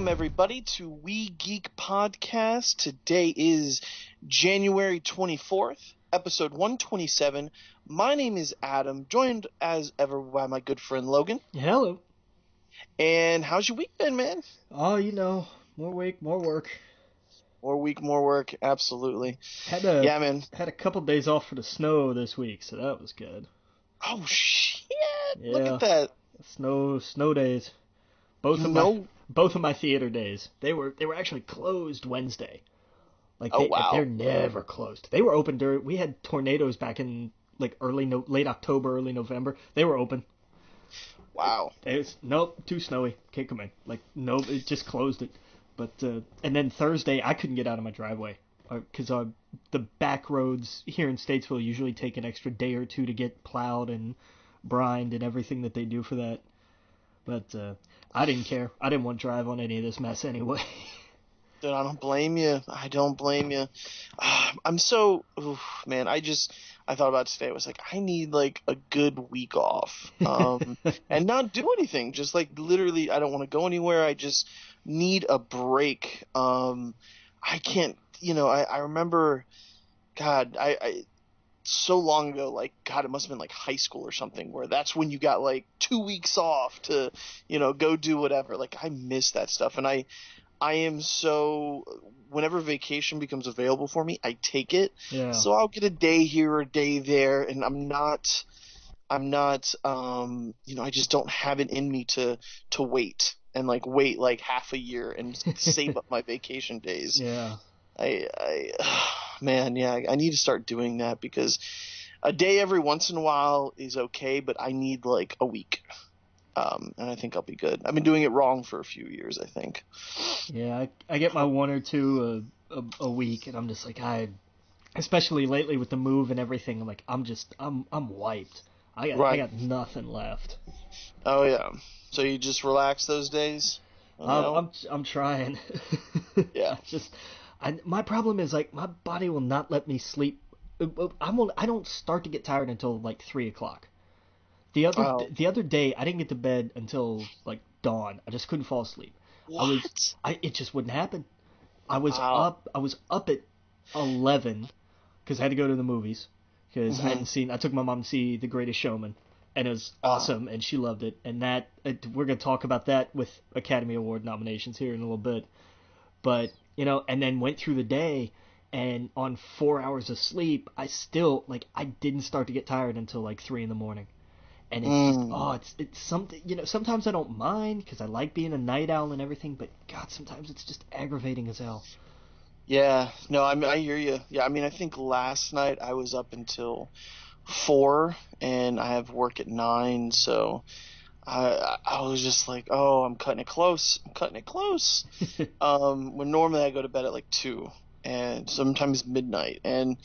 Everybody to We Geek Podcast. Today is January 24th, episode 127. My name is Adam, joined as ever by my good friend Logan. Hello. And how's your week been, man? Oh, more week, more work. More week, more work, absolutely. Had a couple days off for the snow this week, so that was good. Oh, shit. Yeah. Look at that. Snow days. Both of my theater days. They were actually closed Wednesday. Wow. They're never closed. They were open we had tornadoes back in late October, early November. They were open. Wow. Nope, too snowy. Can't come in. Nope, it just closed it. But and then Thursday I couldn't get out of my driveway because the back roads here in Statesville usually take an extra day or two to get plowed and brined and everything that they do for that. But I didn't care. I didn't want to drive on any of this mess anyway. Dude, I don't blame you. I'm so... man, I thought about it today. I was like, I need, a good week off. And not do anything. Just, literally, I don't want to go anywhere. I just need a break. I can't... I remember... God, I so long ago, it must have been high school or something, where that's when you got 2 weeks off to, go do whatever. I miss that stuff. And I am so, whenever vacation becomes available for me, I take it. Yeah. So I'll get a day here or a day there, and I'm not, I just don't have it in me to wait and wait half a year and save up my vacation days. Yeah. Man, yeah, I need to start doing that because a day every once in a while is okay, but I need a week. And I think I'll be good. I've been doing it wrong for a few years, I think. Yeah, I get my one or two a week, and I'm just especially lately with the move and everything, I'm wiped. I got nothing left. Oh yeah. So you just relax those days? I'm trying. Yeah. My problem is my body will not let me sleep. I don't start to get tired until 3:00. The other day I didn't get to bed until dawn. I just couldn't fall asleep. What? It just wouldn't happen. I was up at 11 because I had to go to the movies because I took my mom to see The Greatest Showman, and it was awesome and she loved it. And we're gonna talk about that with Academy Award nominations here in a little bit, but. And then went through the day, and on 4 hours of sleep, I still, I didn't start to get tired until 3 a.m. And it's it's something, sometimes I don't mind because I like being a night owl and everything, but God, sometimes it's just aggravating as hell. Yeah, no, I hear you. Yeah, I think last night I was up until 4, and I have work at 9, so... I was just I'm cutting it close. When normally I go to bed at 2 and sometimes midnight. And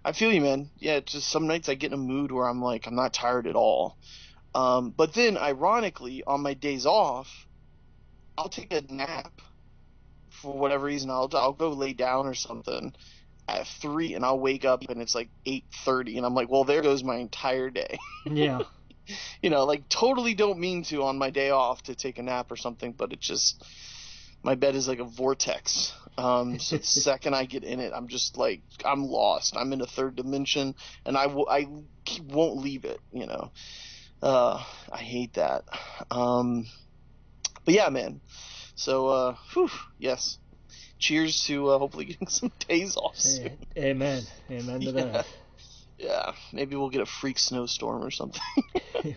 I feel you, man. Yeah, it's just some nights I get in a mood where I'm I'm not tired at all. But then ironically, on my days off, I'll take a nap for whatever reason. I'll go lay down or something at 3 and I'll wake up and it's 8:30 and I'm well, there goes my entire day. Yeah. Totally don't mean to on my day off to take a nap or something, but it just, my bed is like a vortex. So the second I get in it, I'm just I'm lost. I'm in a third dimension, and I won't leave it, I hate that. But yeah, man. So, yes. Cheers to hopefully getting some days off soon. Amen to that. Yeah, maybe we'll get a freak snowstorm or something.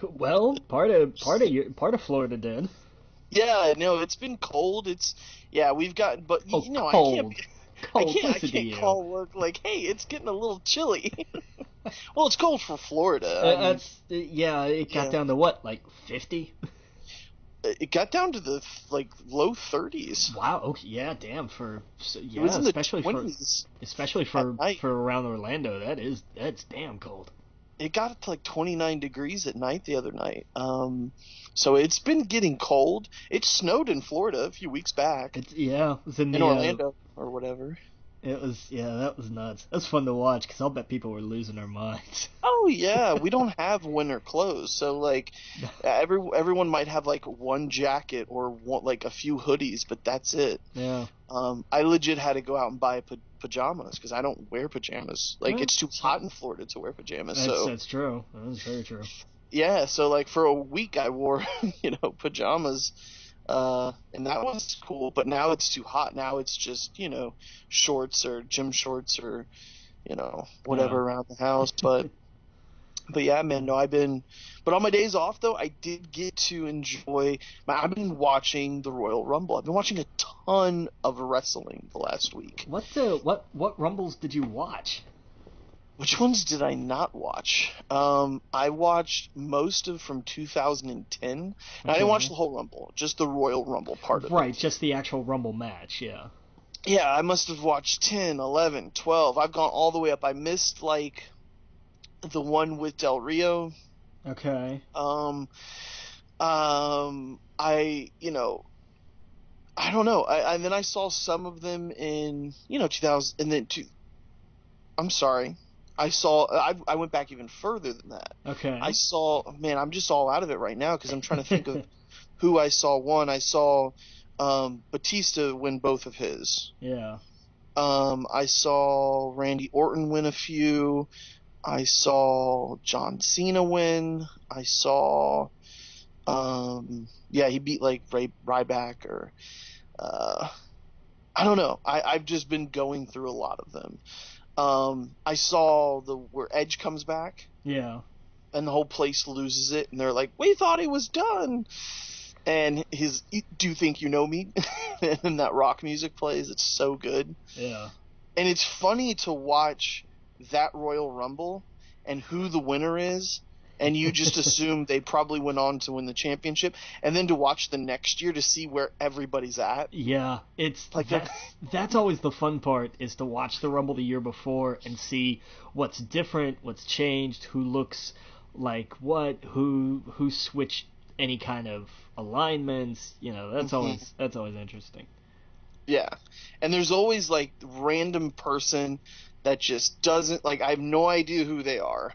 Well, part of Florida did. Yeah, no, it's been cold. We've got, but cold. I can't call work hey, it's getting a little chilly. Well, it's cold for Florida. It got down to what, 50? It got down to the low 30s. Wow. Okay. Yeah. Damn. It was in the 20s. Especially for around Orlando, that's damn cold. It got up to like 29 degrees at night the other night. So it's been getting cold. It snowed in Florida a few weeks back. It was in Orlando or whatever. It was, that was nuts. That was fun to watch because I'll bet people were losing their minds. Oh yeah, we don't have winter clothes, so like everyone might have like one jacket or like a few hoodies, but that's it. Yeah. I legit had to go out and buy pajamas because I don't wear pajamas. Like it's too hot in Florida to wear pajamas. That's true. That's very true. Yeah, so like for a week I wore pajamas. And that was cool, but now it's too hot. Now it's just, shorts or gym shorts or, whatever around the house. But yeah, man, no, but on my days off though, I did get to enjoy, I've been watching the Royal Rumble. I've been watching a ton of wrestling the last week. What Rumbles did you watch? Which ones did I not watch? I watched most of from 2010. Okay. I didn't watch the whole Rumble, just the Royal Rumble part of it. Right, just the actual Rumble match, yeah. Yeah, I must have watched 10, 11, 12. I've gone all the way up. I missed, like, the one with Del Rio. Okay. I don't know. And then I saw some of them in, 2000, and then I'm sorry. I went back even further than that. Okay. I'm just all out of it right now because I'm trying to think of who I saw. One, I saw Batista win both of his. Yeah. I saw Randy Orton win a few. I saw John Cena win. I saw, he beat like Ryback or, I don't know. I've just been going through a lot of them. I saw where Edge comes back. Yeah. And the whole place loses it, and they're like, "We thought he was done." And his "Do you think you know me?" and that rock music plays. It's so good. Yeah. And it's funny to watch that Royal Rumble and who the winner is, and you just assume they probably went on to win the championship, and then to watch the next year to see where everybody's at. Yeah, it's like that's always the fun part, is to watch the Rumble the year before and see what's different, what's changed, who looks like what, who switched any kind of alignments. That's always interesting. Yeah, and there's always like random person that just doesn't, like, I have no idea who they are.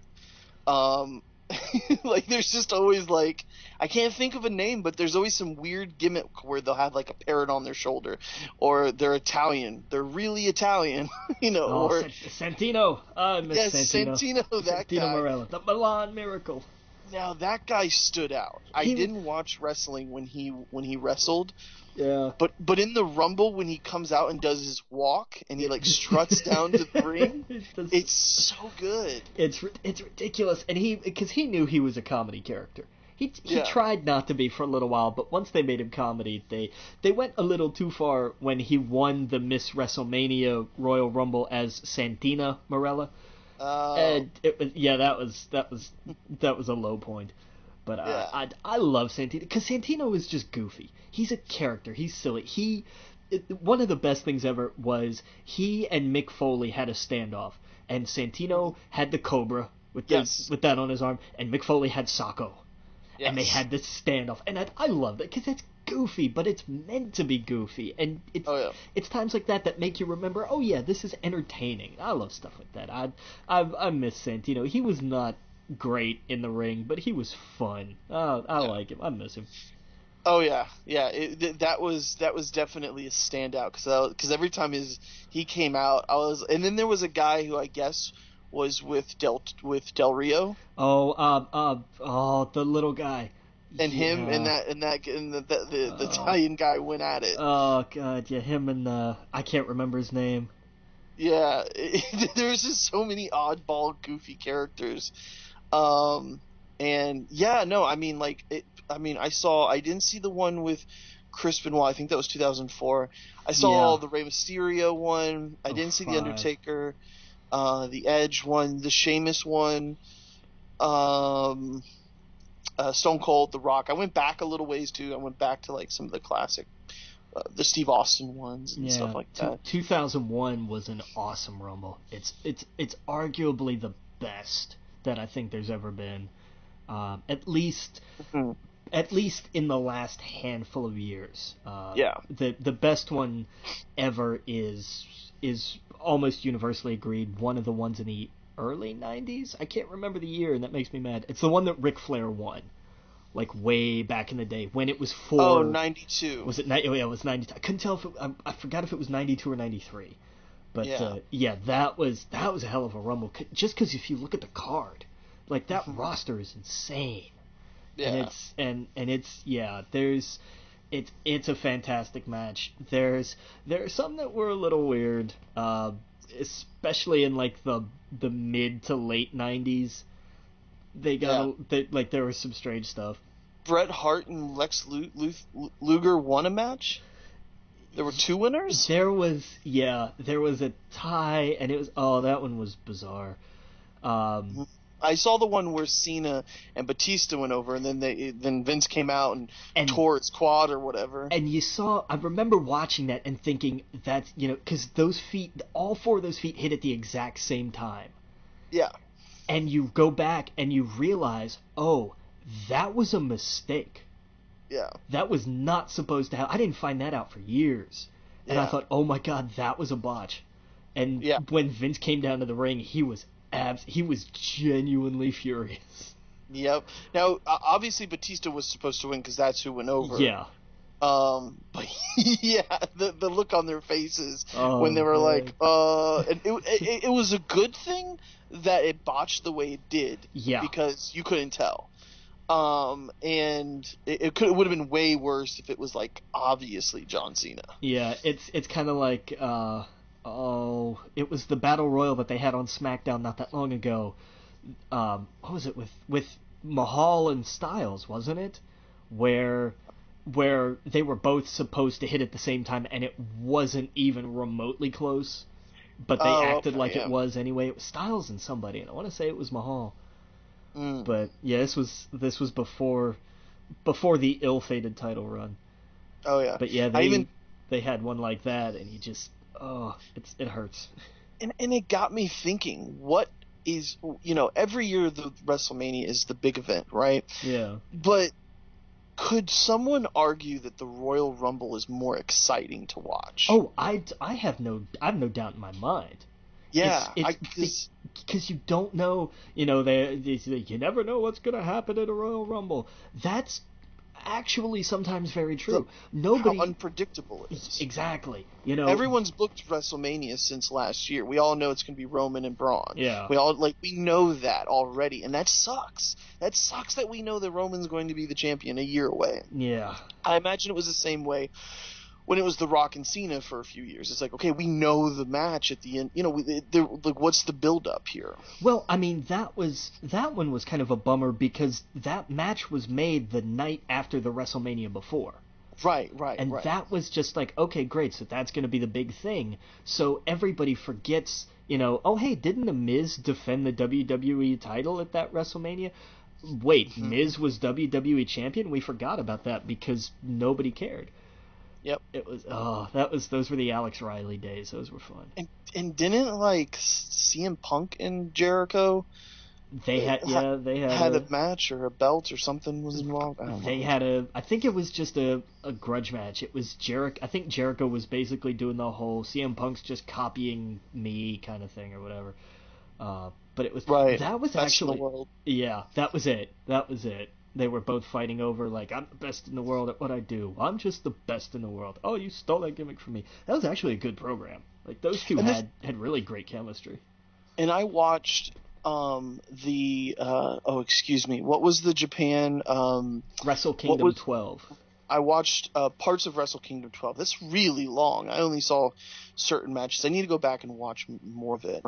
Like, there's just always, like, I can't think of a name, but there's always some weird gimmick where they'll have, like, a parrot on their shoulder, or they're Italian. They're really Italian, or... Santino. I miss Santino. That Santino guy. Marella. The Milan Miracle. Now, that guy stood out. I didn't watch wrestling when he wrestled. Yeah. But in the Rumble, when he comes out and does his walk and he like struts down to the ring, it's so good. It's ridiculous, and because he knew he was a comedy character. He tried not to be for a little while, but once they made him comedy, they went a little too far when he won the Miss WrestleMania Royal Rumble as Santina Marella. And that was a low point. But I love Santino because Santino is just goofy. He's a character. He's silly. One of the best things ever was he and Mick Foley had a standoff, and Santino had the Cobra with that on his arm, and Mick Foley had Sacco, and they had this standoff, and I love that because it's goofy, but it's meant to be goofy, and it's times like that make you remember, oh yeah, this is entertaining. I love stuff like that. I miss Santino. He was not great in the ring, but he was fun. I like him. I miss him. Oh yeah. That was definitely a standout because every time he came out, and then there was a guy who I guess was with Del Rio. The little guy. And him and the Italian guy went at it. Oh god, yeah, him and I can't remember his name. Yeah, there's just so many oddball, goofy characters. And yeah, no, I mean, like, I didn't see the one with Chris Benoit. I think that was 2004. I saw the Rey Mysterio one. I didn't see the Undertaker, the Edge one, the Sheamus one. Stone Cold, The Rock. I went back a little ways too. I went back to like some of the classic, the Steve Austin ones and stuff like that. 2001 was an awesome Rumble. It's arguably the best that I think there's ever been. At least in the last handful of years. The best one ever is almost universally agreed. One of the ones in the early 90s. I can't remember the year, and that makes me mad. It's the one that Ric Flair won, like way back in the day when it was for. Oh, 92. Was it? Yeah, it was 92. I couldn't tell if I forgot if it was 92 or 93. But that was a hell of a Rumble. Just because if you look at the card, like that roster is insane. Yeah. It's a fantastic match. There are some that were a little weird, especially in like the mid to late 90s. There was some strange stuff. Bret Hart and Lex Luger won a match? There were two winners? There was a tie, and it was that one was bizarre. I saw the one where Cena and Batista went over, and then Vince came out and tore his quad or whatever. And I remember watching that and thinking that's, because all four of those feet hit at the exact same time. Yeah. And you go back and you realize, that was a mistake. Yeah. That was not supposed to happen. I didn't find that out for years. And I thought, oh my God, that was a botch. And when Vince came down to the ring, he was genuinely furious. Yep. Now, obviously, Batista was supposed to win because that's who went over. Yeah. But the look on their faces when they were like, and it was a good thing that it botched the way it did. Yeah. Because you couldn't tell. And it would have been way worse if it was like obviously John Cena. Yeah, it's kind of like it was the Battle Royal that they had on SmackDown not that long ago. What was it with Mahal and Styles, wasn't it? Where they were both supposed to hit at the same time and it wasn't even remotely close, but they acted like it was anyway. It was Styles and somebody, and I want to say it was Mahal. But yeah, this was before the ill-fated title run. Oh yeah. But yeah, they had one like that, and you just it hurts. And it got me thinking, what is every year the WrestleMania is the big event, right? Yeah. But could someone argue that the Royal Rumble is more exciting to watch? Oh, I have no doubt in my mind. Yeah, because you don't know, they say you never know what's going to happen at a Royal Rumble. That's actually sometimes very true. How unpredictable it is. Exactly. Everyone's booked WrestleMania since last year. We all know it's going to be Roman and Braun. Yeah. We know that already, and that sucks. That sucks that we know that Roman's going to be the champion a year away. Yeah. I imagine it was the same way when it was The Rock and Cena for a few years. It's like, okay, we know the match at the end. What's the build-up here? Well, I mean, that one was kind of a bummer because that match was made the night after the WrestleMania before. Right. And that was just like, okay, great, so that's going to be the big thing. So everybody forgets, hey, didn't The Miz defend the WWE title at that WrestleMania? Wait, Miz was WWE champion? We forgot about that because nobody cared. Yep. It was those were the Alex Riley days. Those were fun. And didn't CM Punk and Jericho they had a match or a belt or something was involved? I think it was just a grudge match. It was Jericho. I think Jericho was basically doing the whole CM Punk's just copying me kind of thing or whatever. But it was that was Best actually in the world. Yeah, that was it. They were both fighting over, like, I'm the best in the world at what I do. I'm just the best in the world. Oh, you stole that gimmick from me. That was actually a good program. Like, those two had really great chemistry. And I watched what was the Japan... Wrestle Kingdom 12. I watched parts of Wrestle Kingdom 12. That's really long. I only saw certain matches. I need to go back and watch more of it.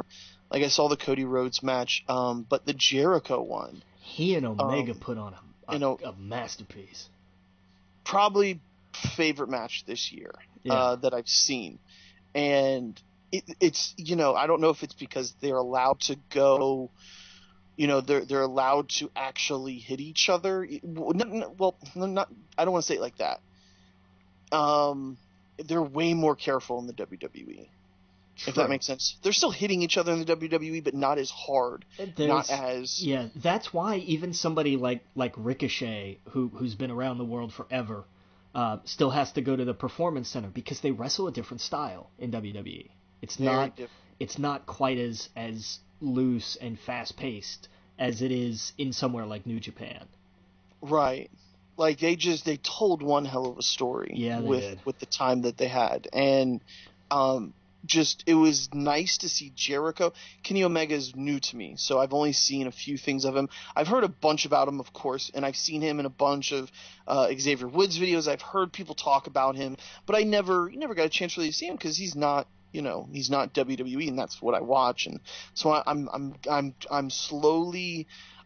Like, I saw the Cody Rhodes match, but the Jericho one... He and Omega put on a masterpiece. Probably favorite match this year that I've seen. And it's I don't know if it's because they're allowed to go they're allowed to actually hit each other. Well, not I don't want to say it like that. They're way more careful in the WWE. True. If that makes sense. They're still hitting each other in the WWE, but not as hard. Yeah, that's why even somebody like Ricochet, who's been around the world forever, still has to go to the Performance Center because they wrestle a different style in WWE. It's not quite as loose and fast paced as it is in somewhere like New Japan. Right. Like they told one hell of a story with the time that they had. And it was nice to see Jericho. Kenny Omega is new to me, so I've only seen a few things of him. I've heard a bunch about him, of course, and I've seen him in a bunch of Xavier Woods videos. I've heard people talk about him, but I never got a chance to really see him because he's not WWE, and that's what I watch. And so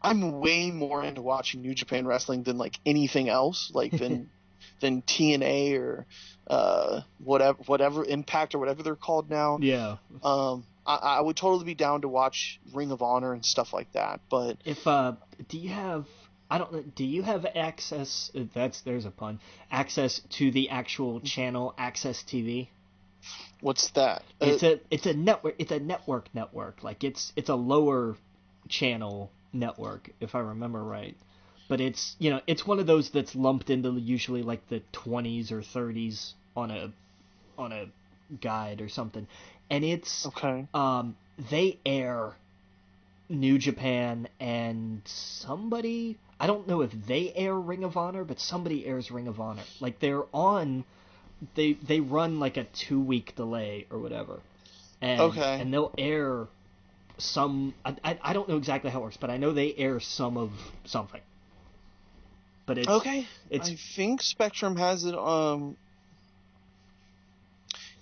I'm way more into watching New Japan Wrestling than like anything else, like than TNA or whatever Impact or whatever they're called now. Yeah. I would totally be down to watch Ring of Honor and stuff like that. But if do you have access? There's a pun. Access to the actual channel Access TV. What's that? It's a network. It's a network. Like it's a lower channel network, if I remember right. But it's one of those that's lumped into usually like the 20s or 30s on a guide or something, and it's okay. They air New Japan and somebody, I don't know if they air Ring of Honor, but somebody airs Ring of Honor. Like they're on. They run like a 2-week delay or whatever, and they'll air some. I don't know exactly how it works, but I know they air some of something. But I think Spectrum has it.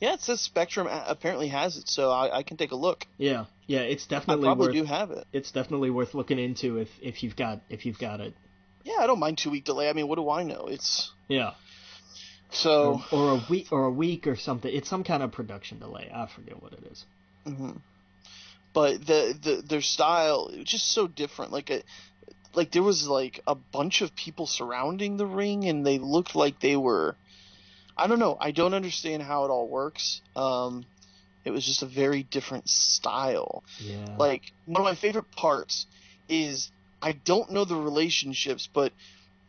Yeah, it says Spectrum apparently has it, so I can take a look. Yeah, it's definitely. I probably do have it. It's definitely worth looking into if you've got it. Yeah, I don't mind 2-week delay. I mean, what do I know? It's So or a week or something. It's some kind of production delay. I forget what it is. Mm-hmm. But their style, it was just so different. Like there was like a bunch of people surrounding the ring, and they looked like they were. I don't know. I don't understand how it all works. It was just a very different style. Yeah. Like one of my favorite parts is I don't know the relationships, but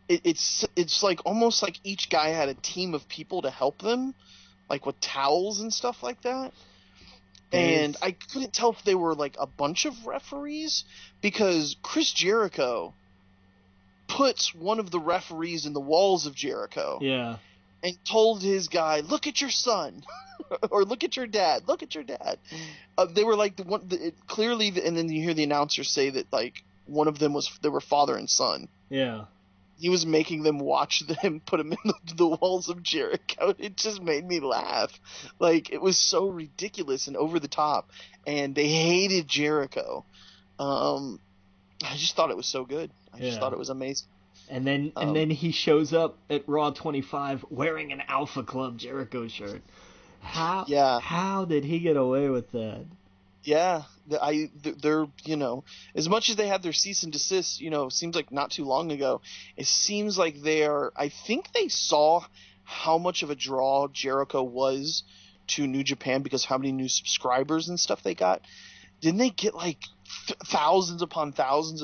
it's like almost like each guy had a team of people to help them, like with towels and stuff like that. And I couldn't tell if they were like a bunch of referees, because Chris Jericho puts one of the referees in the walls of Jericho. Yeah. And told his guy, "Look at your son," or "Look at your dad. Look at your dad." They were like clearly, and then you hear the announcer say that like one of them they were father and son. Yeah. He was making them watch them put him in the walls of Jericho. It just made me laugh. Like, it was so ridiculous and over the top. And they hated Jericho. I just thought it was so good. I just thought it was amazing. And then he shows up at Raw 25 wearing an Alpha Club Jericho shirt. How did he get away with that? Yeah, they're as much as they had their cease and desist, seems like not too long ago. It seems like I think they saw how much of a draw Jericho was to New Japan because how many new subscribers and stuff they got. Didn't they get like thousands upon thousands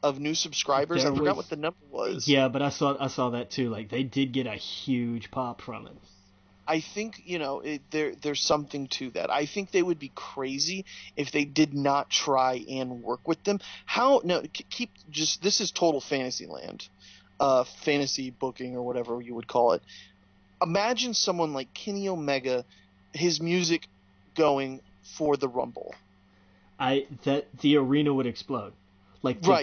of new subscribers? I forgot what the number was. Yeah, but I saw that too. Like they did get a huge pop from it. I think, there's something to that. I think they would be crazy if they did not try and work with them. This is total fantasy land, fantasy booking or whatever you would call it. Imagine someone like Kenny Omega, his music going for the Rumble. The arena would explode.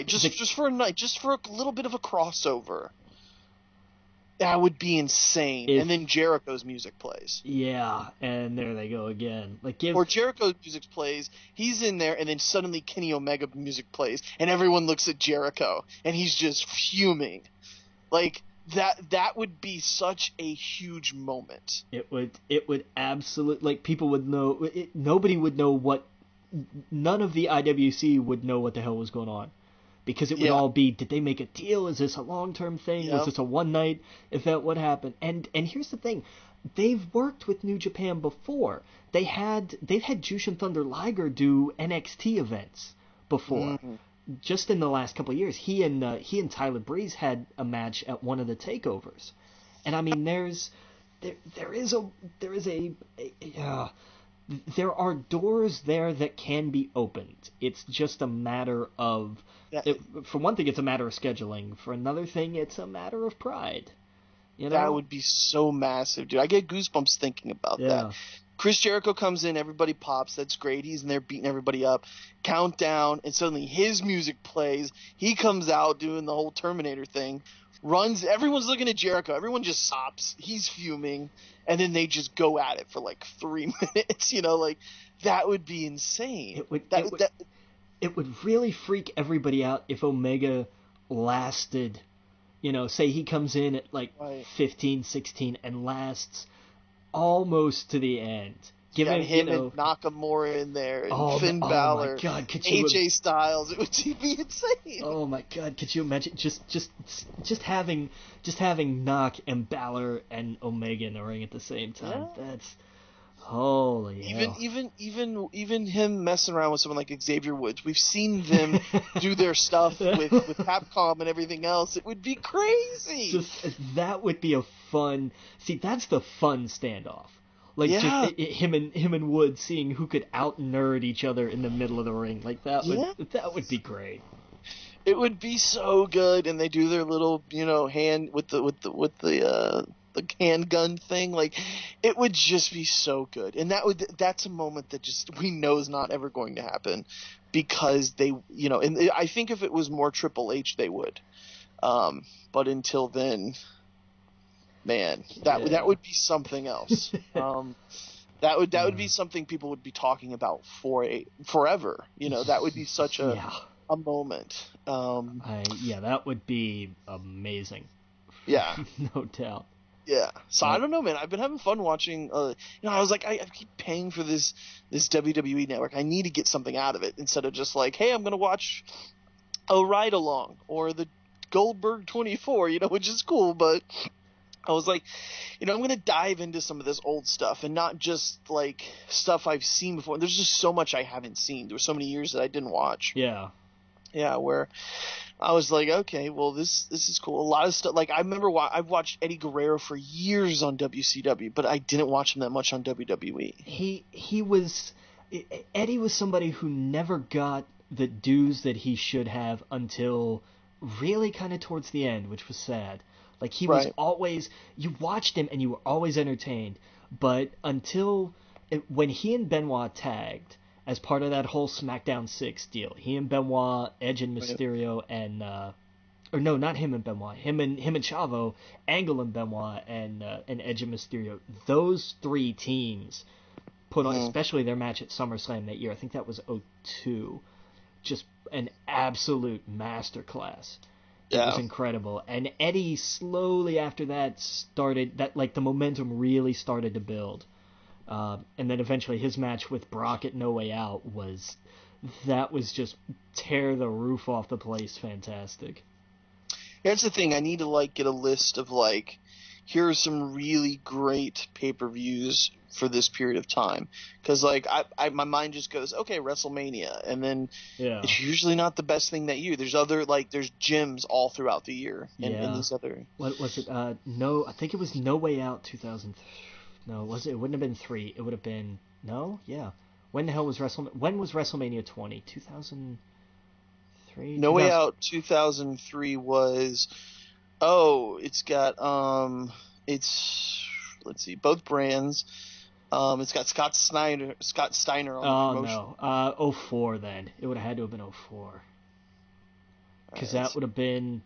Just for a night, just for a little bit of a crossover. That would be insane. And then Jericho's music plays. Yeah, and there they go again. Or Jericho's music plays, he's in there, and then suddenly Kenny Omega music plays, and everyone looks at Jericho, and he's just fuming. Like, that would be such a huge moment. It would absolutely, people would know, nobody would know what none of the IWC would know what the hell was going on. Because it would all be, did they make a deal? Is this a long-term thing? Was this a one-night event? What happened? And here's the thing. They've worked with New Japan before. They've had Jushin Thunder Liger do NXT events before. Mm-hmm. Just in the last couple of years, he and Tyler Breeze had a match at one of the takeovers. And I mean, there are doors there that can be opened. It's just a matter of, for one thing, it's a matter of scheduling. For another thing, it's a matter of pride. You know? That would be so massive, dude. I get goosebumps thinking about that. Chris Jericho comes in, everybody pops. That's great. He's in there beating everybody up. Countdown, and suddenly his music plays. He comes out doing the whole Terminator thing. Runs. Everyone's looking at Jericho. Everyone just stops. He's fuming. And then they just go at it for like 3 minutes. You know, like, that would be insane. It would really freak everybody out if Omega lasted, you know, say he comes in at like 15, 16 and lasts almost to the end. Given him and Nakamura in there, and Finn Balor, my God, AJ Styles, it would be insane. Oh my God, could you imagine just having Nak and Balor and Omega in the ring at the same time? Yeah. That's holy hell. Even him messing around with someone like Xavier Woods. We've seen them do their stuff with Capcom and everything else. It would be crazy. That would be a fun. See, that's the fun standoff. Like just him and Woods seeing who could out nerd each other in the middle of the ring. Like that would be great. It would be so good, and they do their little, you know, hand with the handgun thing. Like, it would just be so good, and that's a moment that just we know is not ever going to happen, because they, you know, and I think if it was more Triple H, they would, but until then. Man, that would be something else. That would be something people would be talking about forever. You know, that would be such a moment. That would be amazing. Yeah, no doubt. Yeah. So I don't know, man. I've been having fun watching. You know, I was like, I keep paying for this WWE network. I need to get something out of it instead of just like, hey, I'm gonna watch a ride along or the Goldberg 24. You know, which is cool, but. I was like, you know, I'm going to dive into some of this old stuff and not just, like, stuff I've seen before. There's just so much I haven't seen. There were so many years that I didn't watch. Yeah. Yeah, where I was like, okay, well, this is cool. A lot of stuff. Like, I remember I've watched Eddie Guerrero for years on WCW, but I didn't watch him that much on WWE. Eddie was somebody who never got the dues that he should have until really kind of towards the end, which was sad. Like, he was always, you watched him and you were always entertained, but when he and Benoit tagged as part of that whole SmackDown 6 deal, he and Benoit, Edge and Mysterio, and, or no, not him and Benoit, him and Chavo, Angle and Benoit, and Edge and Mysterio, those three teams put on, especially their match at SummerSlam that year, I think that was 2002, just an absolute masterclass. It was incredible. And Eddie slowly after that the momentum really started to build. And then eventually his match with Brock at No Way Out was just tear the roof off the place fantastic. Here's the thing, I need to like get a list of like, here are some really great pay-per-views for this period of time, because like my mind just goes, okay, WrestleMania, and then it's usually not the best thing that year. There's gems all throughout the year in these other. What was it? I think it was No Way Out 2000. No, was it? It wouldn't have been 3. It would have been When the hell was WrestleMania? When was WrestleMania 20? 2003. No Way Out 2003 was. Oh, it's got let's see, both brands. It's got Scott Steiner on the promotion. Oh no, 04 then. It would have had to have been 04. Because that would have been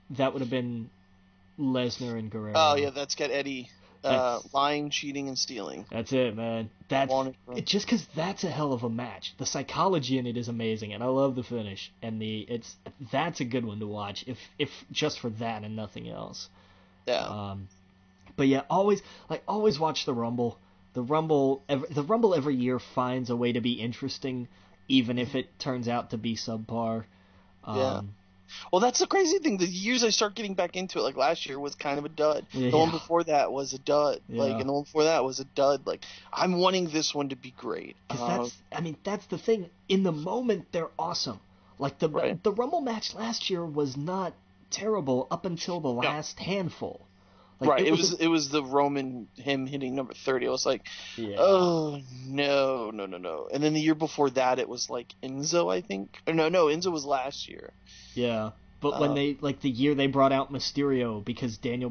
Lesnar and Guerrero. Oh yeah, that's got Eddie lying, cheating, and stealing. That's it, man. Just because that's a hell of a match. The psychology in it is amazing, and I love the finish. And that's a good one to watch, if just for that and nothing else. Yeah. But yeah, always watch the Rumble. The Rumble every year finds a way to be interesting, even if it turns out to be subpar. Yeah. Well, that's the crazy thing. The years I start getting back into it, like last year was kind of a dud. Yeah. The one before that was a dud. Yeah. Like, and the one before that was a dud. Like, I'm wanting this one to be great. Because that's the thing. In the moment, they're awesome. Like, the Rumble match last year was not terrible up until the last handful. Like, right. It was the Roman, him hitting number 30. I was like, oh, no. And then the year before that, it was like Enzo, I think. Or no, Enzo was last year. Yeah. But when they, like, the year they brought out Mysterio because Daniel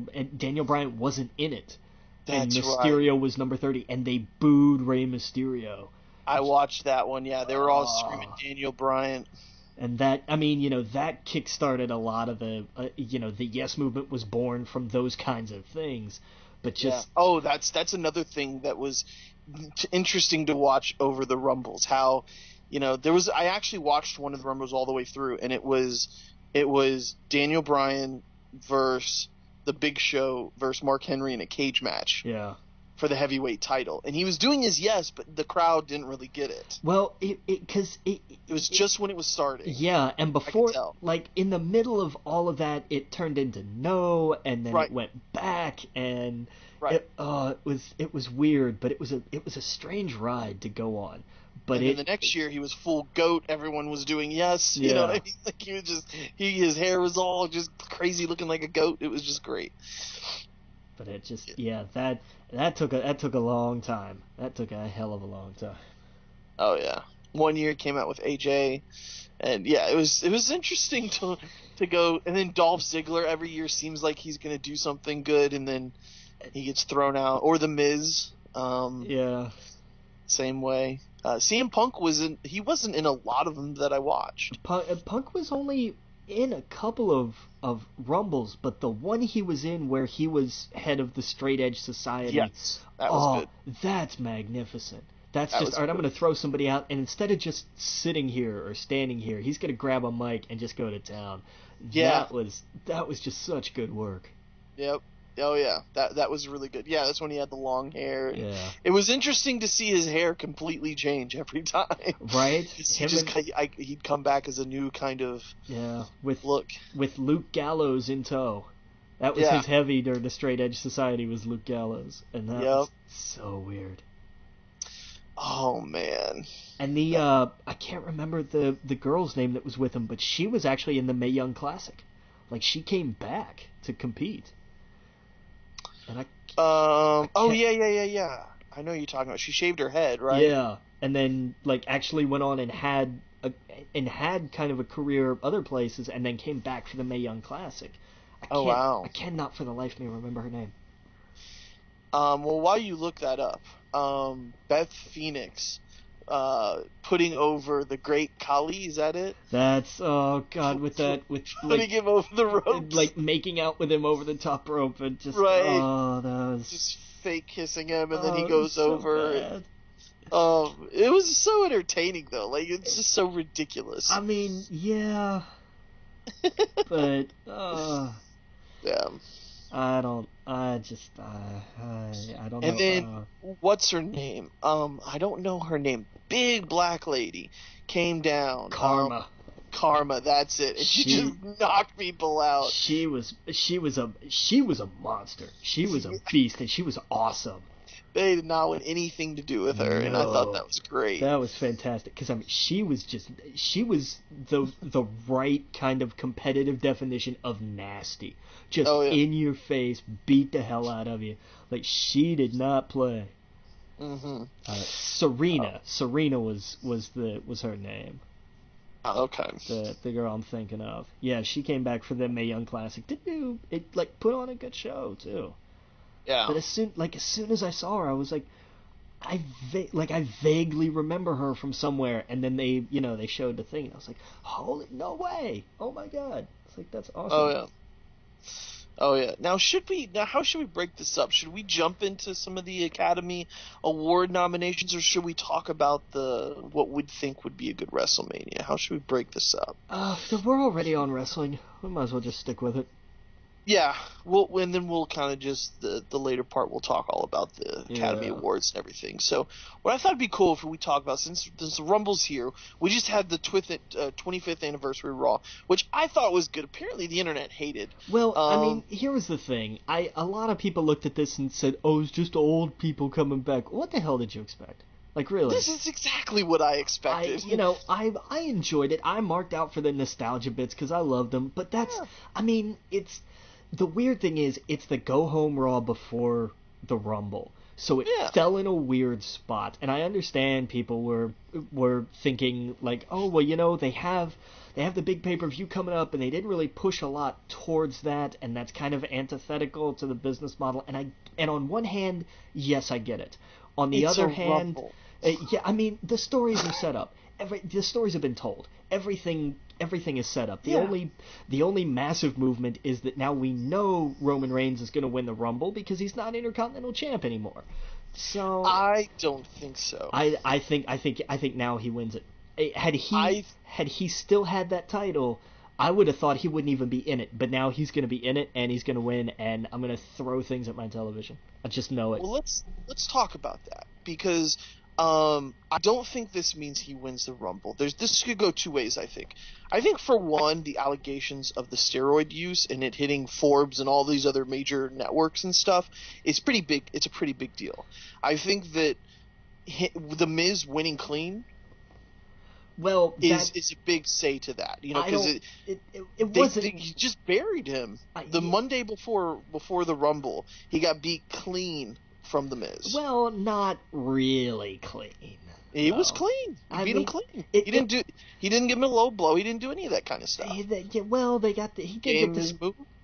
Bryan wasn't in it. And Mysterio was number 30, and they booed Rey Mysterio. I watched that one, yeah. They were all screaming Daniel Bryan. And that, I mean, that kickstarted a lot of the, the Yes Movement was born from those kinds of things. But just... Yeah. Oh, that's another thing that was interesting to watch over the Rumbles. How, I actually watched one of the Rumbles all the way through, and it was Daniel Bryan versus the Big Show versus Mark Henry in a cage match. Yeah. For the heavyweight title, and he was doing his yes, but the crowd didn't really get it. Well, it was just when it was starting. Yeah, and before, like in the middle of all of that, it turned into no, and then it went back, and it was weird, but it was a strange ride to go on. But then the next year he was full goat. Everyone was doing yes. You know what I mean? Like he was his hair was all just crazy, looking like a goat. It was just great. But it just that took a long time. That took a hell of a long time. Oh yeah, one year it came out with AJ, and it was interesting to go. And then Dolph Ziggler every year seems like he's gonna do something good, and then he gets thrown out. Or the Miz. Same way. CM Punk wasn't in a lot of them that I watched. Punk was only in a couple of Rumbles, but the one he was in where he was head of the Straight Edge Society, yes, that was good. That's magnificent. That's just, all right, I'm going to throw somebody out, and instead of just sitting here or standing here, he's going to grab a mic and just go to town. Yeah. That was just such good work. Yep. Oh, yeah. That was really good. Yeah, that's when he had the long hair. Yeah. It was interesting to see his hair completely change every time. Right? He'd come back as a new kind of look. With Luke Gallows in tow. That was his heavy during the Straight Edge Society, was Luke Gallows. And that was so weird. Oh, man. And I can't remember the girl's name that was with him, but she was actually in the Mae Young Classic. Like, she came back to compete. And yeah. I know you're talking about. She shaved her head, right? Yeah, and then like actually went on and had kind of a career other places, and then came back for the Mae Young Classic. Wow! I cannot for the life of me remember her name. Well, while you look that up, Beth Phoenix, putting over the Great Khali, is that it? That's putting him over the ropes, like making out with him over the top rope, and just that was just fake kissing him, and then he goes over. Bad. It was so entertaining though. Like it's just so ridiculous. I mean, yeah, but damn. I don't know. And then, what's her name? I don't know her name. Big black lady came down. Karma, that's it. And she just knocked people out. She was a monster. She was a beast, and she was awesome. They did not want anything to do with her, and I thought that was great. That was fantastic, because I mean, she was the right kind of competitive definition of nasty. Just in your face, beat the hell out of you. Like, she did not play. Mm-hmm. Serena was her name. Oh, okay. The girl I'm thinking of. Yeah, she came back for the Mae Young Classic. Put on a good show too. Yeah. But as soon as I saw her, I was like, I vaguely remember her from somewhere, and then they showed the thing, and I was like, holy, no way! Oh my god! It's like, that's awesome. Oh yeah. Now how should we break this up? Should we jump into some of the Academy Award nominations, or should we talk about what we'd think would be a good WrestleMania? How should we break this up? We're already on wrestling. We might as well just stick with it. Yeah, and then we'll kind of just the later part. We'll talk all about the Academy Awards and everything. So, what I thought would be cool if we talk about, since the Rumble's here, we just had the 25th anniversary Raw, which I thought was good. Apparently, the internet hated. Well, I mean, here was the thing. A lot of people looked at this and said, "Oh, it's just old people coming back." What the hell did you expect? Like, really? This is exactly what I expected. I enjoyed it. I marked out for the nostalgia bits because I loved them. But that's, I mean, it's. The weird thing is, it's the go-home Raw before the Rumble. So it fell in a weird spot. And I understand people were thinking, like, oh, well, they have the big pay-per-view coming up, and they didn't really push a lot towards that, and that's kind of antithetical to the business model. And on one hand, yes, I get it. On the other hand, I mean, the stories are set up. The stories have been told. Everything is set up. The only massive movement is that now we know Roman Reigns is going to win the Rumble because he's not Intercontinental Champ anymore. So I don't think so. I think now he wins it. Had he still had that title, I would have thought he wouldn't even be in it. But now he's going to be in it, and he's going to win, and I'm going to throw things at my television. I just know it. Well, let's talk about that, because I don't think this means he wins the Rumble. This could go two ways, I think. I think, for one, the allegations of the steroid use and it hitting Forbes and all these other major networks and stuff is pretty big. It's a pretty big deal. I think that The Miz winning clean is a big say to that, because he just buried him. Monday before the Rumble, he got beat clean from The Miz. Well, not really clean. He was clean. He beat him clean. He didn't give him a low blow. He didn't do any of that kind of stuff.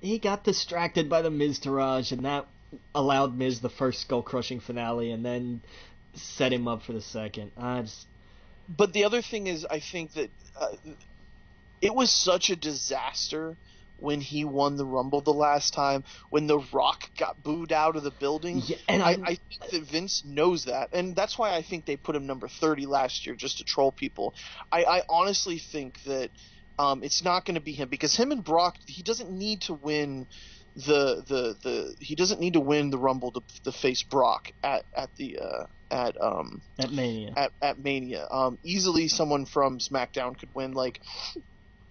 He got distracted by the Miztourage, and that allowed Miz the first skull-crushing finale, and then set him up for the second. But the other thing is, I think that it was such a disaster when he won the Rumble the last time, when The Rock got booed out of the building. Yeah, and I think that Vince knows that, and that's why I think they put him number 30 last year, just to troll people. I honestly think that it's not going to be him, because him and Brock, he doesn't need to win he doesn't need to win the Rumble to face Brock at Mania. At Mania. Easily someone from SmackDown could win. Like,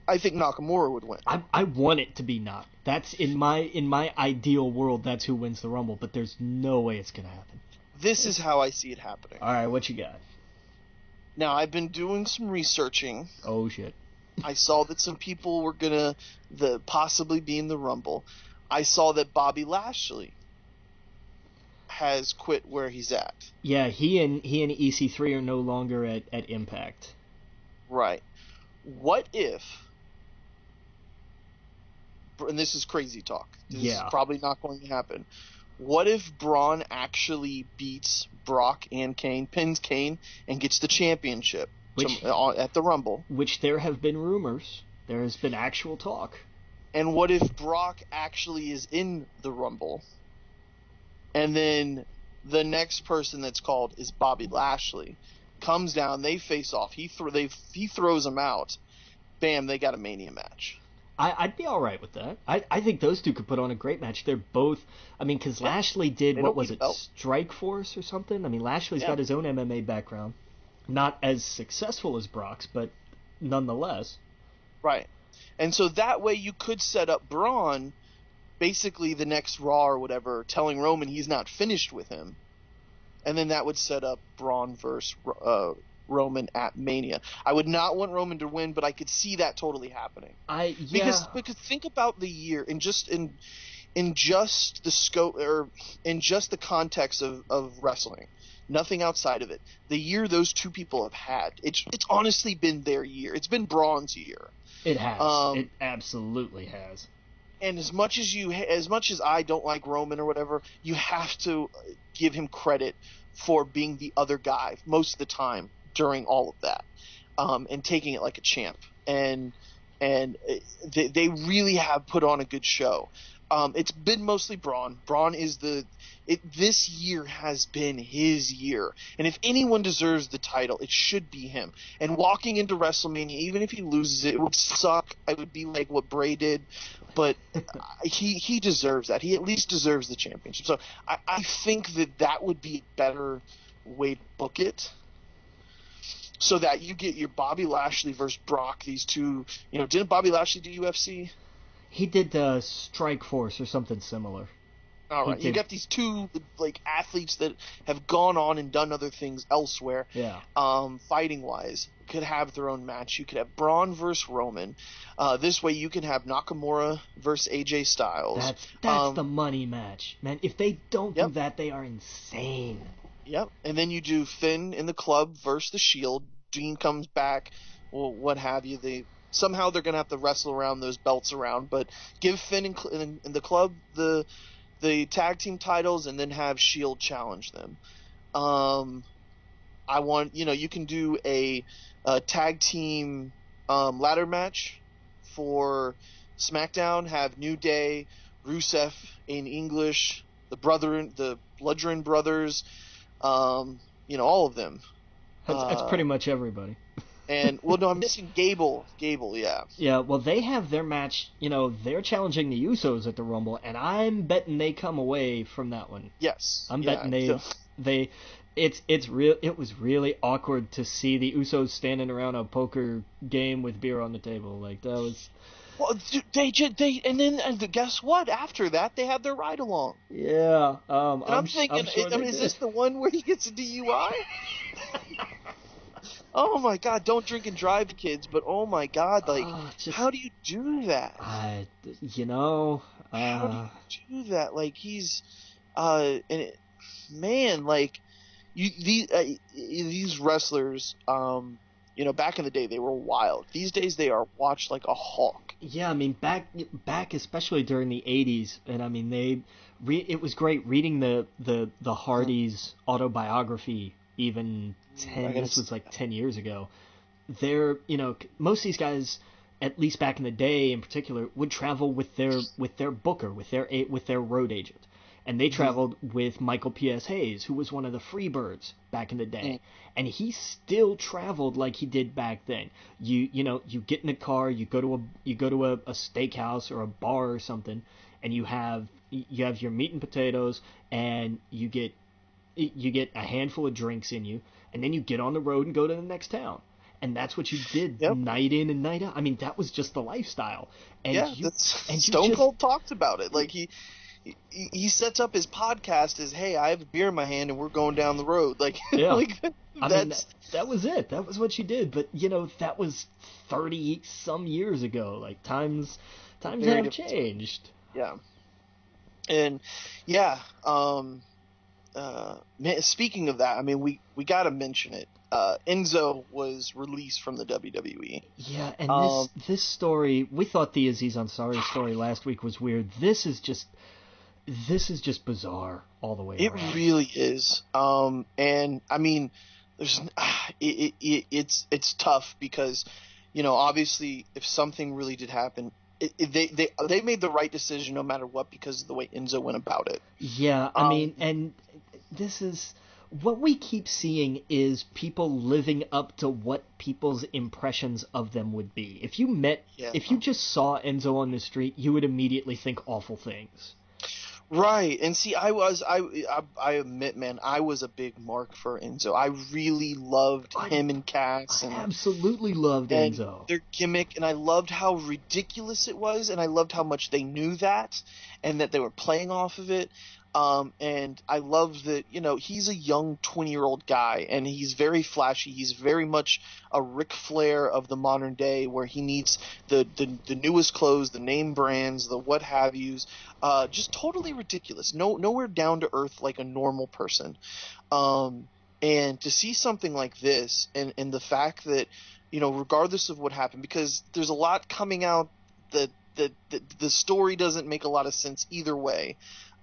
I think Nakamura would win. I want it to be not. That's in my ideal world. That's who wins the Rumble. But there's no way it's gonna happen. This is how I see it happening. All right, what you got? Now, I've been doing some researching. Oh shit! I saw that some people were gonna possibly be in the Rumble. I saw that Bobby Lashley has quit where he's at. Yeah, he and EC3 are no longer at Impact. Right. What if, and this is crazy talk, this is probably not going to happen, what if Braun actually beats Brock and Kane, pins Kane, and gets the championship at the Rumble? Which there have been rumors. There has been actual talk. And what if Brock actually is in the Rumble, and then the next person that's called is Bobby Lashley, comes down, they face off, he throws him out, bam, they got a Mania match. I'd be all right with that. I think those two could put on a great match. They're both, I mean, because Lashley did, what was it, Strike Force or something? I mean, Lashley's got his own MMA background. Not as successful as Brock's, but nonetheless. Right. And so that way you could set up Braun, basically the next Raw or whatever, telling Roman he's not finished with him. And then that would set up Braun versus Roman at Mania. I would not want Roman to win, but I could see that totally happening. Because think about the year, in just the scope, or in just the context of wrestling, nothing outside of it. The year those two people have had, it's honestly been their year. It's been Braun's year. It has. It absolutely has. And as much as I don't like Roman or whatever, you have to give him credit for being the other guy most of the time during all of that, and taking it like a champ. And they really have put on a good show. It's been mostly Braun. Braun is this year has been his year. And if anyone deserves the title, it should be him. And walking into WrestleMania, even if he loses it, it would suck. I would be like what Bray did. But he deserves that. He at least deserves the championship. So I think that would be a better way to book it. So that you get your Bobby Lashley versus Brock, these two, didn't Bobby Lashley do UFC? He did the Strike Force or something similar. All right, you got these two athletes that have gone on and done other things elsewhere. Yeah. Fighting wise, could have their own match. You could have Braun versus Roman. This way, you can have Nakamura versus AJ Styles. That's the money match, man. If they don't do that, they are insane. Yep, and then you do Finn in the club versus the Shield. Dean comes back, well, what have you. Somehow they're going to have to wrestle around those belts around, but give Finn in the club the tag team titles and then have Shield challenge them. I want, you can do a tag team ladder match for SmackDown, have New Day, Rusev in English, the Bludgeon Brothers, all of them. That's pretty much everybody. And, well, no, I'm missing Gable. Gable, yeah. Yeah, well, they have their match, they're challenging the Usos at the Rumble, and I'm betting they come away from that one. Yes. I'm betting it was really awkward to see the Usos standing around a poker game with beer on the table. Like, that was... Well, and guess what? After that, they had their ride-along. Yeah. I'm thinking, is this the one where he gets a DUI? Oh my God! Don't drink and drive, kids. But oh my God, how do you do that? How do you do that? Like these wrestlers, back in the day they were wild. These days they are watched like a hawk. Yeah, I mean back especially during the '80s, and I mean it was great reading the Hardys autobiography. Even 10 years ago. They're, most of these guys, at least back in the day in particular, would travel with their booker, with their road agent. And they traveled with Michael P.S. Hayes, who was one of the Freebirds back in the day. And he still traveled like he did back then. You get in a car, you go to a steakhouse or a bar or something, and you have your meat and potatoes, and you get a handful of drinks in you, and then you get on the road and go to the next town. And that's what you did night in and night out. I mean, that was just the lifestyle. And Stone Cold talked about it. Like he sets up his podcast as, hey, I have a beer in my hand and we're going down the road. Like, that was it. That was what you did. But that was 30 some years ago. Like times have changed. Yeah. And man, speaking of that, I mean, we got to mention it. Enzo was released from the WWE. Yeah, and this story, we thought the Aziz Ansari story last week was weird. This is just bizarre all the way around. It really is. And I mean, it's tough because, obviously, if something really did happen, they made the right decision no matter what because of the way Enzo went about it. Yeah, I mean, and this is what we keep seeing is people living up to what people's impressions of them would be. If you just saw Enzo on the street, you would immediately think awful things. Right, and see, I admit, man, I was a big mark for Enzo. I really loved him and Cass. I absolutely loved Enzo. Their gimmick, and I loved how ridiculous it was, and I loved how much they knew that, and that they were playing off of it. And I love that, he's a young 20-year-old guy, and he's very flashy. He's very much a Ric Flair of the modern day, where he needs the newest clothes, the name brands, the what have yous. Just totally ridiculous. Nowhere down to earth like a normal person. And to see something like this, and the fact that, regardless of what happened, because there's a lot coming out that the story doesn't make a lot of sense either way.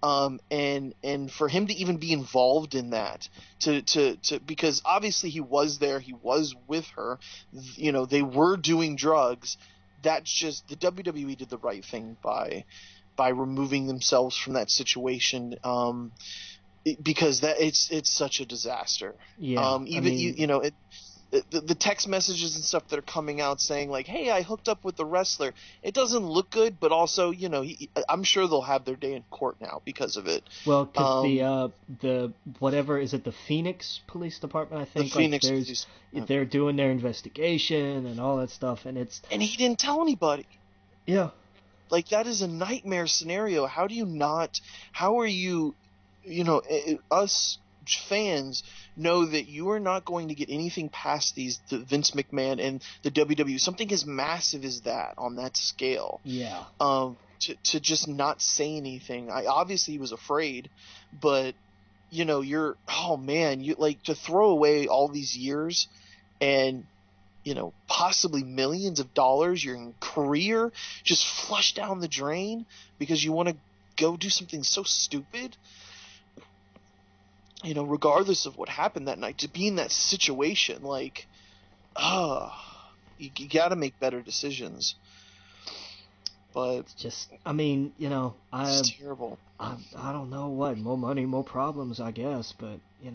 And for him to even be involved in that, to because obviously he was there, he was with her, they were doing drugs. That's just, the WWE did the right thing by by removing themselves from that situation, because it's such a disaster. Yeah, The text messages and stuff that are coming out saying like, "Hey, I hooked up with the wrestler." It doesn't look good, but also, I'm sure they'll have their day in court now because of it. Well, because the whatever is it, the Phoenix Police Department, I think, the Phoenix Police, they're doing their investigation and all that stuff, and he didn't tell anybody. Yeah. Like, that is a nightmare scenario. How do you not? How are you? Us fans know that you are not going to get anything past the Vince McMahon and the WWE. Something as massive as that, on that scale. Yeah. To just not say anything. Obviously he was afraid, but you like, to throw away all these years and possibly millions of dollars, your career, just flush down the drain because you want to go do something so stupid. Regardless of what happened that night, to be in that situation, like, you got to make better decisions. But it's just, it's terrible. I don't know what, more money, more problems, I guess, but yeah.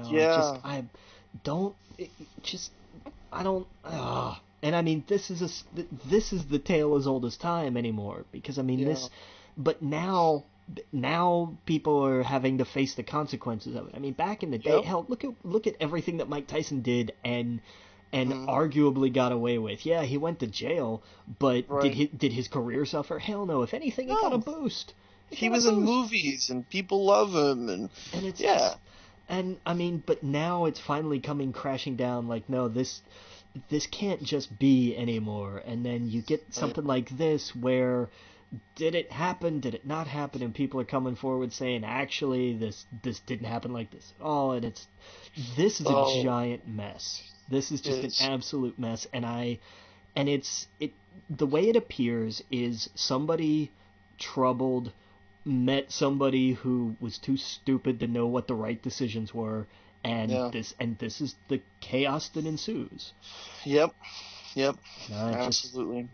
And I mean, this is the tale as old as time anymore, because but now people are having to face the consequences of it. I mean, back in the day, hell, look at everything that Mike Tyson did and arguably got away with. Yeah, he went to jail, but did his career suffer? Hell no. If anything, it got a boost. He was in movies and people love him, and it's but now it's finally coming crashing down. Like, no, this can't just be anymore. And then you get something like this where, did it happen? Did it not happen? And people are coming forward saying, actually, this didn't happen like this at all. And this is a giant mess. This is just an absolute mess. And the way it appears is somebody troubled met somebody who was too stupid to know what the right decisions were. And this is the chaos that ensues. Yep. Absolutely.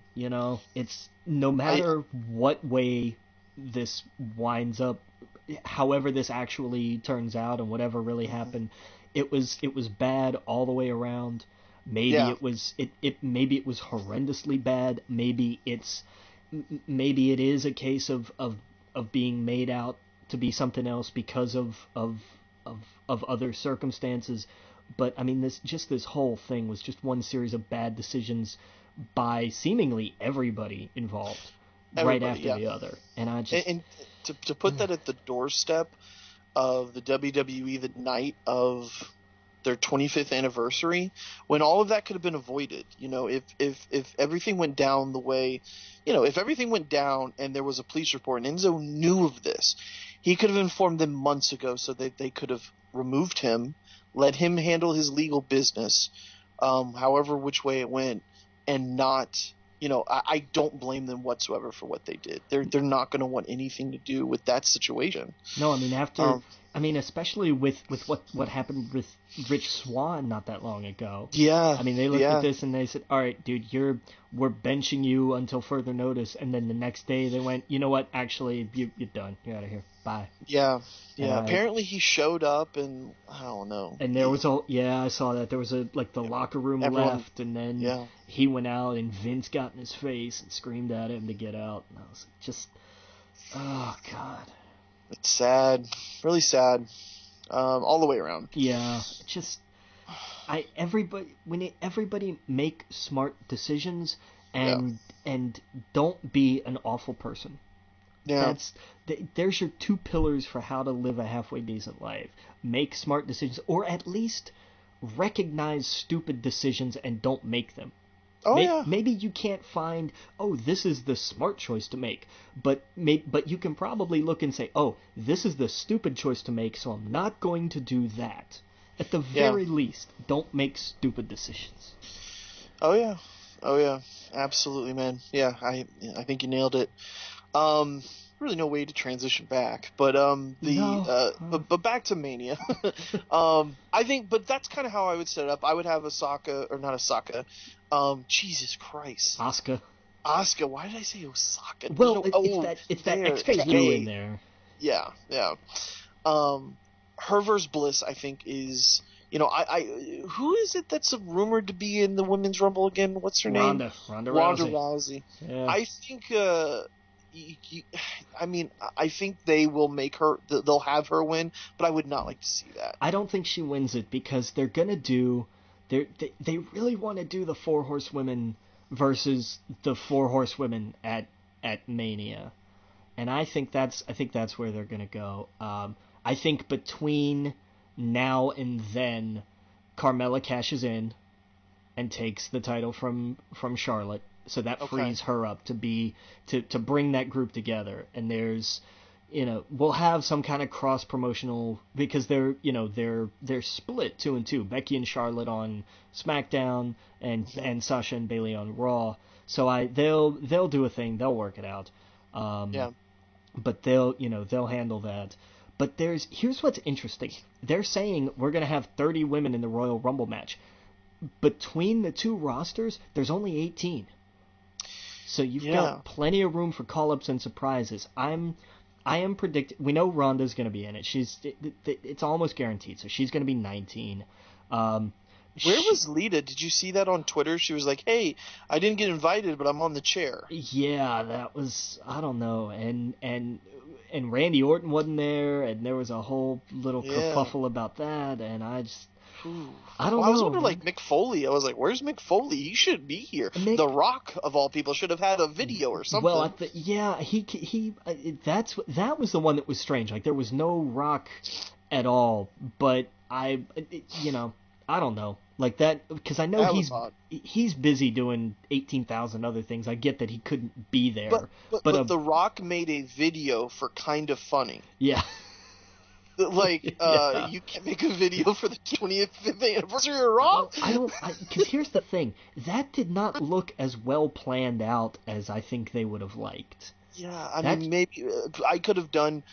It's no matter what way this winds up, however this actually turns out and whatever really happened, it was bad all the way around. Maybe it was horrendously bad. Maybe it is a case of being made out to be something else because of other circumstances. But I mean, this whole thing was just one series of bad decisions by seemingly everybody involved, right after the other. And to put that at the doorstep of the WWE the night of their 25th anniversary, when all of that could have been avoided. If everything went down the way, if everything went down and there was a police report and Enzo knew of this, he could have informed them months ago so that they could have removed him, let him handle his legal business, however which way it went, and not, I don't blame them whatsoever for what they did. They're not going to want anything to do with that situation. No, I mean, especially with what happened with Rich Swann not that long ago. Yeah. I mean, they looked at this and they said, all right, dude, we're benching you until further notice. And then the next day they went, you know what, actually, you're done. You're out of here. Bye. Yeah. Apparently he showed up, and I don't know. And there was I saw that. There was the locker room left, and then he went out, and Vince got in his face and screamed at him to get out. And I was just, oh, God. It's sad. Really sad. All the way around. Yeah. Everybody make smart decisions and don't be an awful person. Yeah. There's your two pillars for how to live a halfway decent life. Make smart decisions, or at least recognize stupid decisions and don't make them. Maybe you can't find, this is the smart choice to make, but you can probably look and say, this is the stupid choice to make, so I'm not going to do that. At the very least, don't make stupid decisions. Oh yeah, absolutely, man. Yeah, I think you nailed it. Really no way to transition back, but but back to Mania. I think, but that's kind of how I would set it up. I would have Jesus Christ, Asuka. Asuka. Why did I say Osaka? Well, it's that extra U in there. Yeah. Her versus Bliss, I think, is who is it that's rumored to be in the Women's Rumble again? What's her name? Ronda Rousey. Yeah. I think. I think they will make her. They'll have her win, but I would not like to see that. I don't think she wins it because they're gonna do. They really want to do the 4 horsewomen versus the 4 horsewomen at Mania, and I think that's where they're gonna go. I think between now and then, Carmella cashes in and takes the title from Charlotte, so that frees her up to bring that group together. And there's, we'll have some kind of cross promotional, because they're split 2 and 2. Becky and Charlotte on SmackDown and Sasha and Bayley on Raw. So they'll do a thing, they'll work it out. But they'll handle that. But here's what's interesting. They're saying we're going to have 30 women in the Royal Rumble match. Between the 2 rosters, there's only 18. So you've got plenty of room for call-ups and surprises. I am predicting. We know Ronda's going to be in it. It's almost guaranteed. So she's going to be 19. Where was Lita? Did you see that on Twitter? She was like, "Hey, I didn't get invited, but I'm on the chair." Yeah, that was, I don't know. And Randy Orton wasn't there, and there was a whole little kerfuffle about that, and I don't know. I was wondering, like, Mick Foley. I was like, where's Mick Foley? He shouldn't be here. The Rock, of all people, should have had a video or something. Well, that was the one that was strange. Like, there was no Rock at all, but I don't know. Like that, because I know he's busy doing 18,000 other things. I get that he couldn't be there. But The Rock made a video for Kind of Funny. Yeah. Like, you can't make a video for the 25th anniversary of Raw? Because here's the thing. That did not look as well planned out as I think they would have liked. Yeah, I mean, maybe I could have done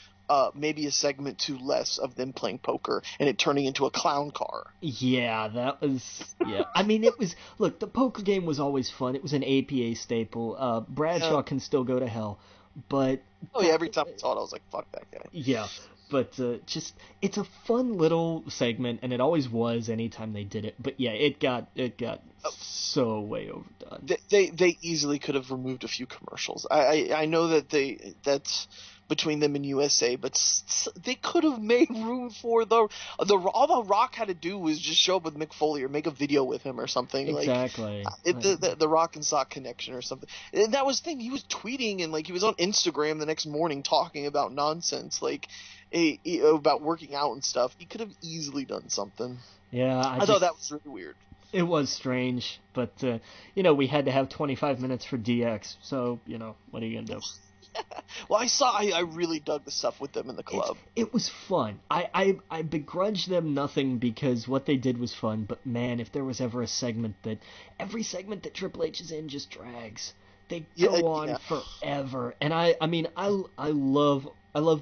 maybe a segment to less of them playing poker and it turning into a clown car. Yeah, that was... Yeah. I mean, it was... Look, the poker game was always fun. It was an APA staple. Bradshaw can still go to hell, but... Oh, yeah, every time I saw it, I was like, fuck that guy. Yeah. But it's a fun little segment, and it always was anytime they did it. But yeah, it got so way overdone. They easily could have removed a few commercials. I know that that's between them and USA, but they could have made room for all the Rock had to do was just show up with Mick Foley or make a video with him or something. Exactly. The Rock and Sock connection or something. And that was the thing. He was tweeting and he was on Instagram the next morning talking about nonsense about working out and stuff. He could have easily done something. Yeah, I thought that was really weird. It was strange, but we had to have 25 minutes for DX. So what are you gonna do? Well, I really dug the stuff with them in the club. It was fun. I begrudge them nothing because what they did was fun, but man, if there was ever every segment that Triple H is in just drags. They go on forever. And I love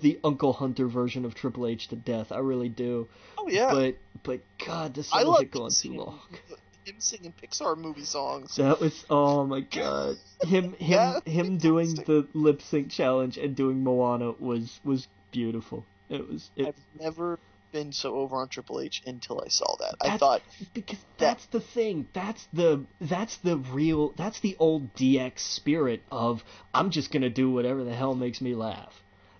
the Uncle Hunter version of Triple H to death. I really do. Oh yeah. But God, this has gone too long. Him singing Pixar movie songs. That was, oh my God. Him doing the lip sync challenge and doing Moana was beautiful. I've never been so over on Triple H until I saw that. I thought, because that's the thing. That's the old DX spirit of I'm just gonna do whatever the hell makes me laugh.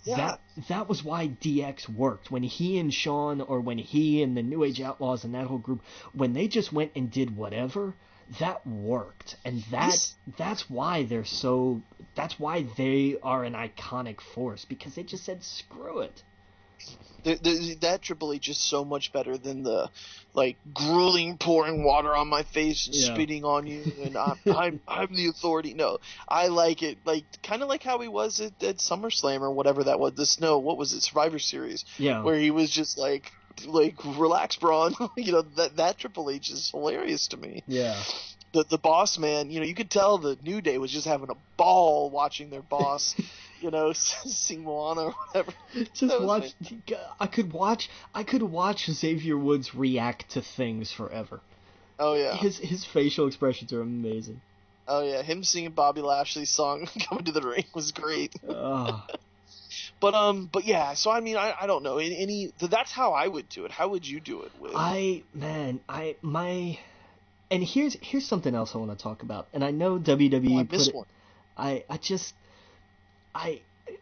Yeah. That was why DX worked. When he and Shawn, or when he and the New Age Outlaws and that whole group, when they just went and did whatever, that worked. And that's why that's why they are an iconic force, because they just said screw it. That Triple H is so much better than the grueling pouring water on my face and spitting on you and I'm the authority. No, I like it kind of like how he was at SummerSlam or whatever that was. What was it, Survivor Series? Yeah, where he was just like relax, Braun. That Triple H is hilarious to me. Yeah. The boss man, you could tell the New Day was just having a ball watching their boss, sing Moana or whatever. Just watch. I could watch Xavier Woods react to things forever. Oh yeah. His facial expressions are amazing. Oh yeah, him singing Bobby Lashley's song "Coming to the Ring" was great. But yeah. So I mean, I don't know. That's how I would do it. How would you do it with? And here's something else I want to talk about. And I know WWE put it. One.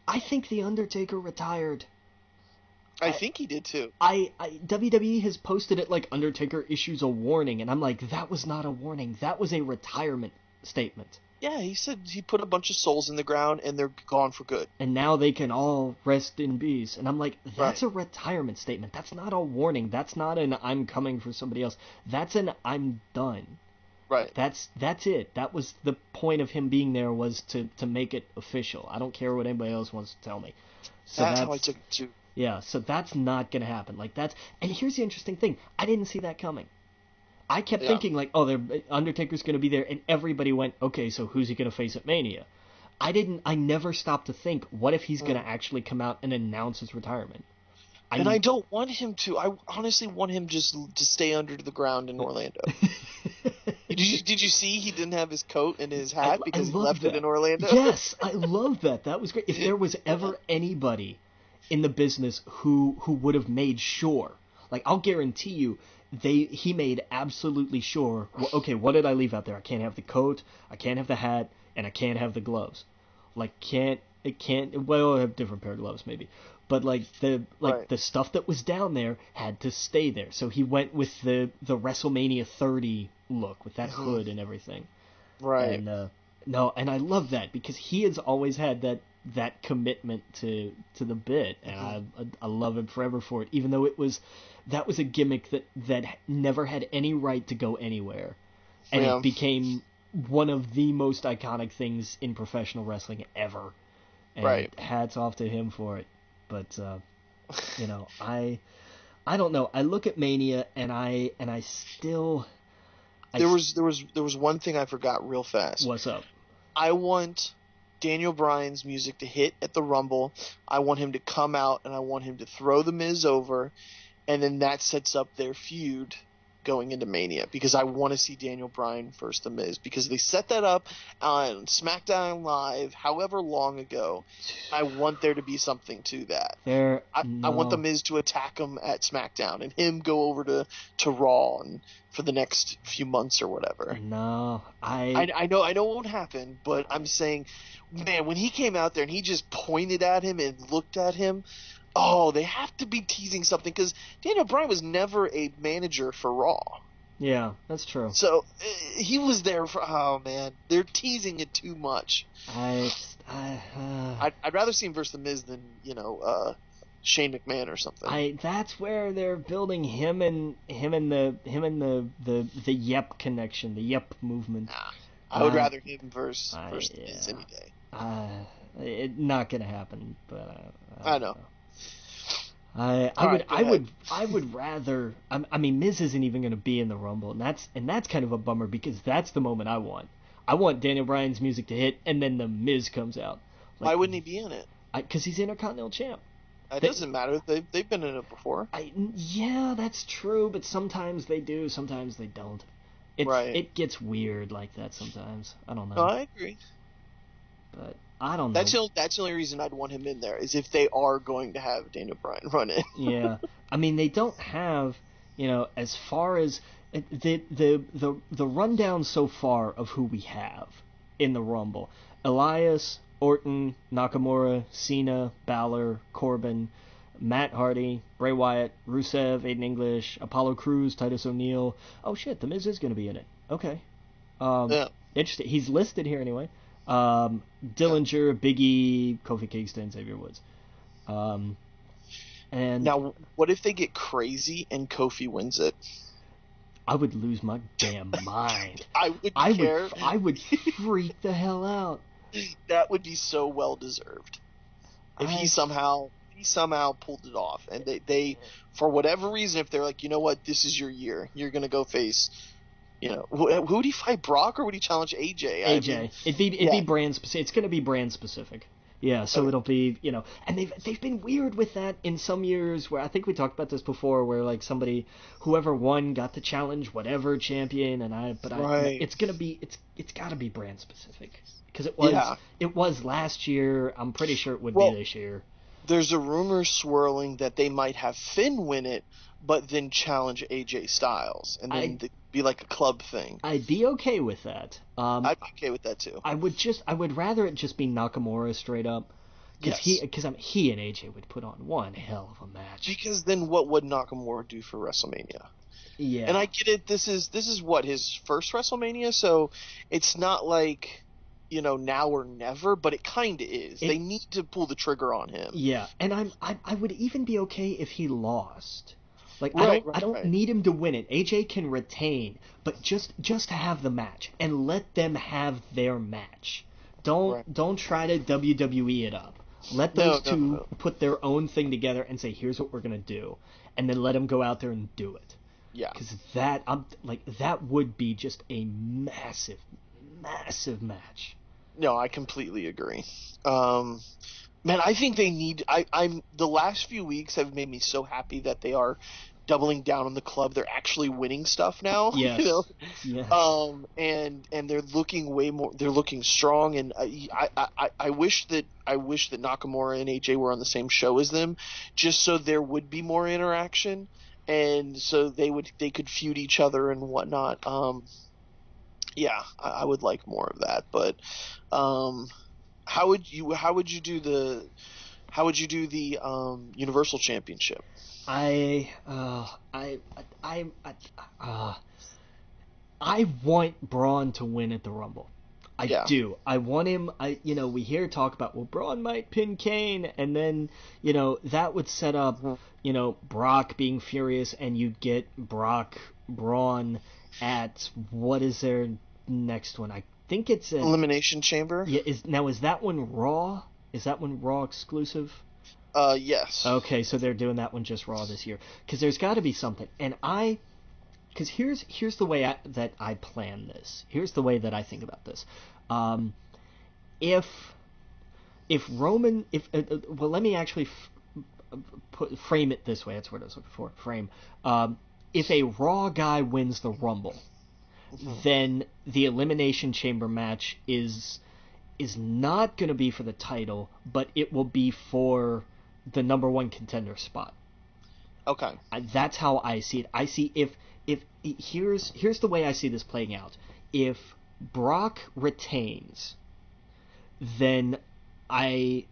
I think The Undertaker retired. I think he did too. WWE has posted it like Undertaker issues a warning, and I'm like, that was not a warning. That was a retirement statement. Yeah, he said he put a bunch of souls in the ground and they're gone for good. And now they can all rest in peace. And I'm like, that's a retirement statement. That's not a warning. That's not an I'm coming for somebody else. That's an I'm done. Right. That's it. That was the point of him being there, was to make it official. I don't care what anybody else wants to tell me. So that's how I took it too. Yeah, so that's not going to happen. And here's the interesting thing. I didn't see that coming. I kept thinking, like, Undertaker's going to be there, and everybody went, okay, so who's he going to face at Mania? I never stopped to think, what if he's going to actually come out and announce his retirement? I don't want him to. I honestly want him just to stay under the ground in Orlando. Did you see he didn't have his coat and his hat because he left it in Orlando? Yes, I love that. That was great. If there was ever anybody in the business who would have made sure, like, I'll guarantee you, he made absolutely sure, well, okay, what did I leave out there? I can't have the coat, I can't have the hat, and I can't have the gloves. Like, well, I have a different pair of gloves maybe. But the stuff that was down there had to stay there. So he went with the WrestleMania 30 look with that hood and everything. Right. And and I love that because he has always had that commitment to the bit, and I love him forever for it. Even though that was a gimmick that never had any right to go anywhere, and it became one of the most iconic things in professional wrestling ever. And hats off to him for it. But I don't know. I look at Mania and I still. There was one thing I forgot real fast. What's up? I want Daniel Bryan's music to hit at the Rumble. I want him to come out and I want him to throw The Miz over, and then that sets up their feud going into Mania, because I want to see Daniel Bryan versus The Miz, because they set that up on SmackDown Live however long ago. I want there to be something to that. I want The Miz to attack him at SmackDown and him go over to Raw and for the next few months or whatever. No, I know it won't happen, but I'm saying, man, when he came out there and he just pointed at him and looked at him, oh, they have to be teasing something, because Daniel Bryan was never a manager for Raw. Yeah, that's true. So he was there for. Oh man, they're teasing it too much. I'd rather see him versus The Miz than Shane McMahon or something. That's where they're building him and the Yep connection, the Yep movement. I would rather him versus The Miz any day. Not gonna happen, but I know. I would rather. I mean, Miz isn't even going to be in the Rumble, and that's kind of a bummer, because that's the moment I want. I want Daniel Bryan's music to hit, and then the Miz comes out. Why wouldn't he be in it? Because he's Intercontinental Champ. It doesn't matter. They've been in it before. Yeah, that's true, but sometimes they do, sometimes they don't. It gets weird like that sometimes. I don't know. No, I agree. But I don't know. That's the only reason I'd want him in there, is if they are going to have Daniel Bryan run it. Yeah, I mean, they don't have, as far as the rundown so far of who we have in the Rumble: Elias, Orton, Nakamura, Cena, Balor, Corbin, Matt Hardy, Bray Wyatt, Rusev, Aiden English, Apollo Crews, Titus O'Neil. Oh shit, The Miz is going to be in it. Okay. Yeah. Interesting. He's listed here anyway. Dillinger, Big E, Kofi Kingston, Xavier Woods. And now, what if they get crazy and Kofi wins it? I would lose my damn mind. I wouldn't care. I would freak the hell out. That would be so well deserved. If he somehow pulled it off, and they for whatever reason, if they're like, you know what, this is your year, you're gonna go face. Who would he fight, Brock, or would he challenge AJ? AJ. It'd be brand specific. It's going to be brand specific. Yeah, so it'll be, and they've been weird with that in some years where I think we talked about this before, where like whoever won got to challenge whatever champion, Right. it's got to be brand specific because Yeah. it was last year. I'm pretty sure it would Well, be this year. there's a rumor swirling that they might have Finn win it, but then challenge AJ Styles, and then be like a club thing. I'd be okay with that. I'd be okay with that too. I would rather it just be Nakamura straight up. Because he and AJ would put on one hell of a match. Because then what would Nakamura do for WrestleMania? Yeah. And I get it. This is what, his first WrestleMania, so it's not like, now or never, but it kind of is. They need to pull the trigger on him. Yeah, and I would even be okay if he lost. Like I don't need him to win it. AJ can retain, but just to have the match and let them have their match. Don't try to WWE it up. Let those two put their own thing together and say, here's what we're gonna do, and then let them go out there and do it. Yeah. Because that would be just a massive, massive match. No, I completely agree. Man, I think they need. I'm the last few weeks have made me so happy that they are doubling down on the club. They're actually winning stuff now. Yes. Yes. And they're looking way more. They're looking strong. And I wish that Nakamura and AJ were on the same show as them, just so there would be more interaction, and so they could feud each other and whatnot. Yeah, I would like more of that. But how would you do the Universal Championship? I want Braun to win at the Rumble. I do. I want him. We hear talk about, well, Braun might pin Kane, and then that would set up Brock being furious, and you'd get Braun at what is their next one? I think it's Elimination Chamber. Yeah. Is that one Raw? Is that one Raw exclusive? Yes. Okay, so they're doing that one just Raw this year, because there's got to be something. And because here's the way that I plan this. Here's the way that I think about this. If Roman, well, let me actually frame it this way. That's what I was looking for. Frame. If a Raw guy wins the Rumble, then the Elimination Chamber match is not going to be for the title, but it will be for the number one contender spot. Okay. That's how I see it. I see if here's the way I see this playing out. If Brock retains, then cause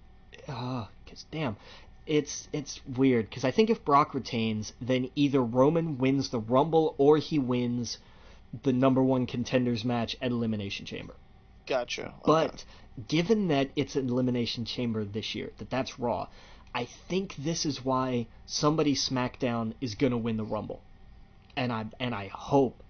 damn, it's weird, because I think if Brock retains, then either Roman wins the Rumble or he wins the number one contenders match at Elimination Chamber. Gotcha. Okay. But given that it's an Elimination Chamber this year, that's Raw, I think this is why somebody SmackDown is gonna win the Rumble, and I hope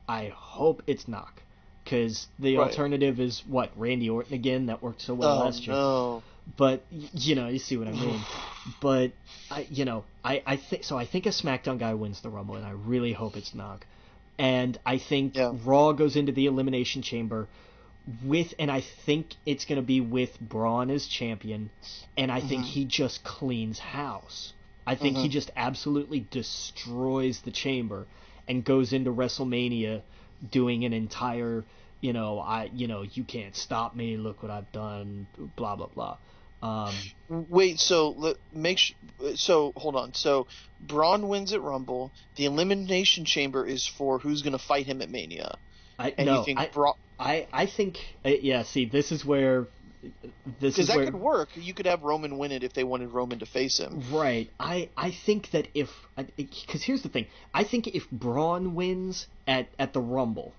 it's Knock, because the alternative is what, Randy Orton again, that worked so well last year. No. But you see what I mean. But I think so. I think a SmackDown guy wins the Rumble, and I really hope it's Knock. And I think Raw goes into the Elimination Chamber and I think it's going to be with Braun as champion, and I think he just cleans house. I think he just absolutely destroys the chamber and goes into WrestleMania doing an entire, you can't stop me, look what I've done, blah, blah, blah. Wait, so hold on. So Braun wins at Rumble. The Elimination Chamber is for who's going to fight him at Mania. I think, see, this is where... Because that could work. You could have Roman win it if they wanted Roman to face him. Right. I think that because here's the thing. I think if Braun wins at the Rumble,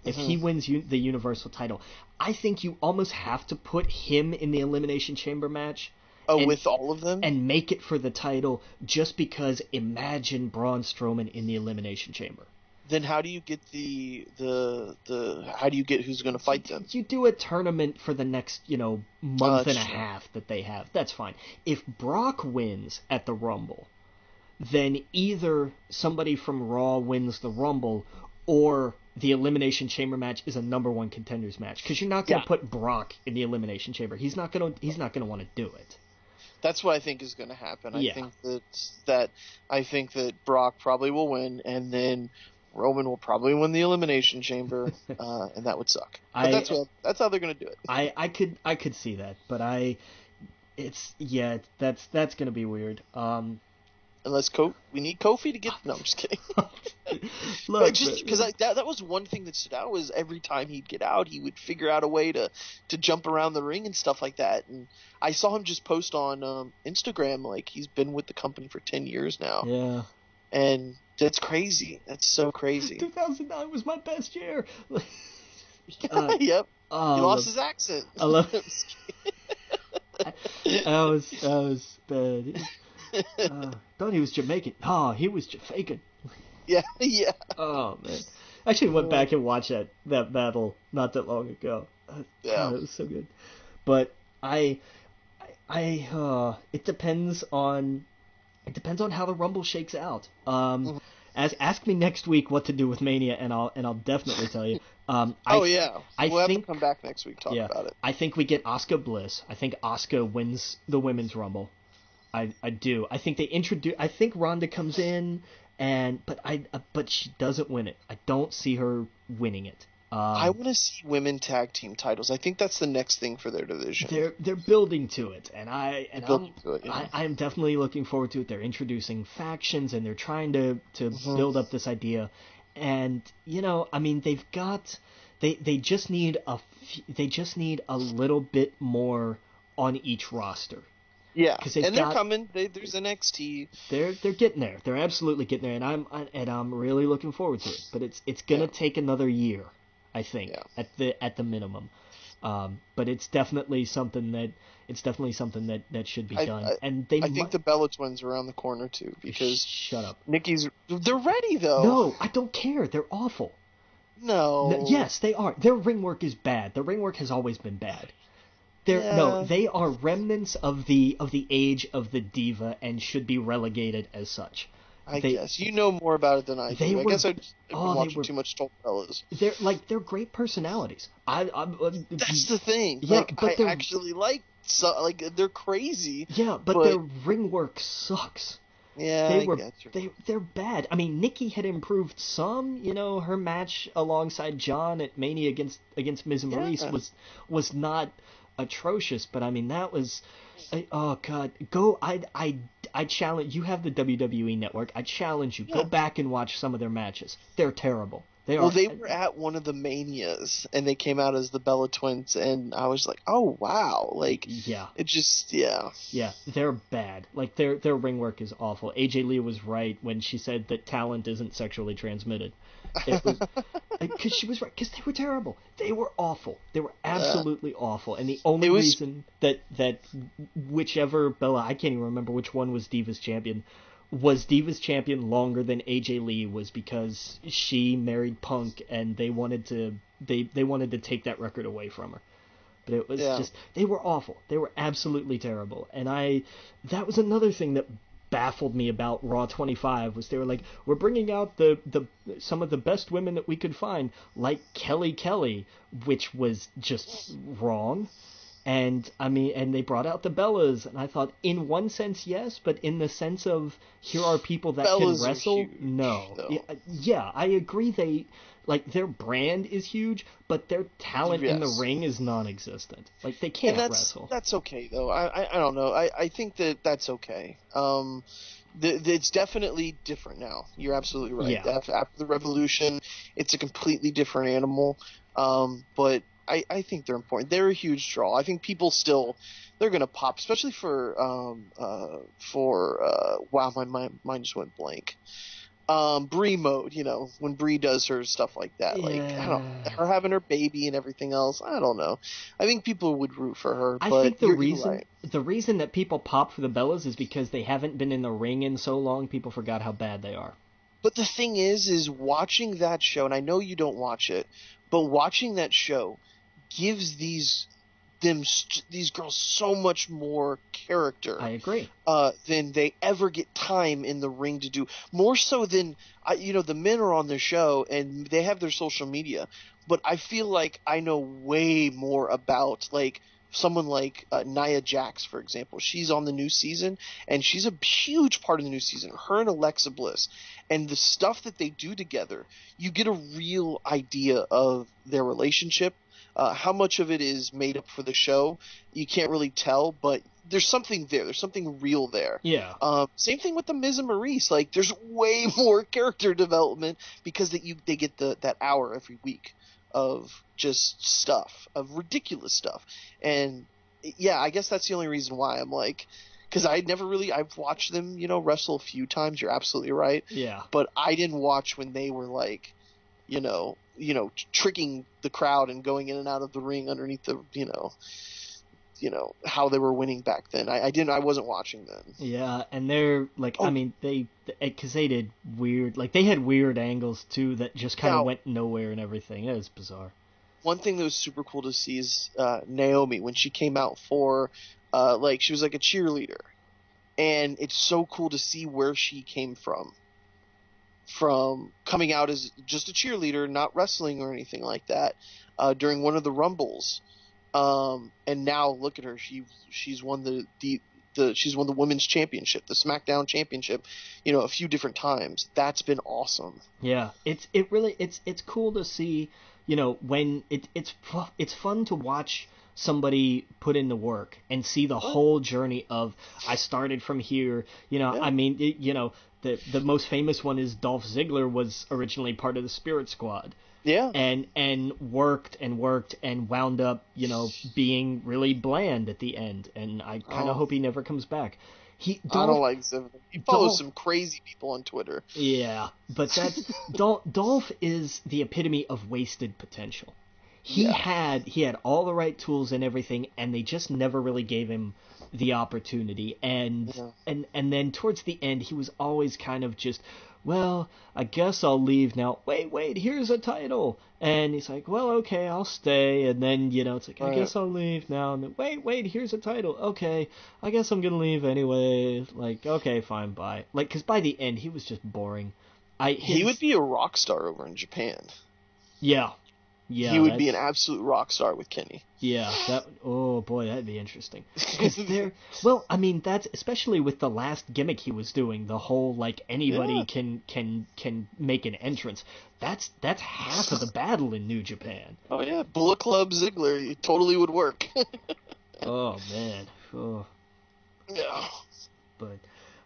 if he wins the Universal title, I think you almost have to put him in the Elimination Chamber match. With all of them? And make it for the title, just because imagine Braun Strowman in the Elimination Chamber. Then how do you get how do you get who's going to fight them? You do a tournament for the next, month and a half that they have. That's fine. If Brock wins at the Rumble, then either somebody from Raw wins the Rumble, or the Elimination Chamber match is a number one contenders match, because you're not going to put Brock in the Elimination Chamber. He's not going to want to do it. That's what I think is going to happen. I think that Brock probably will win, and then Roman will probably win the Elimination Chamber, and that would suck. But that's how they're going to do it. I could see that, but that's going to be weird. Unless we need Kofi to get. No, I'm just kidding. Look, just because that was one thing that stood out, was every time he'd get out, he would figure out a way to jump around the ring and stuff like that. And I saw him just post on Instagram, like, he's been with the company for 10 years now. Yeah. And that's crazy. That's so crazy. 2009 was my best year. Yep. He lost his accent. I love it. That was bad. Thought he was Jamaican. Oh, he was faking. Yeah. Oh man, I actually went back and watched that battle not that long ago. Yeah, it was so good. But it depends on how the Rumble shakes out. Ask me next week what to do with Mania, and I'll definitely tell you. We'll have to come back next week and talk about it. I think we get Asuka Bliss. I think Asuka wins the Women's Rumble. I do. I think I think Ronda comes in, but she doesn't win it. I don't see her winning it. I want to see women tag team titles. I think that's the next thing for their division. They're building to it, and I'm definitely looking forward to it. They're introducing factions, and they're trying to build up this idea. And they've got they just need a little bit more on each roster. Yeah, and they're coming. There's NXT. They're getting there. They're absolutely getting there, and I'm really looking forward to it. But it's gonna take another year, I think, at the minimum. But it's definitely something that should be done. I think the Bella Twins are around the corner too, because shut up. They're ready though. No, I don't care. They're awful. No. Yes, they are. Their ring work is bad. Their ring work has always been bad. They are remnants of the age of the diva and should be relegated as such. I guess you know more about it than I do. I guess I've been watching too much Toll Fellas. They're great personalities. That's the thing. Yeah, I actually they're crazy. Yeah, but their ring work sucks. Yeah, they're bad. I mean, Nikki had improved some. Her match alongside John at Mania against Miz and Maurice was not atrocious, but I mean that was oh god. I challenge you. Have the WWE Network. I challenge you. Go back and watch some of their matches. They're terrible. They were at one of the Manias and they came out as the Bella Twins, and I was like, oh wow, it just they're bad. Their ring work is awful. AJ Lee was right when she said that talent isn't sexually transmitted. It was because she was right, because they were terrible. They were awful. They were absolutely awful. And the only reason that whichever Bella, I can't even remember which one was Divas champion longer than AJ Lee was because she married Punk, and they wanted to take that record away from her. But it was just, they were awful. They were absolutely terrible. And that was another thing that baffled me about Raw 25, was they were like, we're bringing out some of the best women that we could find, like Kelly, which was just wrong. And they brought out the Bellas, and I thought, in one sense, yes, but in the sense of, here are people that Bellas can wrestle, huge, no. Yeah, I agree. Their brand is huge, but their talent in the ring is non-existent. They can't wrestle. That's okay, though. I don't know. I think that's okay. It's definitely different now. You're absolutely right. Yeah. After the Revolution, it's a completely different animal. But I think they're important. They're a huge draw. I think people they're going to pop, especially for wow, my mind just went blank. Brie mode, when Brie does her stuff like that, I don't know, her having her baby and everything else, I don't know. I think people would root for her. I think the reason that people pop for the Bellas is because they haven't been in the ring in so long, people forgot how bad they are. But the thing is watching that show, and I know you don't watch it, but watching that show gives these these girls so much more character. I agree. Than they ever get time in the ring to do. More so than the men are on the show and they have their social media, but I feel like I know way more about like someone like Nia Jax, for example. She's on the new season and she's a huge part of the new season. Her and Alexa Bliss, and the stuff that they do together, you get a real idea of their relationship. How much of it is made up for the show, you can't really tell, but there's something there. There's something real there. Yeah. Same thing with the Miz and Maurice. Like, there's way more character development because they get that hour every week of just stuff, of ridiculous stuff. And yeah, I guess that's the only reason why I'm like, because I've watched them, wrestle a few times. You're absolutely right. Yeah. But I didn't watch when they were like, tricking the crowd and going in and out of the ring underneath the, how they were winning back then. I wasn't watching then. Yeah, and they're like, I mean, because they did weird, like they had weird angles too that just kind of went nowhere and everything. It was bizarre. One thing that was super cool to see is Naomi when she came out for, she was like a cheerleader, and it's so cool to see where she came from coming out as just a cheerleader, not wrestling or anything like that, during one of the Rumbles. And now look at her. She's won she's won the women's championship, the SmackDown championship, a few different times. That's been awesome. Yeah, it's cool to see, when it's fun to watch somebody put in the work and see the whole journey of, I started from here, yeah. I mean, the most famous one is Dolph Ziggler was originally part of the Spirit Squad. Yeah. And worked and wound up, being really bland at the end. And I kind of hope he never comes back. I don't like Ziggler. He follows some crazy people on Twitter. Yeah, but that's Dolph is the epitome of wasted potential. He had all the right tools and everything, and they just never really gave him the opportunity. And then towards the end, he was always kind of just, well, I guess I'll leave now. Wait, here's a title. And he's like, well, okay, I'll stay. And then, it's like, I guess I'll leave now. And then, wait, here's a title. Okay, I guess I'm going to leave anyway. Like, okay, fine, bye. Like, because by the end, he was just boring. He would be a rock star over in Japan. Yeah. Yeah, he would be an absolute rock star with Kenny. Yeah, oh boy, that'd be interesting. That's especially with the last gimmick he was doing, the whole like anybody can make an entrance. That's half of the battle in New Japan. Oh yeah, Bullet Club Ziggler, it totally would work. Oh man, oh. Yeah. But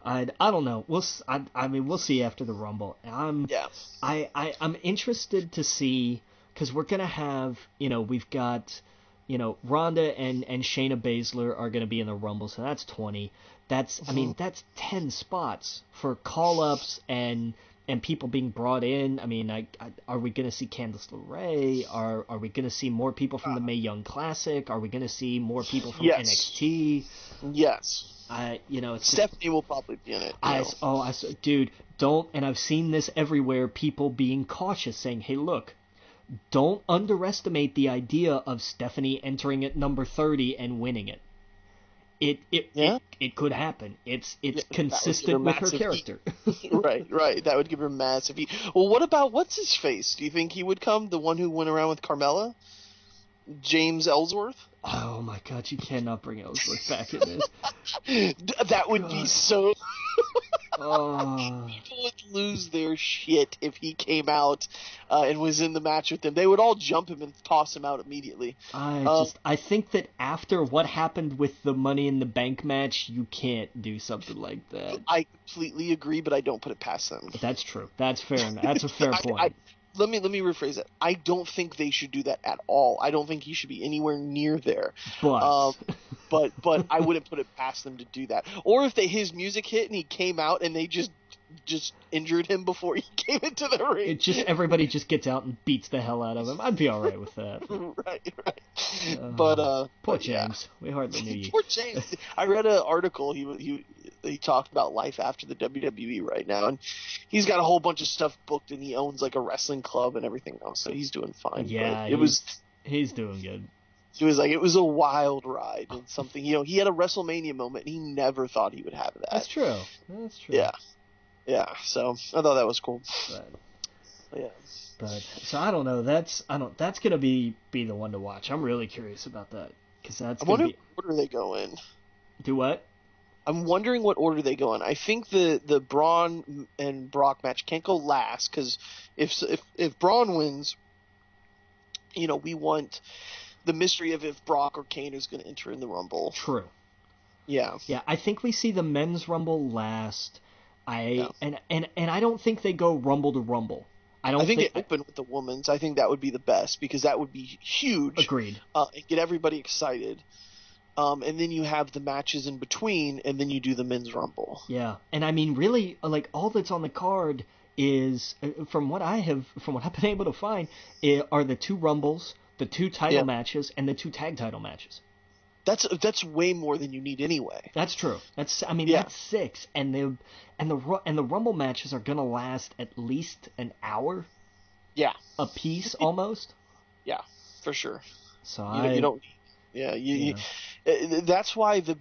I don't know. We'll see after the Rumble. I'm interested to see. Because we're going to have, we've got, Ronda and Shayna Baszler are going to be in the Rumble, so that's 20. That's 10 spots for call-ups and people being brought in. I mean, are we going to see Candice LeRae? Are we going to see more people from the Mae Young Classic? Are we going to see more people from NXT? Yes. Stephanie will probably be in it. Dude, don't, and I've seen this everywhere, people being cautious, saying, hey, look, don't underestimate the idea of Stephanie entering at number 30 and winning it. It could happen. It's consistent with her character. Right. That would give her massive heat. Well, what about what's his face? Do you think he would come? The one who went around with Carmella? James Ellsworth? Oh my God, you cannot bring Ellsworth back in this. That would be so. Oh. People would lose their shit if he came out and was in the match with them. They would all jump him and toss him out immediately. I think that after what happened with the Money in the Bank match, you can't do something like that. I completely agree, but I don't put it past them. That's true. That's fair. That's a fair point. Let me rephrase it. I don't think they should do that at all. I don't think he should be anywhere near there. But I wouldn't put it past them to do that. Or if his music hit and he came out and they just injured him before he came into the ring. Everybody just gets out and beats the hell out of him. I'd be all right with that. Right. Poor James. Yeah. We hardly knew you. Poor James. I read an article. He talked about life after the WWE right now, and he's got a whole bunch of stuff booked, and he owns like a wrestling club and everything else, so he's doing fine. Yeah, he's doing good. He was like, it was a wild ride and something. He had a WrestleMania moment, and he never thought he would have that. That's true. That's true. Yeah. So I thought that was cool. But so I don't know. That's gonna be the one to watch. I'm really curious about that because that's. I wonder what order they go in. Do what? I'm wondering what order they go in. I think the Braun and Brock match can't go last because if Braun wins, we want the mystery of if Brock or Kane is going to enter in the Rumble. True. Yeah. Yeah, I think we see the men's Rumble last. And I don't think they go Rumble to Rumble. I think they open with the women's. I think that would be the best because that would be huge. Agreed. And get everybody excited. And then you have the matches in between, and then you do the men's Rumble. Yeah, and I mean, really, like all that's on the card is, from what I've been able to find, are the 2 Rumbles, the 2 title matches, and the 2 tag title matches. That's way more than you need anyway. That's true. That's 6, and the Rumble matches are gonna last at least an hour. Yeah. A piece almost. Yeah, for sure. So you don't. Yeah, that's why we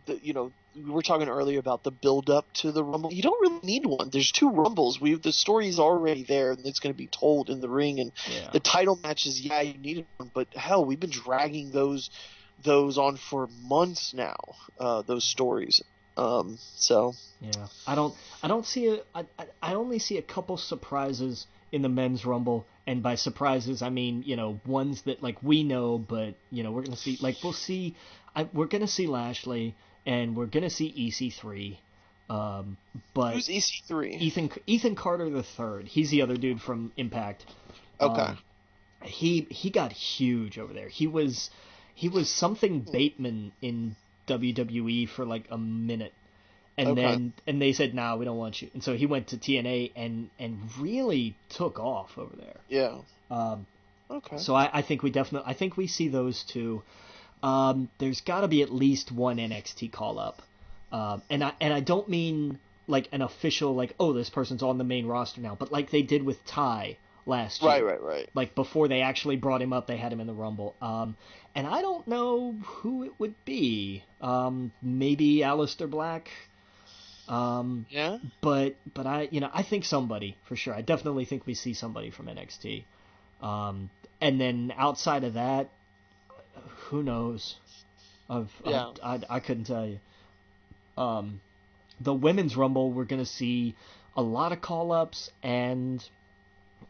were talking earlier about the build up to the Rumble. You don't really need one. There's 2 Rumbles. The story's already there, and it's going to be told in the ring. And the title matches, you needed one, but hell, we've been dragging those on for months now. Those stories. So yeah, I don't see I only see a couple surprises in the men's Rumble, and by surprises I mean ones that like we know, but we're gonna see we're gonna see Lashley and we're gonna see EC3. But who's EC3? Ethan Carter III. He's the other dude from Impact. Okay. He got huge over there. He was something Bateman in WWE for like a minute. And then they said, "Nah, we don't want you." And so he went to TNA and really took off over there. Yeah. Okay. So I think we see those 2. There's got to be at least one NXT call up. And I don't mean like an official like, oh, this person's on the main roster now, but like they did with Ty last year. Right. Like before they actually brought him up, they had him in the Rumble. And I don't know who it would be. Maybe Aleister Black. But I think somebody for sure. I definitely think we see somebody from NXT. And then outside of that, who knows? I couldn't tell you. The women's Rumble, we're gonna see a lot of call-ups and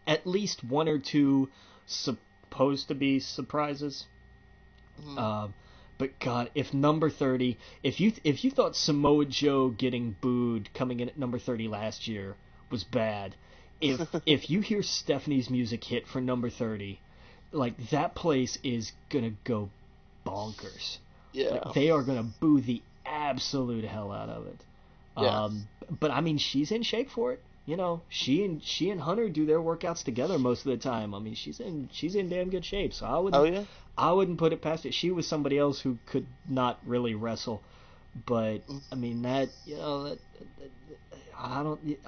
at least 1 or 2 supposed to be surprises. Mm-hmm. But God, if number 30, if you thought Samoa Joe getting booed coming in at number 30 last year was bad, if you hear Stephanie's music hit for number 30, like that place is gonna go bonkers. Yeah. Like, they are gonna boo the absolute hell out of it. Yeah. But I mean, she's in shape for it. She and Hunter do their workouts together most of the time. I mean, she's in damn good shape. So I wouldn't put it past it. She was somebody else who could not really wrestle, but I mean I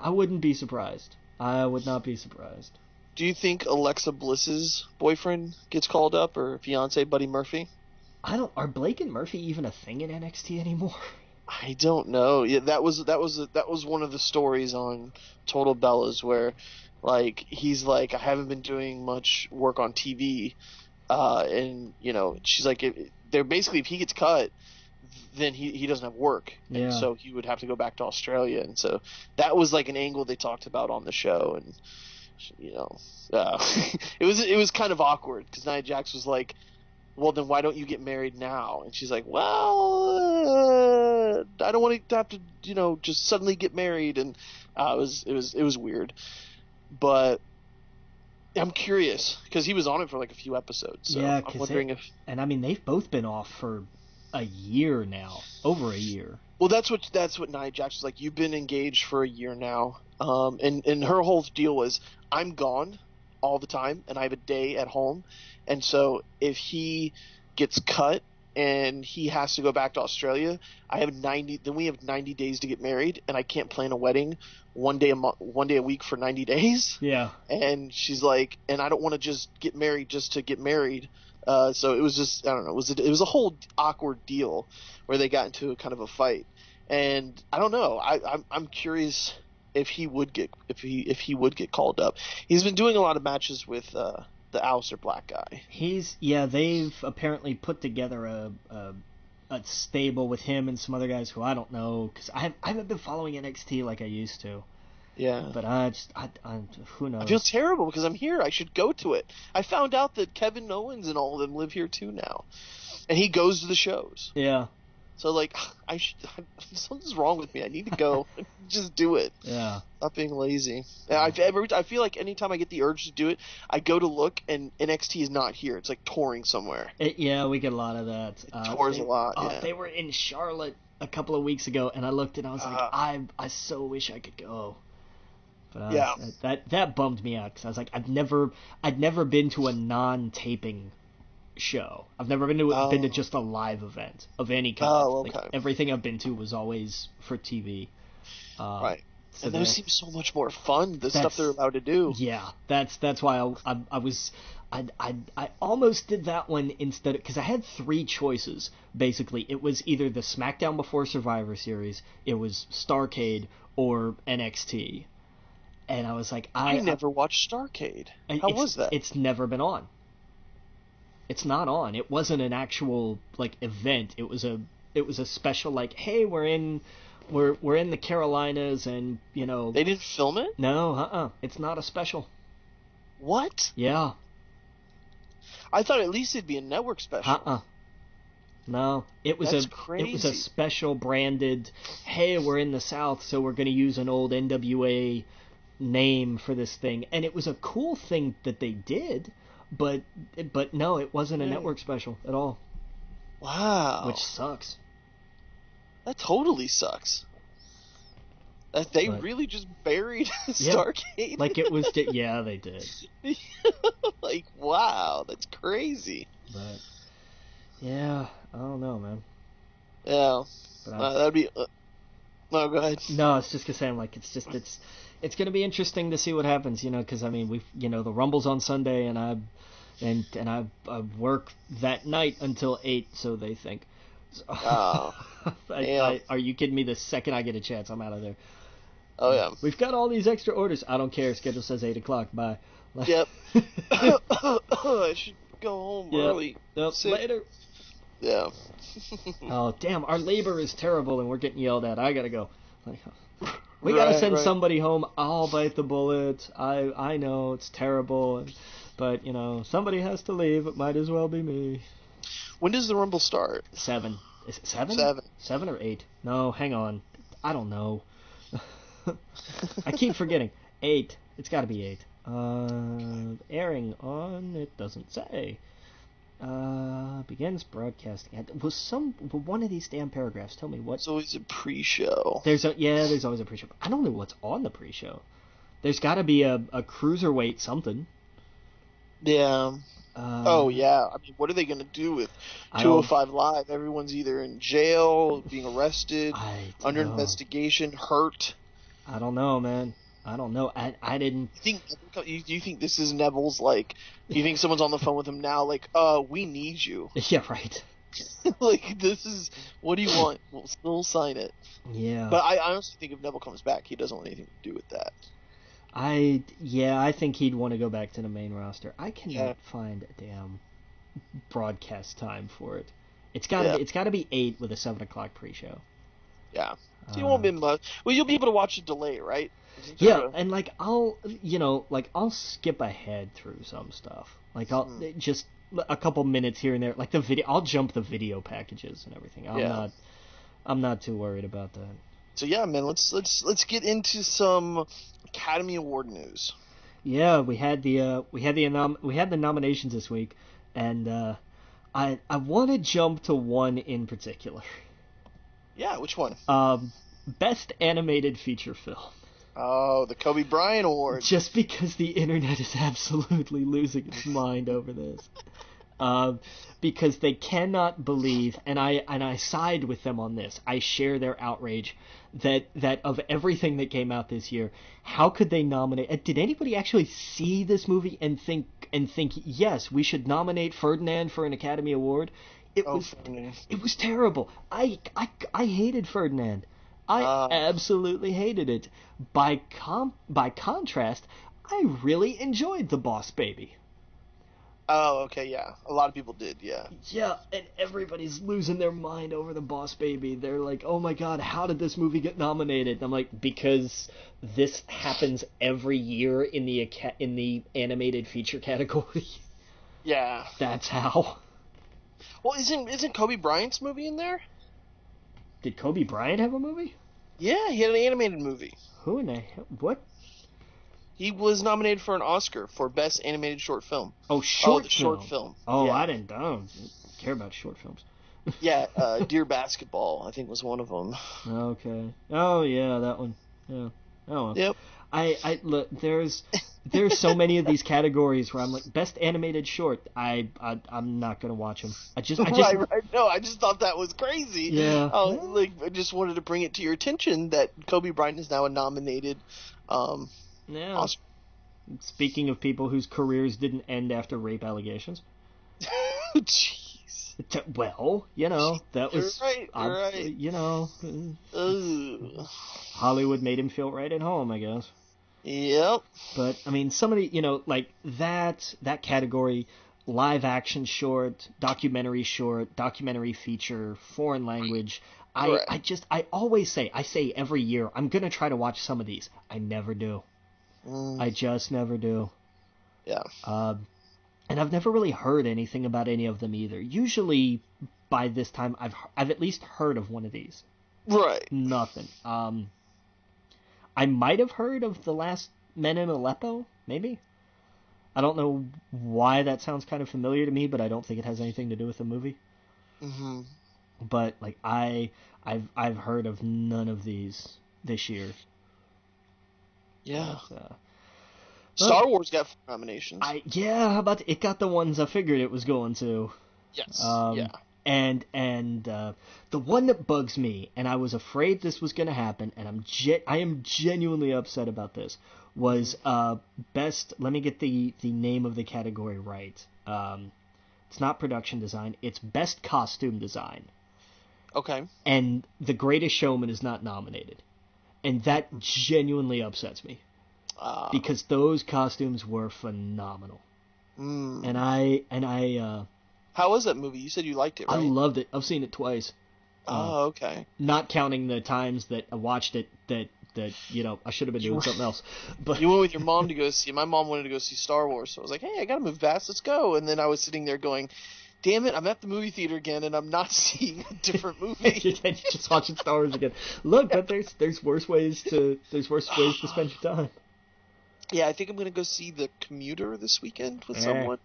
wouldn't be surprised. I would not be surprised. Do you think Alexa Bliss's boyfriend gets called up, or fiance Buddy Murphy? Are Blake and Murphy even a thing in NXT anymore? I don't know. Yeah, that was one of the stories on Total Bellas where, like, he's like, I haven't been doing much work on TV, and she's like, they're basically, if he gets cut, then he doesn't have work, and so he would have to go back to Australia, and so that was like an angle they talked about on the show, and it was kind of awkward because Nia Jax was like, well, then why don't you get married now? And she's like, well, I don't want to have to, just suddenly get married. And it was weird. But I'm curious because he was on it for like a few episodes. So I'm wondering and I mean, they've both been off for a year now, over a year. Well, that's what Nia Jax was like. You've been engaged for a year now. And her whole deal was, I'm gone all the time and I have a day at home. And so if he gets cut and he has to go back to Australia, we have 90 days to get married, and I can't plan a wedding one day a week for 90 days. Yeah. And she's like, and I don't want to just get married just to get married. So it was just, I don't know, it was a whole awkward deal where they got into a kind of a fight, and I don't know. I'm curious if he would get called up. He's been doing a lot of matches with the Alistair Black guy. They've apparently put together a stable with him and some other guys who I don't know, because I haven't been following NXT like I used to. Yeah. But who knows? I feel terrible because I'm here. I should go to it. I found out that Kevin Owens and all of them live here too now, and he goes to the shows. Yeah. So like, something's wrong with me. I need to go. Just do it. Yeah. Stop being lazy. I feel like anytime I get the urge to do it, I go to look and NXT is not here. It's like touring somewhere. We get a lot of that. Tours a lot. Yeah. They were in Charlotte a couple of weeks ago, and I looked and I was like, I so wish I could go. But that bummed me out because I was like, I'd never been to a non-taping show. I've never been to just a live event of any kind. Okay. Like, everything I've been to was always for TV. Right. So and those seem so much more fun. The stuff they're allowed to do. Yeah, that's why I almost did that one instead, because I had three choices basically. It was either the SmackDown before Survivor Series, it was Starrcade, or NXT. And I was like, I never watched Starrcade. How was that? It's never been on. It's not on. It wasn't an actual like event. It was a special, like, hey, we're in the Carolinas, and you know. They didn't film it? No, It's not a special. What? Yeah. I thought at least it'd be a network special. No, That's crazy. It was a special branded, hey, we're in the South, so we're going to use an old NWA name for this thing, and it was a cool thing that they did, but no, it wasn't a network special at all. Wow. Which sucks. That totally sucks. That they really just buried Starrcade. Like it was, yeah, they did. Like, wow, that's crazy. But yeah, I don't know, man. Yeah, that'd be. No, go ahead. No, it's just because I'm like, it's going to be interesting to see what happens, because I mean, the Rumble's on Sunday, and I work that night until 8, so they think. So, are you kidding me? The second I get a chance, I'm out of there. Oh yeah. We've got all these extra orders. I don't care. Schedule says 8 o'clock. Bye. Yep. I should go home early. Nope. Later. Yeah. Oh damn! Our labor is terrible, and we're getting yelled at. I gotta go. We gotta send somebody home. I'll bite the bullet. I know it's terrible, but somebody has to leave. It might as well be me. When does the Rumble start? 7. Is it 7? 7. 7 or 8? No, hang on. I don't know. I keep forgetting. 8. It's got to be 8. Airing on, it doesn't say. Begins broadcasting. Was one of these damn paragraphs tell me what? It's always a pre-show. There's always a pre-show. I don't know what's on the pre-show. There's got to be a cruiserweight something. Yeah. Yeah. I mean, what are they going to do with 205 Live? Everyone's either in jail, being arrested, under investigation, hurt. I don't know, man. I don't know. I didn't. Do you think this is Neville's, like, do you think someone's on the phone with him now, like, we need you? Yeah, right. Like, this is, what do you want? We'll sign it. Yeah. But I honestly think if Neville comes back, he doesn't want anything to do with that. I think he'd want to go back to the main roster. I cannot find a damn broadcast time for it. It's got to be 8 with a 7 o'clock pre-show. Yeah. So you won't be much. Well, you'll be able to watch a delay, right? Yeah, and like I'll skip ahead through some stuff. Like I'll just a couple minutes here and there. Like the video, I'll jump the video packages and everything. I'm not too worried about that. So yeah, man, let's get into some Academy Award news. Yeah, we had the nominations this week, and I want to jump to one in particular. Yeah, which one? Best Animated Feature Film. Oh, the Kobe Bryant Award. Just because the internet is absolutely losing its mind over this. Because they cannot believe, and I side with them on this. I share their outrage that of everything that came out this year, how could they nominate? Did anybody actually see this movie and think, and think, yes, we should nominate Ferdinand for an Academy Award. It was terrible. I hated Ferdinand. I absolutely hated it. By contrast, I really enjoyed The Boss Baby. Oh, okay, yeah. A lot of people did, yeah. Yeah, and everybody's losing their mind over The Boss Baby. They're like, oh my god, how did this movie get nominated? And I'm like, because this happens every year in the animated feature category. Yeah. That's how. Well, isn't Kobe Bryant's movie in there? Did Kobe Bryant have a movie? Yeah, he had an animated movie. Who in the hell? What? He was nominated for an Oscar for Best Animated Short Film. Oh, short film. Oh, yeah. I don't care about short films. Yeah, Dear Basketball, I think, was one of them. Okay. Oh, yeah, that one. Yeah. Oh, well. Yep. I look, there's so many of these categories where I'm like, best animated short. I'm not gonna watch them. I just right. No, I just thought that was crazy. Yeah. I just wanted to bring it to your attention that Kobe Bryant is now a nominated. Yeah. Oscar. Speaking of people whose careers didn't end after rape allegations. Jeez. Well, that was right. Hollywood made him feel right at home, I guess. Yep. But I mean, somebody, like that category, live action short, documentary feature, foreign language. I always say every year, I'm gonna try to watch some of these. I never do. I just never do. Yeah. And I've never really heard anything about any of them either. Usually, by this time, I've at least heard of one of these. Right. Nothing. I might have heard of The Last Men in Aleppo, maybe. I don't know why that sounds kind of familiar to me, but I don't think it has anything to do with the movie. Mm-hmm. But like I've heard of none of these this year. Yeah. Star Wars got nominations. It got the ones I figured it was going to. Yes. Yeah. And the one that bugs me, and I was afraid this was going to happen, and I am genuinely upset about this, was best. Let me get the name of the category right. It's not production design. It's best costume design. Okay. And The Greatest Showman is not nominated, and that genuinely upsets me because those costumes were phenomenal. And I. How was that movie? You said you liked it, right? I loved it. I've seen it twice. Oh, okay. Not counting the times that I watched it that I should have been doing something else. But you went with your mom to go see it. My mom wanted to go see Star Wars, so I was like, hey, I gotta move fast, let's go. And then I was sitting there going, damn it, I'm at the movie theater again, and I'm not seeing a different movie. And you're just watching Star Wars again. Look, but there's worse ways to spend your time. Yeah, I think I'm gonna go see The Commuter this weekend with someone.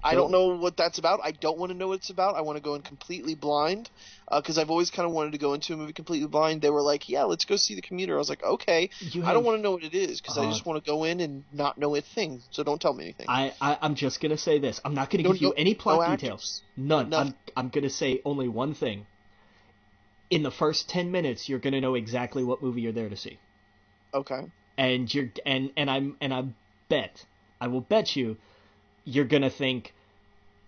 I don't know what that's about. I don't want to know what it's about. I want to go in completely blind because I've always kind of wanted to go into a movie completely blind. They were like, yeah, let's go see The Commuter. I was like, okay. I don't want to know what it is because I just want to go in and not know a thing. So don't tell me anything. I'm just going to say this. I'm not going to give you any plot details. None. I'm going to say only one thing. In the first 10 minutes, you're going to know exactly what movie you're there to see. Okay. And I will bet you're gonna think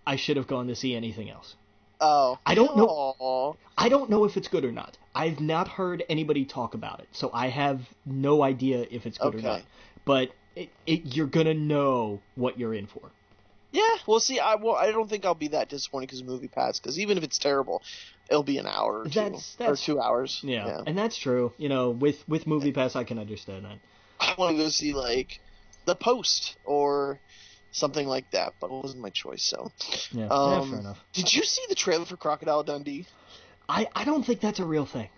I should have gone to see anything else. Oh. I don't know. I don't know if it's good or not. I've not heard anybody talk about it, so I have no idea if it's good or not. But you're gonna know what you're in for. Yeah. Well, see, I don't think I'll be that disappointed because of Movie Pass. Because even if it's terrible, it'll be an hour or two, or 2 hours. Yeah, and that's true. With Movie Pass, I can understand that. I want to go see like The Post or something like that, but it wasn't my choice. So, yeah, fair enough. Did you see the trailer for Crocodile Dundee? I don't think that's a real thing.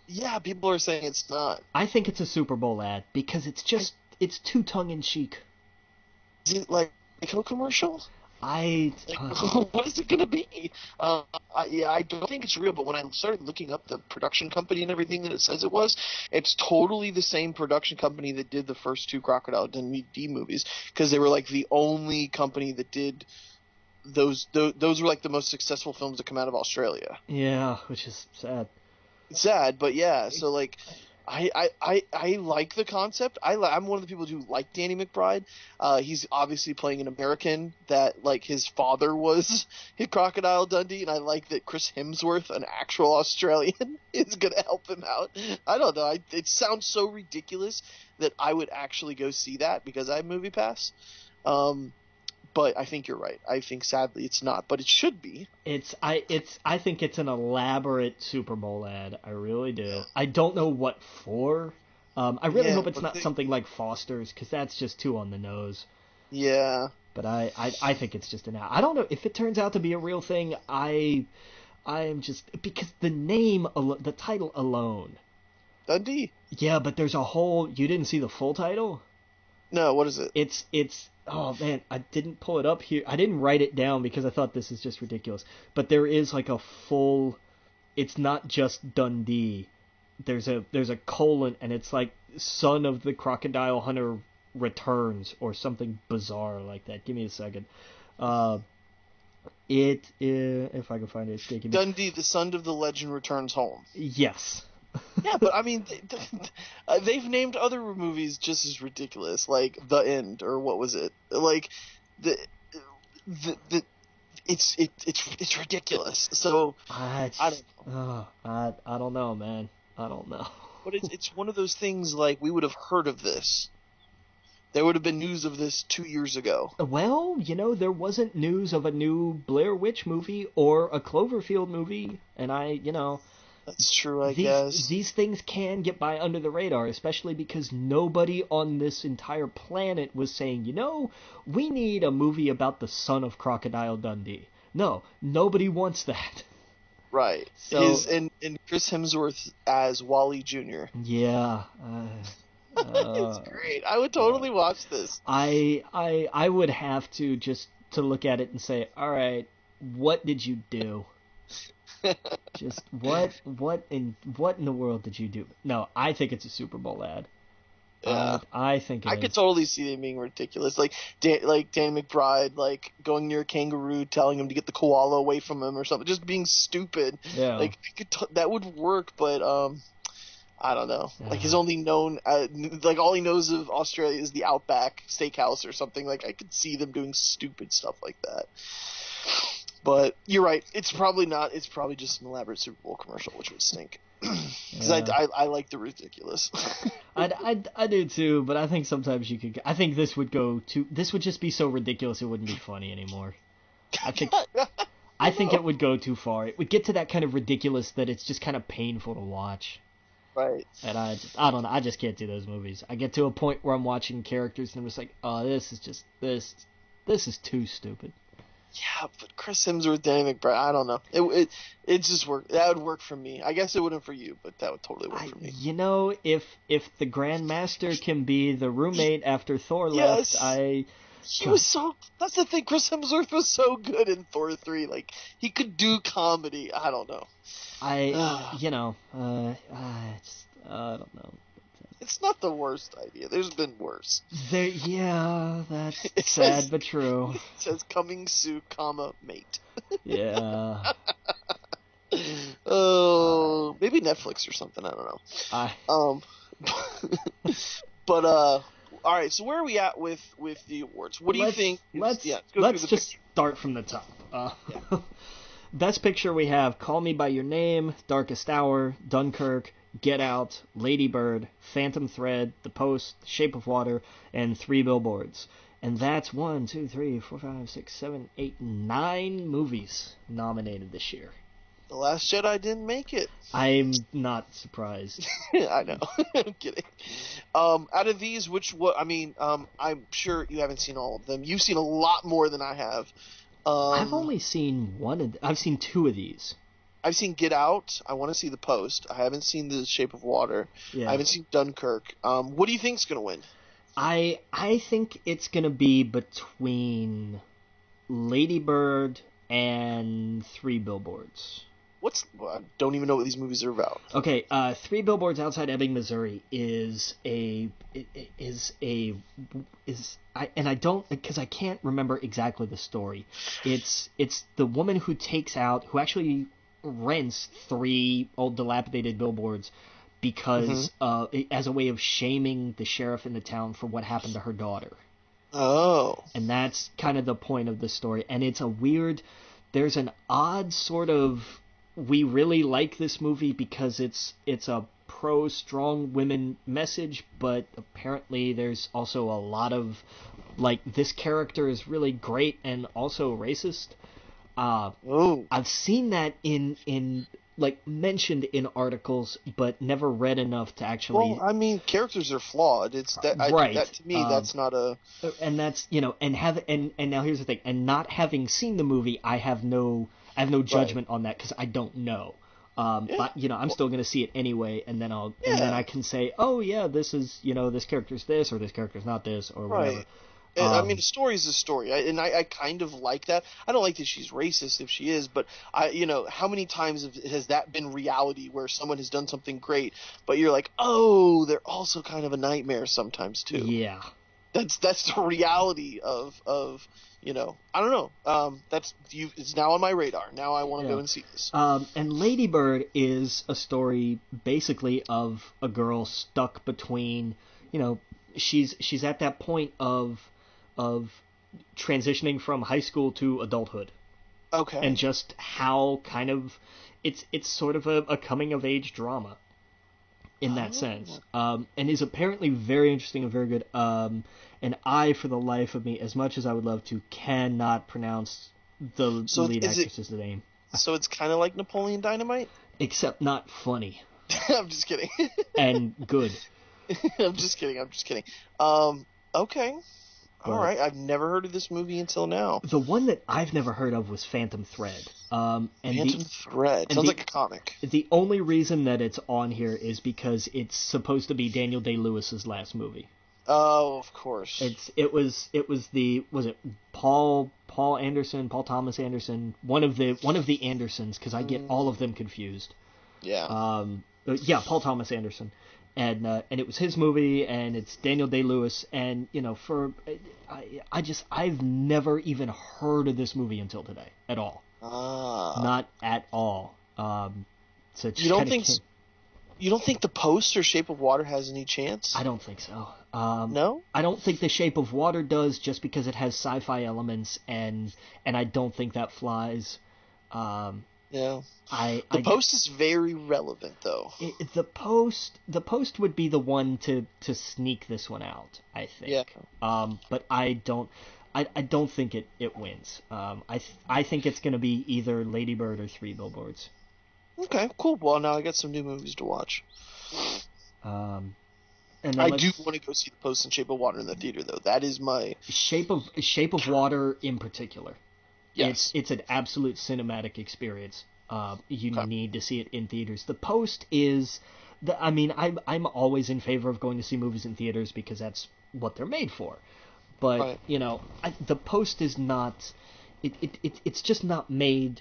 Yeah, people are saying it's not. I think it's a Super Bowl ad because it's too tongue in cheek. Is it like a commercial? What is it going to be? I don't think it's real, but when I started looking up the production company and everything that it says it was, it's totally the same production company that did the first two Crocodile Dundee movies, because they were like the only company that did those were like the most successful films to come out of Australia. Yeah, which is sad. Sad, but yeah, so like I like the concept. I'm one of the people who like Danny McBride. He's obviously playing an American that like his father was his Crocodile Dundee, and I like that Chris Hemsworth, an actual Australian, is gonna help him out. I don't know. It sounds so ridiculous that I would actually go see that because I have Movie Pass. But I think you're right. I think sadly it's not, but it should be. I think it's an elaborate Super Bowl ad. I really do. I don't know what for. I really hope it's not something like Foster's, because that's just too on the nose. Yeah. But I think it's just an ad. I don't know if it turns out to be a real thing. I am just because the title alone. Dundee. Yeah, but there's a whole. You didn't see the full title? No. What is it? It's. Oh man, I didn't pull it up here. I didn't write it down because I thought this is just ridiculous. But there is like a full. It's not just Dundee. There's a colon, and it's like Son of the Crocodile Hunter Returns or something bizarre like that. Give me a second. It is, if I can find it, it's taking me. Dundee, the son of the legend, returns home. Yes. Yeah, but I mean, they've named other movies just as ridiculous, like The End, or what was it? Like it's ridiculous. So I don't know. I don't know, man. I don't know. But it's one of those things like we would have heard of this. There would have been news of this 2 years ago. Well, there wasn't news of a new Blair Witch movie or a Cloverfield movie, and That's true, I guess. These things can get by under the radar, especially because nobody on this entire planet was saying, we need a movie about the son of Crocodile Dundee. No, nobody wants that. Right. So, and Chris Hemsworth as Wally Jr. Yeah. It's great. I would totally watch this. I would have to just to look at it and say, all right, what did you do? Just what in the world did you do? No, I think it's a Super Bowl ad. Yeah. I think I could totally see them being ridiculous, like Danny McBride, like going near a kangaroo, telling him to get the koala away from him or something, just being stupid. Yeah. Like that would work, but I don't know. Like his only known, like all he knows of Australia is the Outback Steakhouse or something. Like I could see them doing stupid stuff like that. But you're right. It's probably not. It's probably just an elaborate Super Bowl commercial, which would stink. Because I like the ridiculous. I do too, but I think sometimes you could. I think this would go to. This would just be so ridiculous it wouldn't be funny anymore. I think it would go too far. It would get to that kind of ridiculous that it's just kind of painful to watch. Right. And I don't know. I just can't do those movies. I get to a point where I'm watching characters and I'm just like, oh, this is too stupid. Yeah, but Chris Hemsworth, Danny McBride, I don't know. It just work. That would work for me. I guess it wouldn't for you, but that would totally work for me. If the Grandmaster can be the roommate after Thor left, he was so. That's the thing. Chris Hemsworth was so good in Thor 3. Like he could do comedy. I don't know. I don't know. It's not the worst idea. There's been worse. That's sad but true. It says coming soon, mate. Yeah. Oh, maybe Netflix or something. I don't know. But all right. So where are we at with the awards? What do you think? Let's just start from the top. Best Picture we have Call Me by Your Name, Darkest Hour, Dunkirk, Get Out, Lady Bird, Phantom Thread, The Post, Shape of Water, and 3 Billboards. And that's 1, 2, 3, 4, 5, 6, 7, 8, 9 movies nominated this year. The Last Jedi didn't make it. I'm not surprised. I know. I'm kidding. Out of these, I'm sure you haven't seen all of them. You've seen a lot more than I have. I've only seen I've seen 2 of these. I've seen Get Out. I want to see The Post. I haven't seen The Shape of Water. Yeah. I haven't seen Dunkirk. What do you think's going to win? I think it's going to be between Lady Bird and 3 Billboards. I don't even know what these movies are about. Okay, 3 Billboards Outside Ebbing, Missouri I don't, because I can't remember exactly the story. It's the woman who actually rents 3 old dilapidated billboards because as a way of shaming the sheriff in the town for what happened to her daughter. Oh. And that's kind of the point of the story. And it's there's an odd sort of, we really like this movie because it's a pro-strong women message, but apparently there's also a lot of, like, this character is really great and also racist. I've seen that in like mentioned in articles, but never read enough to actually. Well, I mean, characters are flawed. It's that, right. That to me, that's not a. And that's and now here's the thing. And not having seen the movie, I have no judgment on that because I don't know. But I'm still going to see it anyway, and then and then I can say, oh yeah, this is this character's this, or this character's not this, or whatever. Right. I mean, a story is a story, and I kind of like that. I don't like that she's racist if she is, but how many times has that been reality where someone has done something great, but you're like, oh, they're also kind of a nightmare sometimes too. Yeah. That's the reality of I don't know. It's now on my radar. Now I want to go and see this. And Lady Bird is a story basically of a girl stuck between, she's at that point of transitioning from high school to adulthood. Okay. And just how kind of it's sort of a coming of age drama in that sense. And is apparently very interesting and very good. And I, for the life of me, as much as I would love to, cannot pronounce the lead actress's name. So it's kind of like Napoleon Dynamite? Except not funny. I'm just kidding. And good. I'm just kidding. Okay. All right. I've never heard of this movie until now. The one that I've never heard of was Phantom Thread. Phantom Thread. Sounds like a comic. The only reason that it's on here is because it's supposed to be Daniel Day-Lewis's last movie. Oh, of course. Was it Paul Thomas Anderson, one of the Andersons, because I get all of them confused. Yeah. Paul Thomas Anderson. And it was his movie, and it's Daniel Day-Lewis, and I've never even heard of this movie until today at all. Not at all. So you don't think The Post or Shape of Water has any chance? I don't think so. No? I don't think The Shape of Water does, just because it has sci-fi elements, and I don't think that flies. Yeah. The Post is very relevant, though. The Post would be the one to sneak this one out, I think. Yeah. But I don't think it wins. I think it's going to be either Lady Bird or Three Billboards. Okay, cool. Well, now I got some new movies to watch. And I do want to go see The Post and Shape of Water in the theater, though. That is my Shape of Water in particular. Yes. It's an absolute cinematic experience. You need to see it in theaters. The Post is, I'm always in favor of going to see movies in theaters because that's what they're made for. But The Post is not. It's just not made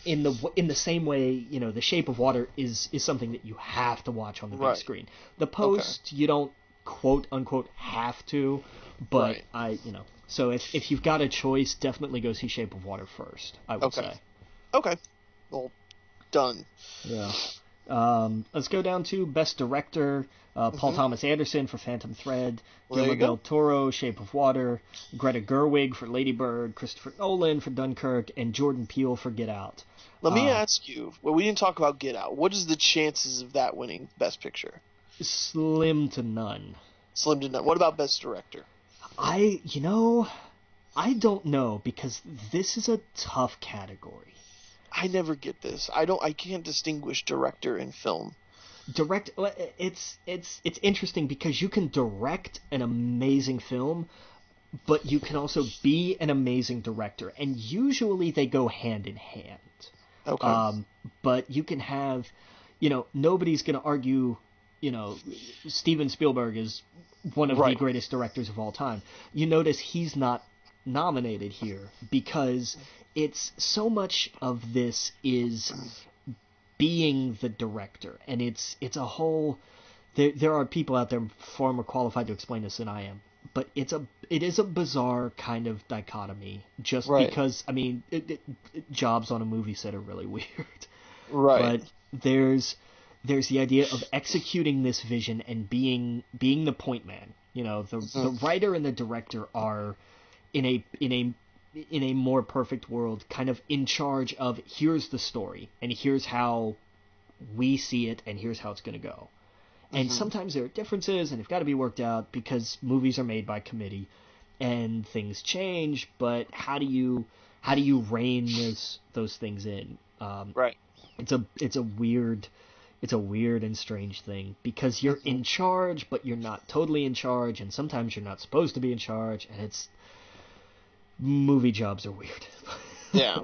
in the same way. The Shape of Water is something that you have to watch on the big screen. The Post you don't quote unquote have to, but So if you've got a choice, definitely go see Shape of Water first, I would say. Okay. Well, done. Yeah. Let's go down to Best Director. Paul Thomas Anderson for Phantom Thread. Guillermo del Toro, Shape of Water. Greta Gerwig for Lady Bird. Christopher Nolan for Dunkirk. And Jordan Peele for Get Out. Let me ask you, we didn't talk about Get Out. What is the chances of that winning Best Picture? Slim to none. What about Best Director? I don't know, because this is a tough category. I never get this. I can't distinguish director and film. It's interesting because you can direct an amazing film, but you can also be an amazing director, and usually they go hand in hand. Okay. But you can have, nobody's going to argue, Steven Spielberg is one of the greatest directors of all time. You notice he's not nominated here because it's so much of this is being the director, and it's a whole. There are people out there far more qualified to explain this than I am, but it is a bizarre kind of dichotomy. Just because jobs on a movie set are really weird. Right. But there's the idea of executing this vision and being the point man. You know, the writer and the director are in a more perfect world, kind of in charge of here's the story and here's how we see it and here's how it's going to go. And sometimes there are differences and they've got to be worked out because movies are made by committee and things change. But how do you rein those things in? Right. It's a weird and strange thing because you're in charge, but you're not totally in charge, and sometimes you're not supposed to be in charge, and movie jobs are weird. Yeah.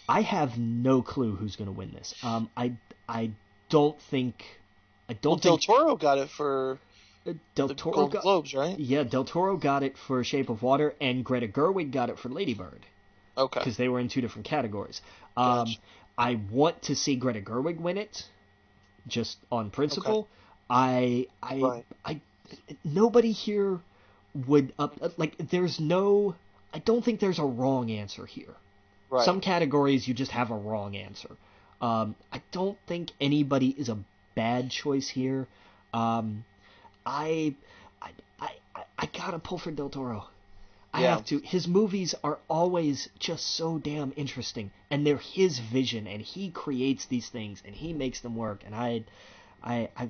I have no clue who's going to win this. I don't think. Del Toro got it for Del the Toro Golden Globes, right? Yeah, Del Toro got it for Shape of Water, and Greta Gerwig got it for Lady Bird. Okay. Because they were in two different categories. Gotcha. I want to see Greta Gerwig win it, just on principle. Okay. Nobody here would there's no. I don't think there's a wrong answer here. Right. Some categories you just have a wrong answer. I don't think anybody is a bad choice here. I gotta pull for Del Toro. I have to. His movies are always just so damn interesting, and they're his vision, and he creates these things, and he makes them work. And I've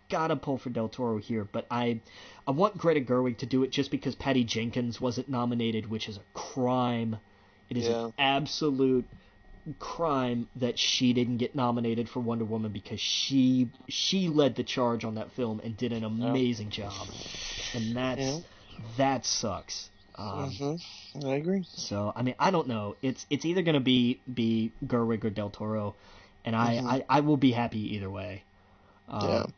gotta pull for Del Toro here, but I want Greta Gerwig to do it just because Patty Jenkins wasn't nominated, which is a crime. It is an absolute crime that she didn't get nominated for Wonder Woman because she led the charge on that film and did an amazing job, and that sucks. I agree. So I mean, I don't know. It's either gonna be Gerwig or Del Toro, and I will be happy either way. What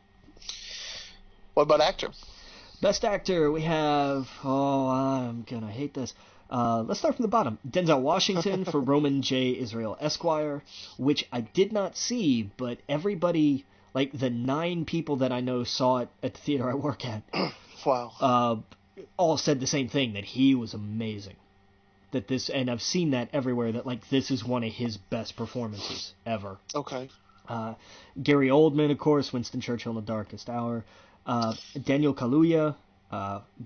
about actor? Best actor, we have. Oh, I'm gonna hate this. Let's start from the bottom. Denzel Washington for Roman J. Israel Esquire, which I did not see, but everybody, like the 9 people that I know saw it at the theater I work at. Wow. All said the same thing, that he was amazing. And I've seen that everywhere, that like this is one of his best performances ever. Okay. Gary Oldman, of course, Winston Churchill in The Darkest Hour. Daniel Kaluuya,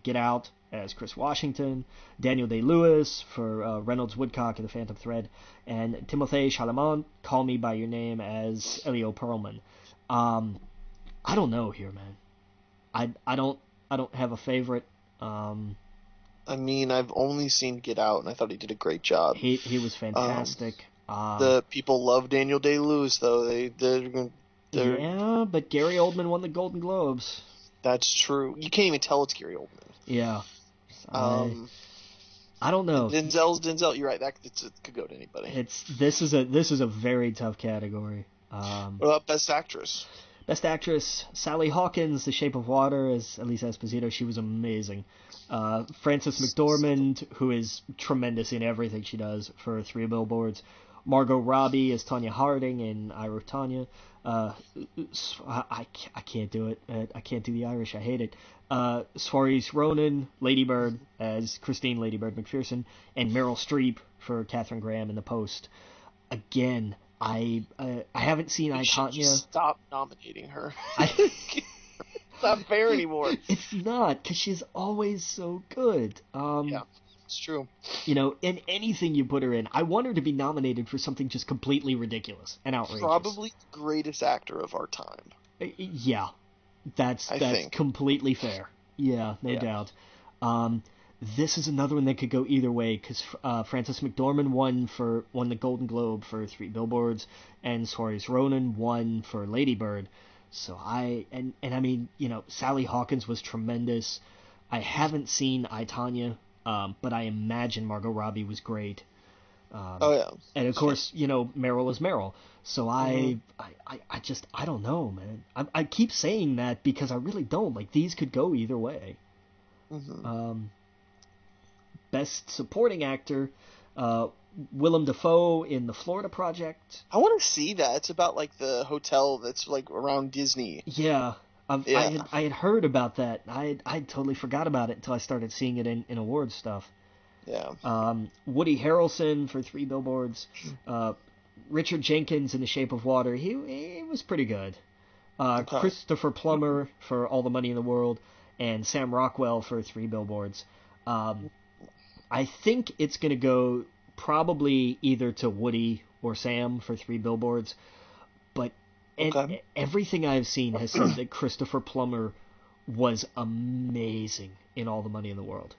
Get Out, as Chris Washington, Daniel Day-Lewis for Reynolds Woodcock in The Phantom Thread, and Timothée Chalamet, Call Me By Your Name, as Elio Perlman. I don't know here, man. I don't have a favorite. I mean, I've only seen Get Out, and I thought he did a great job. He was fantastic. The people love Daniel Day-Lewis, though. Yeah, but Gary Oldman won the Golden Globes. That's true. You can't even tell it's Gary Oldman. Yeah. I don't know. Denzel. You're right. That could go to anybody. This is a very tough category. What about Best Actress? Best Actress, Sally Hawkins, The Shape of Water, as Elise Esposito. She was amazing. Frances McDormand, who is tremendous in everything she does, for 3 Billboards. Margot Robbie as Tonya Harding in I, Wrote Tanya. I can't do it. I can't do the Irish. I hate it. Saoirse Ronan, Lady Bird, as Christine Lady Bird McPherson, and Meryl Streep for Katharine Graham in The Post. Again, I haven't seen I, Tonya. Stop nominating her. It's not fair anymore. It's not, because she's always so good. Yeah. It's true. You know, in anything you put her in, I want her to be nominated for something just completely ridiculous and outrageous. Probably the greatest actor of our time. Yeah, that's completely fair. Yeah, no doubt. This is another one that could go either way, because Frances McDormand won the Golden Globe for 3 Billboards, and Saoirse Ronan won for Lady Bird. So I mean, you know, Sally Hawkins was tremendous. I haven't seen I, Tonya. But I imagine Margot Robbie was great. And of course, you know, Meryl is Meryl. So I don't know, man. I keep saying that because I really don't. Like, these could go either way. Best Supporting Actor, Willem Dafoe in The Florida Project. I want to see that. It's about, like, the hotel that's, like, around Disney. Yeah. I had heard about that. I totally forgot about it until I started seeing it in awards stuff. Yeah. Woody Harrelson for 3 Billboards. Richard Jenkins in The Shape of Water, he was pretty good. Christopher Plummer for All the Money in the World, and Sam Rockwell for Three Billboards. I think it's going to go probably either to Woody or Sam for Three Billboards, but everything I've seen has said that Christopher Plummer was amazing in All the Money in the World.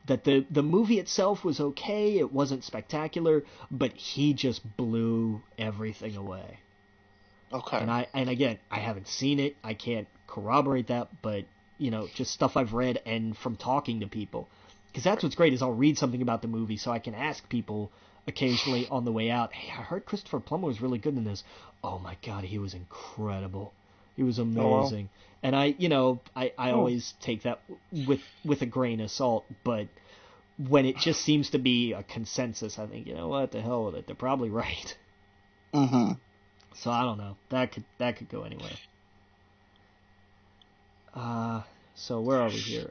That the movie itself was okay, it wasn't spectacular, but he just blew everything away. Okay. And again, I haven't seen it, I can't corroborate that, but just stuff I've read and from talking to people. Because that's what's great is I'll read something about the movie so I can ask people occasionally on the way out, hey, I heard Christopher Plummer was really good in this. Oh my God, he was incredible. He was amazing. And I always take that with a grain of salt, but when it just seems to be a consensus, I think, what the hell with it? They're probably right. Mm-hmm. So I don't know. That could go anywhere. So where are we here?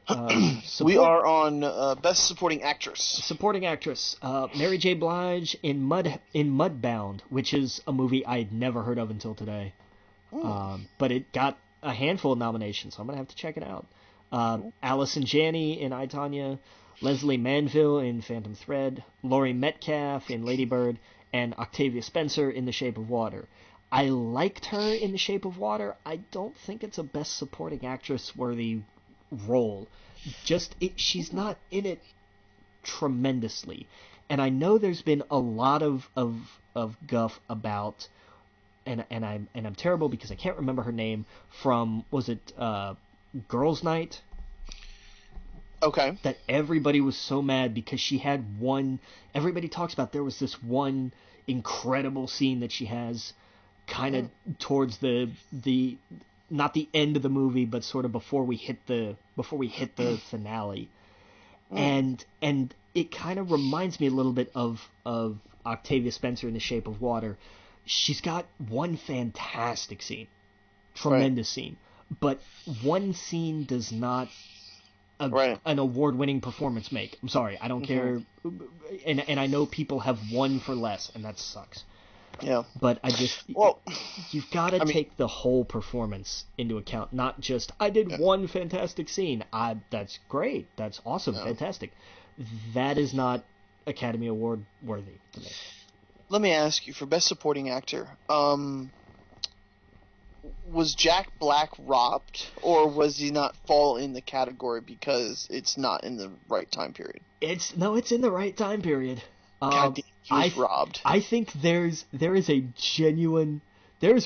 We are on Best Supporting Actress. Supporting Actress. Mary J. Blige in Mudbound, which is a movie I'd never heard of until today. But it got a handful of nominations, so I'm going to have to check it out. Allison Janney in I, Tonya, Leslie Manville in Phantom Thread, Laurie Metcalf in Lady Bird, and Octavia Spencer in The Shape of Water. I liked her in The Shape of Water. I don't think it's a Best Supporting Actress worthy role. She's not in it tremendously. And I know there's been a lot of guff about, and I'm terrible because I can't remember her name from, was it Girls Night? Okay. That everybody was so mad because she had everybody talks about there was this one incredible scene that she has kind of towards the not the end of the movie, but sort of before we hit the finale. And it kind of reminds me a little bit of Octavia Spencer in The Shape of Water. She's got one fantastic scene, tremendous scene, but one scene does not an award-winning performance make. I'm sorry, I don't care, and I know people have won for less, and that sucks. Yeah. But you've got to take the whole performance into account, not just, I did one fantastic scene. That's great. That's awesome. Yeah. Fantastic. That is not Academy Award worthy to me. Let me ask you, for Best Supporting Actor, was Jack Black robbed, or was he not fall in the category because it's not in the right time period? It's in the right time period. God damn, he was robbed. I think there's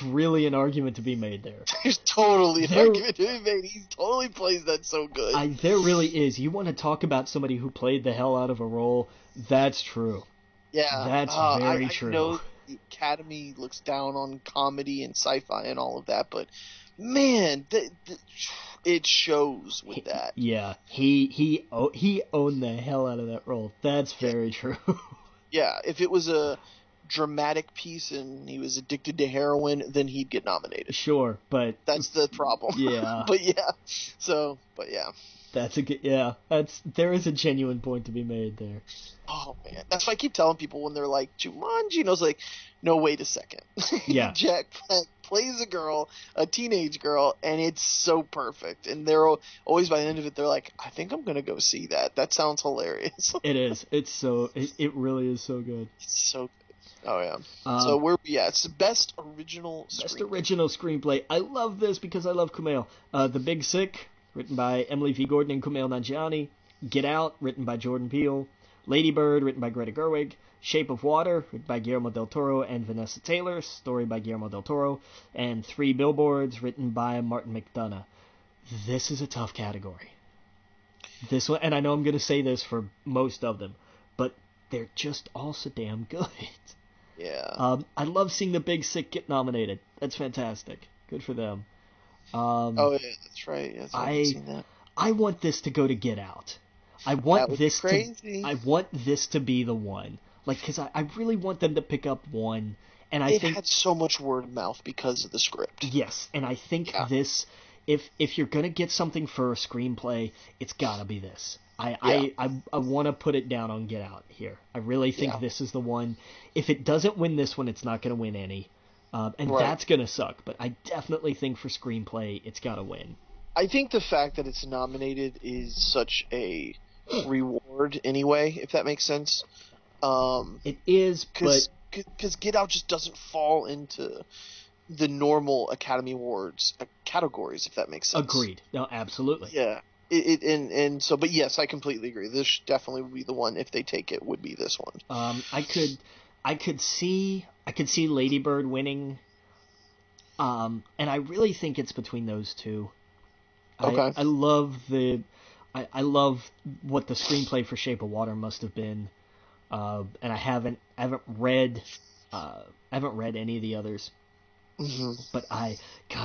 really an argument to be made there. There's totally an argument to be made. He totally plays that so good. There really is. You want to talk about somebody who played the hell out of a role? That's true. Yeah. That's very true. I know the Academy looks down on comedy and sci-fi and all of that, but man, it shows with that. Yeah. He owned the hell out of that role. That's very true. Yeah, if it was a dramatic piece and he was addicted to heroin, then he'd get nominated. Sure, but that's the problem. Yeah. But yeah. There is a genuine point to be made there. Oh man, that's why I keep telling people when they're like, Jumanji, and I was like, no, wait a second. Yeah. Jack Black plays a teenage girl, and it's so perfect. And they're always, by the end of it, they're like, I think I'm gonna go see that. That sounds hilarious. It is. It really is so good. It's so good. Oh yeah. So where we at? It's the Best Original Screenplay. I love this because I love Kumail. The Big Sick, written by Emily V. Gordon and Kumail Nanjiani. Get Out, written by Jordan Peele. Lady Bird, written by Greta Gerwig. Shape of Water, written by Guillermo del Toro and Vanessa Taylor, story by Guillermo del Toro. And Three Billboards, written by Martin McDonagh. This is a tough category. This one, and I know I'm going to say this for most of them, but they're just all so damn good. Yeah. I love seeing The Big Sick get nominated. That's fantastic. Good for them. Oh yeah, that's right. Yes, I've seen that. I want this to go to Get Out. I want this to be the one. Like, because I really want them to pick up one. And I think had so much word of mouth because of the script. Yes, and I think this, if you're gonna get something for a screenplay, it's gotta be this. I want to put it down on Get Out here. I really think this is the one. If it doesn't win this one, it's not going to win any. And that's going to suck. But I definitely think for screenplay, it's got to win. I think the fact that it's nominated is such a reward anyway, if that makes sense. It is, because Get Out just doesn't fall into the normal Academy Awards categories, if that makes sense. Agreed. No, absolutely. Yeah. But yes, I completely agree. This definitely would be the one, if they take it, would be this one. I could see Lady Bird winning. And I really think it's between those two. Okay. I love what the screenplay for Shape of Water must have been. And I haven't read any of the others. Mm-hmm. But I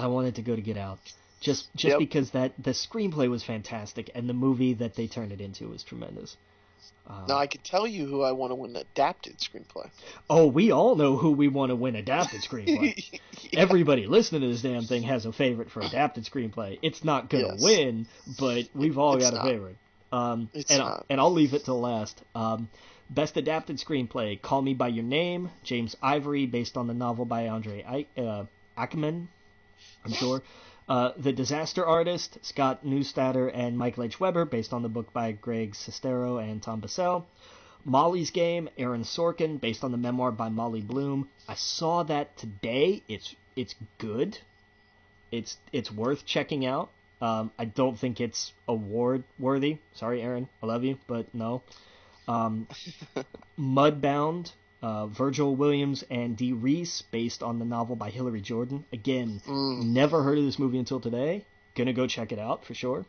wanted to go to Get Out. Just because the screenplay was fantastic and the movie that they turned it into was tremendous. Now I could tell you who I want to win adapted screenplay. Oh, we all know who we want to win adapted screenplay. Everybody listening to this damn thing has a favorite for adapted screenplay. It's not gonna win, but we've all got a favorite. And I'll leave it till last. Best adapted screenplay: Call Me by Your Name, James Ivory, based on the novel by Andre Ackerman, I'm sure. The Disaster Artist, Scott Neustadter and Michael H. Weber, based on the book by Greg Sestero and Tom Bissell. Molly's Game, Aaron Sorkin, based on the memoir by Molly Bloom. I saw that today. It's good. It's worth checking out. I don't think it's award worthy. Sorry, Aaron, I love you, but no. Mudbound, Virgil Williams and Dee Reese, based on the novel by Hilary Jordan. Again, never heard of this movie until today. Gonna go check it out for sure.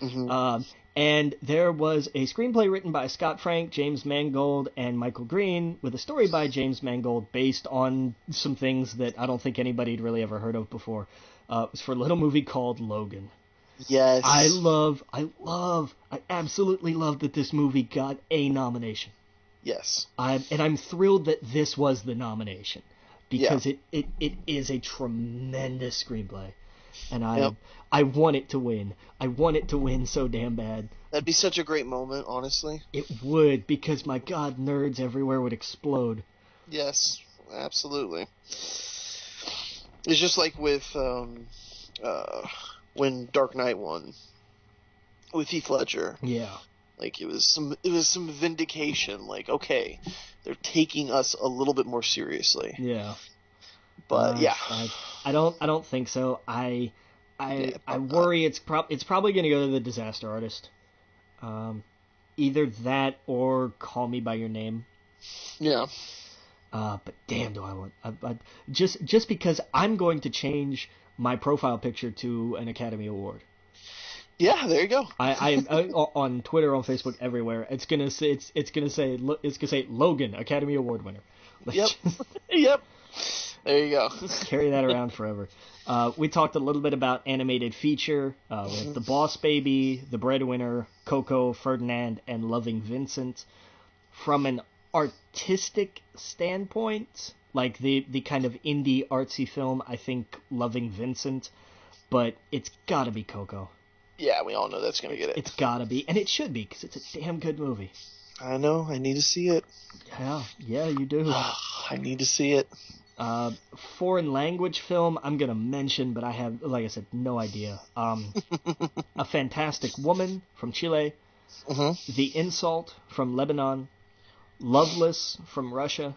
Mm-hmm. And there was a screenplay written by Scott Frank, James Mangold, and Michael Green, with a story by James Mangold based on some things that I don't think anybody had really ever heard of before. It was for a little movie called Logan. Yes. I absolutely love that this movie got a nomination. Yes. I'm thrilled that this was the nomination, because it is a tremendous screenplay. And I want it to win. I want it to win so damn bad. That'd be such a great moment, honestly. It would, because my God, nerds everywhere would explode. Yes, absolutely. It's just like with when Dark Knight won with Heath Ledger. Yeah. Like it was some vindication. Like, okay, they're taking us a little bit more seriously. Yeah. But I don't think so. I worry it's probably going to go to The Disaster Artist. Either that or Call Me by Your Name. Yeah. But damn, do I want just because I'm going to change my profile picture to an Academy Award. Yeah, there you go. I on Twitter, on Facebook, everywhere. It's gonna say Logan, Academy Award winner. Yep. Yep. There you go. Carry that around forever. We talked a little bit about animated feature with The Boss Baby, The Breadwinner, Coco, Ferdinand, and Loving Vincent. From an artistic standpoint, like the kind of indie artsy film, I think Loving Vincent, but it's gotta be Coco. Yeah, we all know that's gonna get it. It's gotta be, and it should be, because it's a damn good movie. I know. I need to see it. Yeah, you do. I need to see it. Foreign language film I'm gonna mention, but I have, like I said, no idea. A Fantastic Woman from Chile. Mm-hmm. The Insult from Lebanon. Loveless from Russia.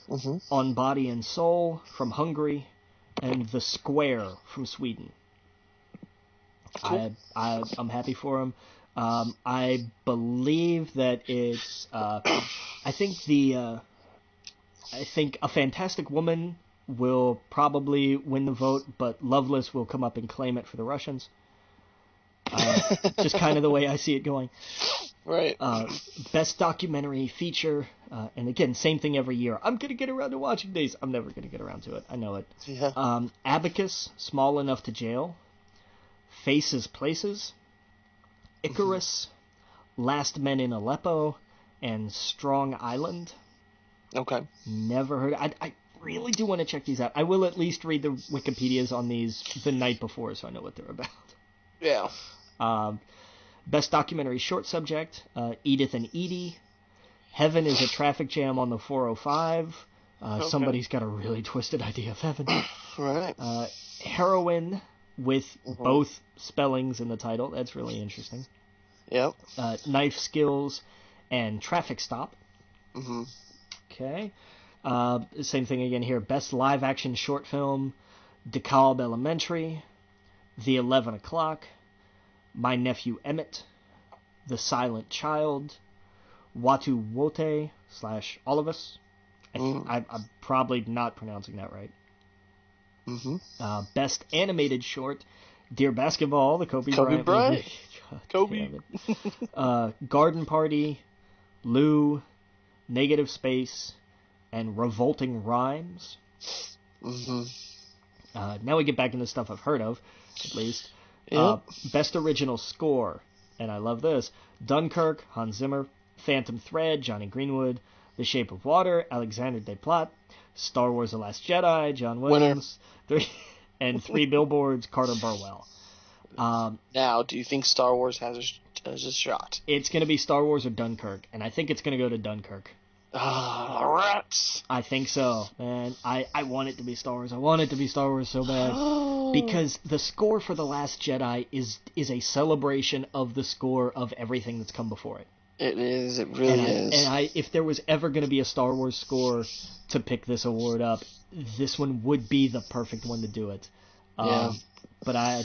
Mm-hmm. On Body and Soul from Hungary. And The Square from Sweden. Cool. I'm happy for him. I believe that it's. I think A Fantastic Woman will probably win the vote, but Loveless will come up and claim it for the Russians. Just kind of the way I see it going. Right. Best documentary feature, and again, same thing every year. I'm gonna get around to watching these. I'm never gonna get around to it. I know it. Yeah. Abacus, Small Enough to Jail. Faces Places. Icarus. Last Men in Aleppo, and Strong Island. Okay. Never heard. I really do want to check these out. I will at least read the Wikipedias on these the night before, so I know what they're about. Yeah. Best documentary short subject, Edith and Edie. Heaven is a traffic jam on the 405. Somebody's got a really twisted idea of heaven. Right. Heroine with both spellings in the title. That's really interesting. Yep. Knife Skills and Traffic Stop. Mm-hmm. Okay. Same thing again here. Best live action short film, DeKalb Elementary, The 11 O'Clock, My Nephew Emmett, The Silent Child, Watu Wote / All of Us. I'm probably not pronouncing that right. Mm-hmm. Best animated short, Dear Basketball, the Kobe Bryant Bryant. movie. God Kobe. Garden Party, Lou, Negative Space, and Revolting Rhymes. Mm-hmm. Now we get back into stuff I've heard of, at least. Yep. Best original score, and I love this: Dunkirk, Hans Zimmer; Phantom Thread, Johnny Greenwood; The Shape of Water, Alexander Desplat; Star Wars: The Last Jedi, John Williams; Three Billboards, Carter Burwell. Now, do you think Star Wars has a shot? It's going to be Star Wars or Dunkirk, and I think it's going to go to Dunkirk. Rats. I think so, man. I want it to be Star Wars. I want it to be Star Wars so bad. Because the score for The Last Jedi is a celebration of the score of everything that's come before it. It is. It really is. And if there was ever going to be a Star Wars score to pick this award up, this one would be the perfect one to do it. Yeah. But I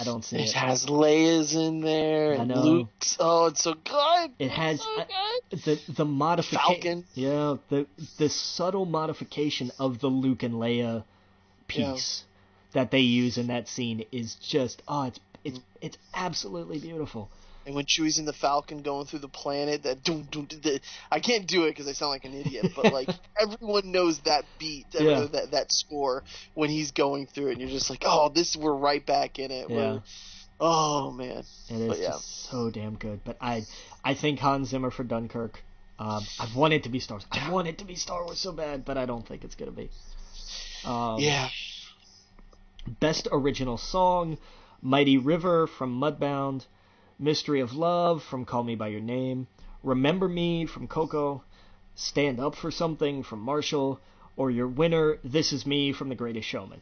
don't see it. It has Leia's in there. I know. Luke's. Oh, it's so good. It has so the modification. Falcon. Yeah, the subtle modification of the Luke and Leia piece that they use in that scene is just it's absolutely beautiful. And when Chewie's in the Falcon going through the planet, I can't do it because I sound like an idiot, but like everyone knows that beat, that score when he's going through it, and you're just like, oh, we're right back in it. Yeah. Oh man, it is just so damn good. But I think Hans Zimmer for Dunkirk. I want it to be Star Wars. I want it to be Star Wars so bad, but I don't think it's gonna be. Best original song, Mighty River from Mudbound. Mystery of Love from Call Me By Your Name, Remember Me from Coco, Stand Up for Something from Marshall, or your winner, This Is Me from The Greatest Showman.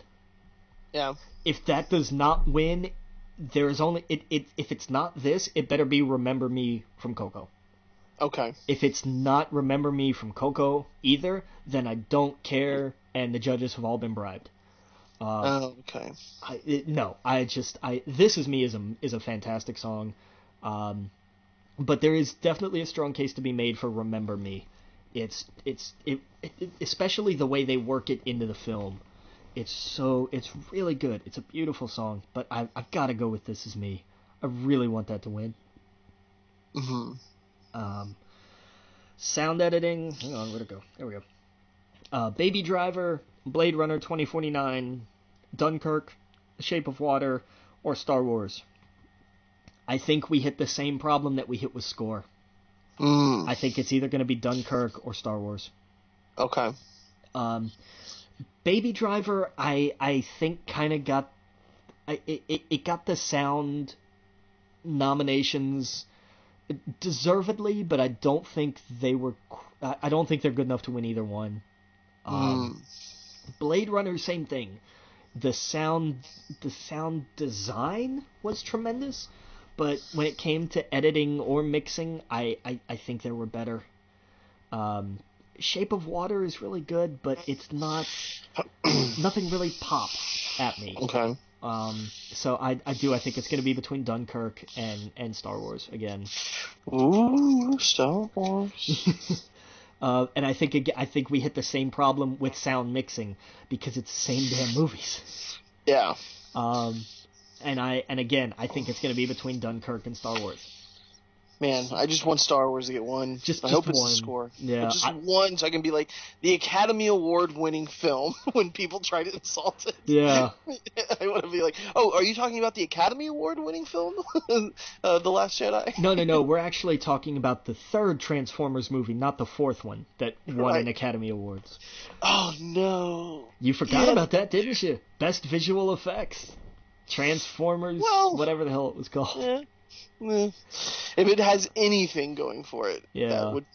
Yeah. If that does not win, there is only if it's not this, it better be Remember Me from Coco. Okay. If it's not Remember Me from Coco either, then I don't care, and the judges have all been bribed. Okay. This Is Me is a fantastic song, but there is definitely a strong case to be made for Remember Me. It's especially the way they work it into the film. It's really good. It's a beautiful song, but I've got to go with This Is Me. I really want that to win. Mm-hmm. Sound editing. Hang on, where'd it go? There we go. Baby Driver, Blade Runner 2049, Dunkirk, The Shape of Water, or Star Wars. I think we hit the same problem that we hit with score. I think it's either going to be Dunkirk or Star Wars. Okay. Baby Driver, I think kind of got... It got the sound nominations deservedly, but I don't think they were... I don't think they're good enough to win either one. Blade Runner, same thing. The sound design was tremendous, but when it came to editing or mixing, I think there were better. Shape of Water is really good, but it's not... nothing really pops at me. Okay. So I think it's going to be between Dunkirk and Star Wars again. Ooh, Star Wars. And I think we hit the same problem with sound mixing because it's the same damn movies. Yeah. And again, I think it's going to be between Dunkirk and Star Wars. Man, I just want Star Wars to get one. I hope it's one. a score. Yeah, just one, so I can be like the Academy Award-winning film when people try to insult it. Yeah. I want to be like, oh, are you talking about the Academy Award-winning film, The Last Jedi? No. We're actually talking about the third Transformers movie, not the fourth one that won an Academy Awards. Oh no! You forgot about that, didn't you? Best visual effects. Transformers, whatever the hell it was called. Yeah. If it has anything going for it, Yeah. that would.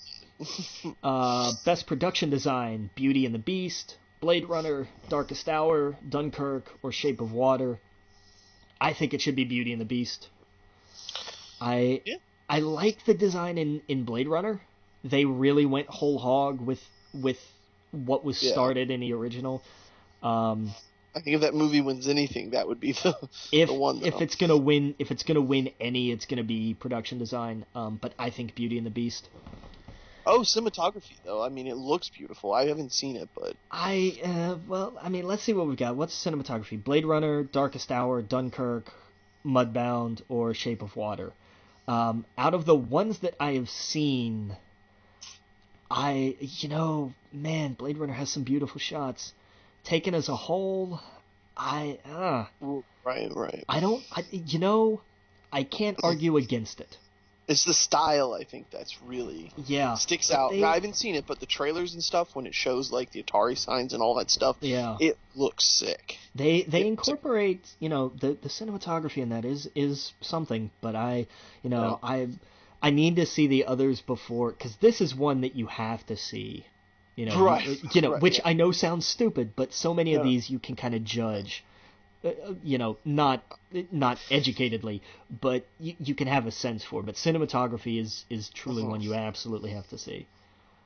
Best production design: Beauty and the Beast, Blade Runner, Darkest Hour, Dunkirk, or Shape of Water. I think it should be Beauty and the Beast. I like the design in Blade Runner. They really went whole hog with what was started in the original. I think if that movie wins anything, that would be the one. Though. If it's gonna win any, it's gonna be production design. But I think Beauty and the Beast. Oh, cinematography though. I mean, it looks beautiful. I haven't seen it, but let's see what we've got. What's cinematography? Blade Runner, Darkest Hour, Dunkirk, Mudbound, or Shape of Water. Out of the ones that I have seen, Blade Runner has some beautiful shots. Taken as a whole, right. I can't argue against it. It's the style, I think, that's really sticks out. I haven't seen it, but the trailers and stuff, when it shows like the Atari signs and all that stuff, it looks sick. They incorporate, the cinematography in that is something, but I need to see the others before, because this is one that you have to see. Which I know sounds stupid, but so many of these you can kind of judge, not educatedly, but you can have a sense for. But cinematography is truly one you absolutely have to see.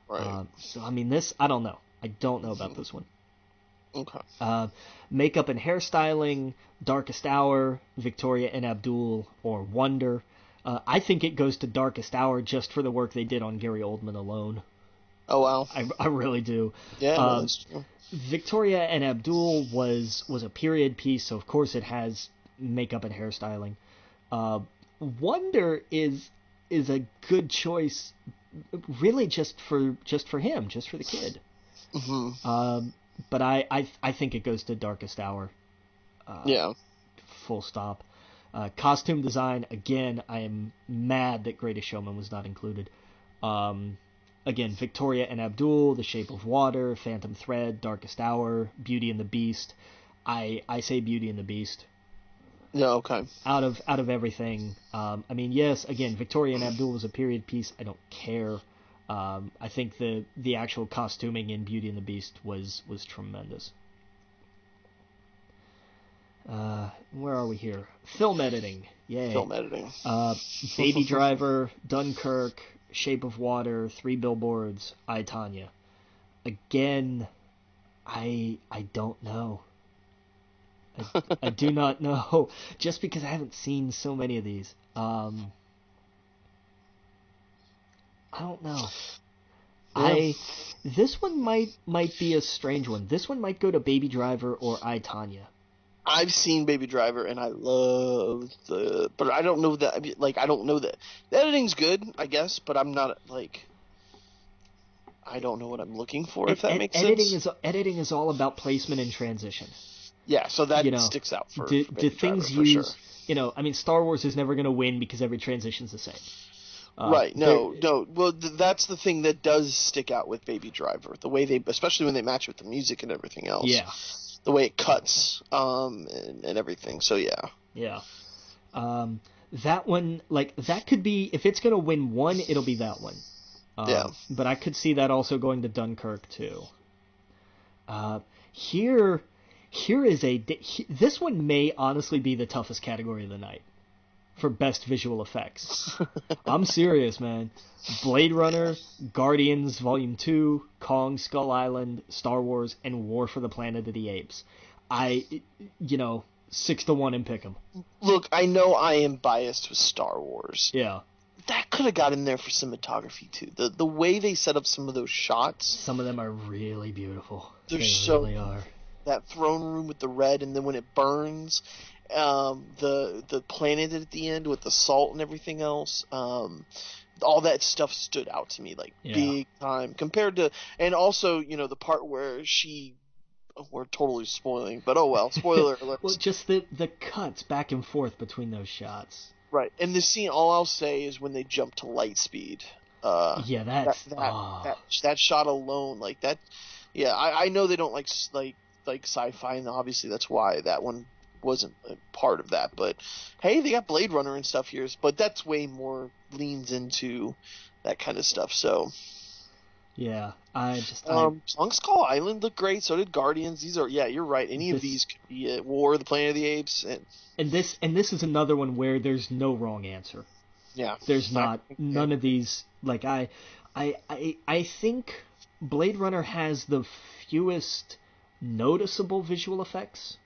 Right. So I mean, this I don't know. I don't know about this one. Okay. Makeup and hairstyling: Darkest Hour, Victoria and Abdul, or Wonder. I think it goes to Darkest Hour just for the work they did on Gary Oldman alone. Oh wow! I really do. Yeah, that's true. Victoria and Abdul was a period piece, so of course it has makeup and hairstyling. Wonder is a good choice, really just for him, just for the kid. Mm-hmm. But I think it goes to Darkest Hour. Full stop. Costume design, again, I am mad that Greatest Showman was not included. Again, Victoria and Abdul, The Shape of Water, Phantom Thread, Darkest Hour, Beauty and the Beast. I say Beauty and the Beast. Yeah, okay. Out of everything, yes, again, Victoria and Abdul was a period piece. I don't care. I think the actual costuming in Beauty and the Beast was tremendous. Where are we here? Film editing. Yay. Film editing. Baby Driver, Dunkirk, Shape of Water, 3 Billboards, I, Tonya. Again, I don't know. I do not know, just because I haven't seen so many of these. I don't know. This one might be a strange one. This one might go to Baby Driver or I, Tonya. I've seen Baby Driver and I love but I don't know that. I don't know that the editing's good, I guess, but I'm not I don't know what I'm looking for. If that makes sense. Editing is all about placement and transition. Yeah, so that sticks out for do things Driver, use? For sure. Star Wars is never going to win because every transition's the same. Right. No. Well, that's the thing that does stick out with Baby Driver. The way especially when they match with the music and everything else. Yeah. The way it cuts, and everything. So yeah. Yeah. That one, that could be, if it's gonna win one, it'll be that one. But I could see that also going to Dunkirk too. Here is this one may honestly be the toughest category of the night for best visual effects. I'm serious, man. Blade Runner, Guardians Volume 2, Kong Skull Island, Star Wars, and War for the Planet of the Apes. 6-1 and pick 'em. Look, I know I am biased with Star Wars. Yeah. That could have got in there for cinematography too. The way they set up some of those shots. Some of them are really beautiful. They really are. That throne room with the red, and then when it burns, the planet at the end with the salt and everything else. All that stuff stood out to me big time compared to, and also the part where we're totally spoiling, but oh well, spoiler alert. Well, just the cuts back and forth between those shots. Right, and the scene, all I'll say is when they jump to light speed. That shot alone, like that. Yeah, I know they don't like sci-fi, and obviously that's why that one wasn't a part of that. But hey, they got Blade Runner and stuff here, but that's way more leans into that kind of stuff. So yeah, Kong Skull Island looked great. So did Guardians. These are you're right. Any of these could be it. War of the Planet of the Apes, and this is another one where there's no wrong answer. Yeah, there's not none of these. Like I think Blade Runner has the fewest noticeable visual effects,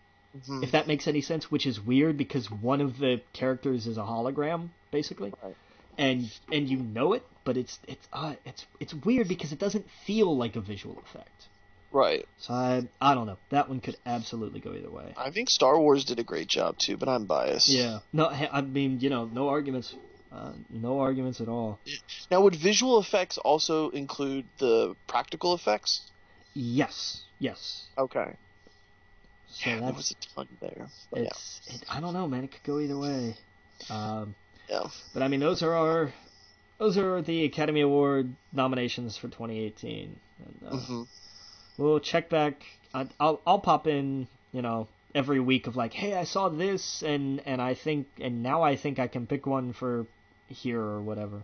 if that makes any sense, which is weird because one of the characters is a hologram, basically. Right. And you know it, but it's weird because it doesn't feel like a visual effect. Right. So I don't know. That one could absolutely go either way. I think Star Wars did a great job too, but I'm biased. Yeah. No, I mean, no arguments. No arguments at all. Now, would visual effects also include the practical effects? Yes. Okay. So yeah, that was a ton there. I don't know, man. It could go either way. Yeah. But I mean, those are the Academy Award nominations for 2018. And, we'll check back. I'll pop in, every week of like, hey, I saw this, and now I think I can pick one for here or whatever.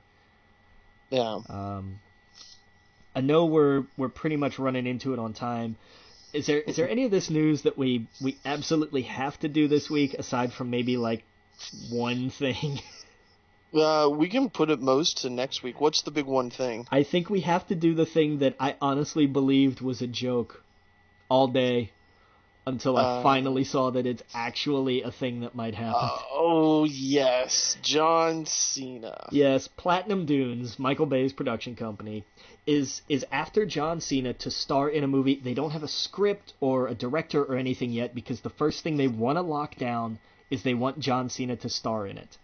Yeah. I know we're pretty much running into it on time. Is there any of this news that we absolutely have to do this week aside from maybe like one thing? We can put it most to next week. What's the big one thing? I think we have to do the thing that I honestly believed was a joke all day until I finally saw that it's actually a thing that might happen. Oh, yes. John Cena. Yes, Platinum Dunes, Michael Bay's production company, is after John Cena to star in a movie. They don't have a script or a director or anything yet because the first thing they want to lock down is they want John Cena to star in it.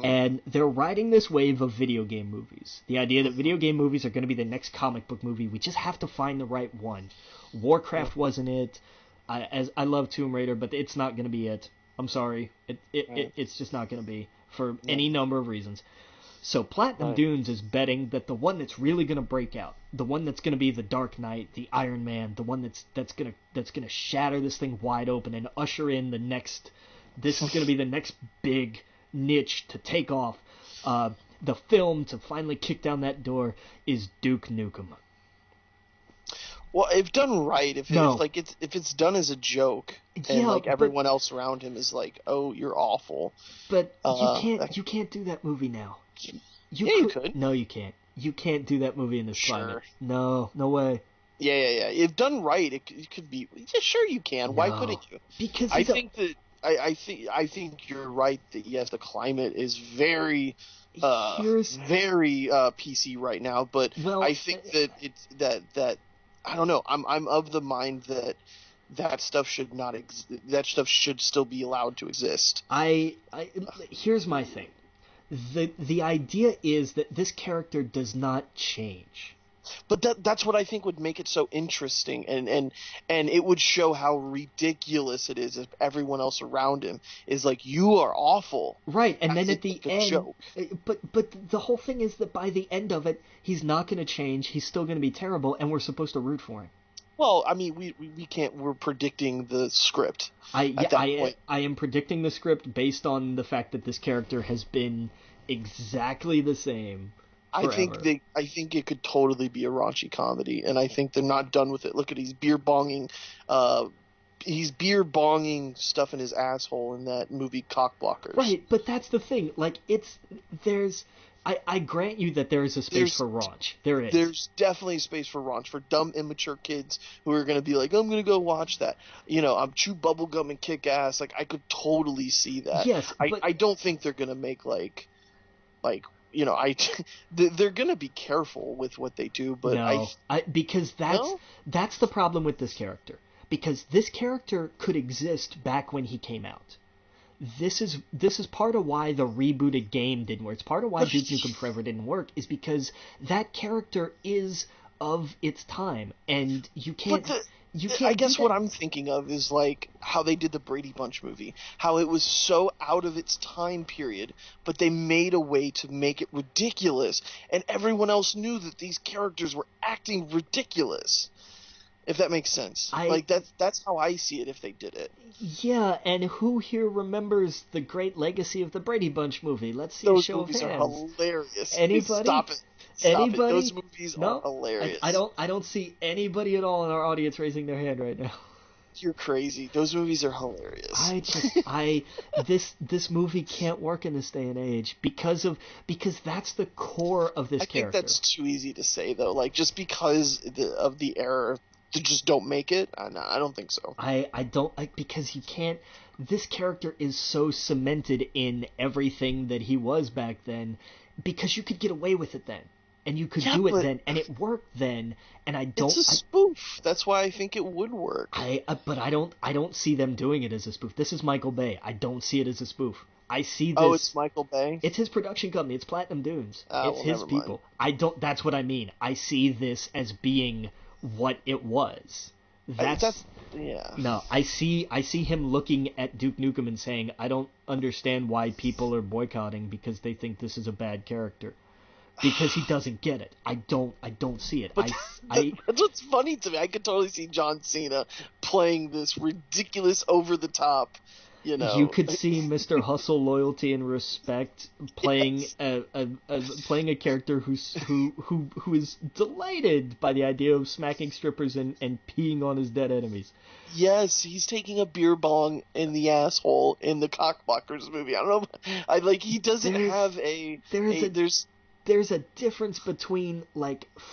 And they're riding this wave of video game movies. The idea that video game movies are going to be the next comic book movie. We just have to find the right one. Warcraft wasn't it. I love Tomb Raider, but it's not going to be it. I'm sorry. It's just not going to be for any number of reasons. So Platinum Dunes is betting that the one that's really going to break out, the one that's going to be the Dark Knight, the Iron Man, the one that's going to shatter this thing wide open and usher in the next. This is going to be the next big niche to take off. The film to finally kick down that door is Duke Nukem. Well, if done right, if it's done as a joke, and everyone else around him is like, "Oh, you're awful," but you can't do that movie now. You could. No, you can't. You can't do that movie in this climate. No way. Yeah. If done right, it could be. Yeah, sure, you can. No. Why couldn't you? Because I think you're right that yes, the climate is very PC right now. But I think that it's that I don't know. I'm of the mind that stuff should not that stuff should still be allowed to exist. Here's my thing. The idea is that this character does not change. But that's what I think would make it so interesting, and it would show how ridiculous it is if everyone else around him is like, you are awful. Right, and then at the end, joke. But the whole thing is that by the end of it, he's not going to change. He's still going to be terrible, and we're supposed to root for him. Well, I mean, we can't. We're predicting the script. I am predicting the script based on the fact that this character has been exactly the same. Forever. I think it could totally be a raunchy comedy, and I think they're not done with it. Look at he's beer bonging stuff in his asshole in that movie Cockblockers. Right, but that's the thing. Like I grant you that there is a space for raunch. There is. There's definitely a space for raunch for dumb, immature kids who are going to be like, I'm going to go watch that. I'm chew bubblegum and kick ass. Like, I could totally see that. Yes, I don't think they're going to make they're going to be careful with what they do, but because that's the problem with this character. Because this character could exist back when he came out. This is part of why the rebooted game didn't work. It's part of why Duke Nukem Forever didn't work, is because that character is of its time, and you can't. I guess what I'm thinking of is like how they did the Brady Bunch movie, how it was so out of its time period, but they made a way to make it ridiculous, and everyone else knew that these characters were acting ridiculous. If that makes sense. That's how I see it if they did it. Yeah, and who here remembers the great legacy of the Brady Bunch movie? Let's see a show of hands. Those movies are hilarious. Anybody? Stop it. Anybody? Those movies are hilarious. I don't see anybody at all in our audience raising their hand right now. You're crazy. Those movies are hilarious. This movie can't work in this day and age because that's the core of this character. I think that's too easy to say though. Like just because of the error, they just don't make it. No, I don't think so. I don't because he can't. This character is so cemented in everything that he was back then, because you could get away with it then. And you could do it then, and it worked then, and I don't... It's a spoof. That's why I think it would work. But I don't see them doing it as a spoof. This is Michael Bay. I don't see it as a spoof. I see this... Oh, it's Michael Bay? It's his production company. It's Platinum Dunes. It's his people. That's what I mean. I see this as being what it was. Yeah. No, I see him looking at Duke Nukem and saying, I don't understand why people are boycotting because they think this is a bad character. Because he doesn't get it. I don't see it. That's what's funny to me. I could totally see John Cena playing this ridiculous, over the top. You could see Mr. Hustle, Loyalty, and Respect playing playing a character who is delighted by the idea of smacking strippers and peeing on his dead enemies. Yes, he's taking a beer bong in the asshole in the Cockblockers movie. I don't know. He doesn't have a. There's a difference between,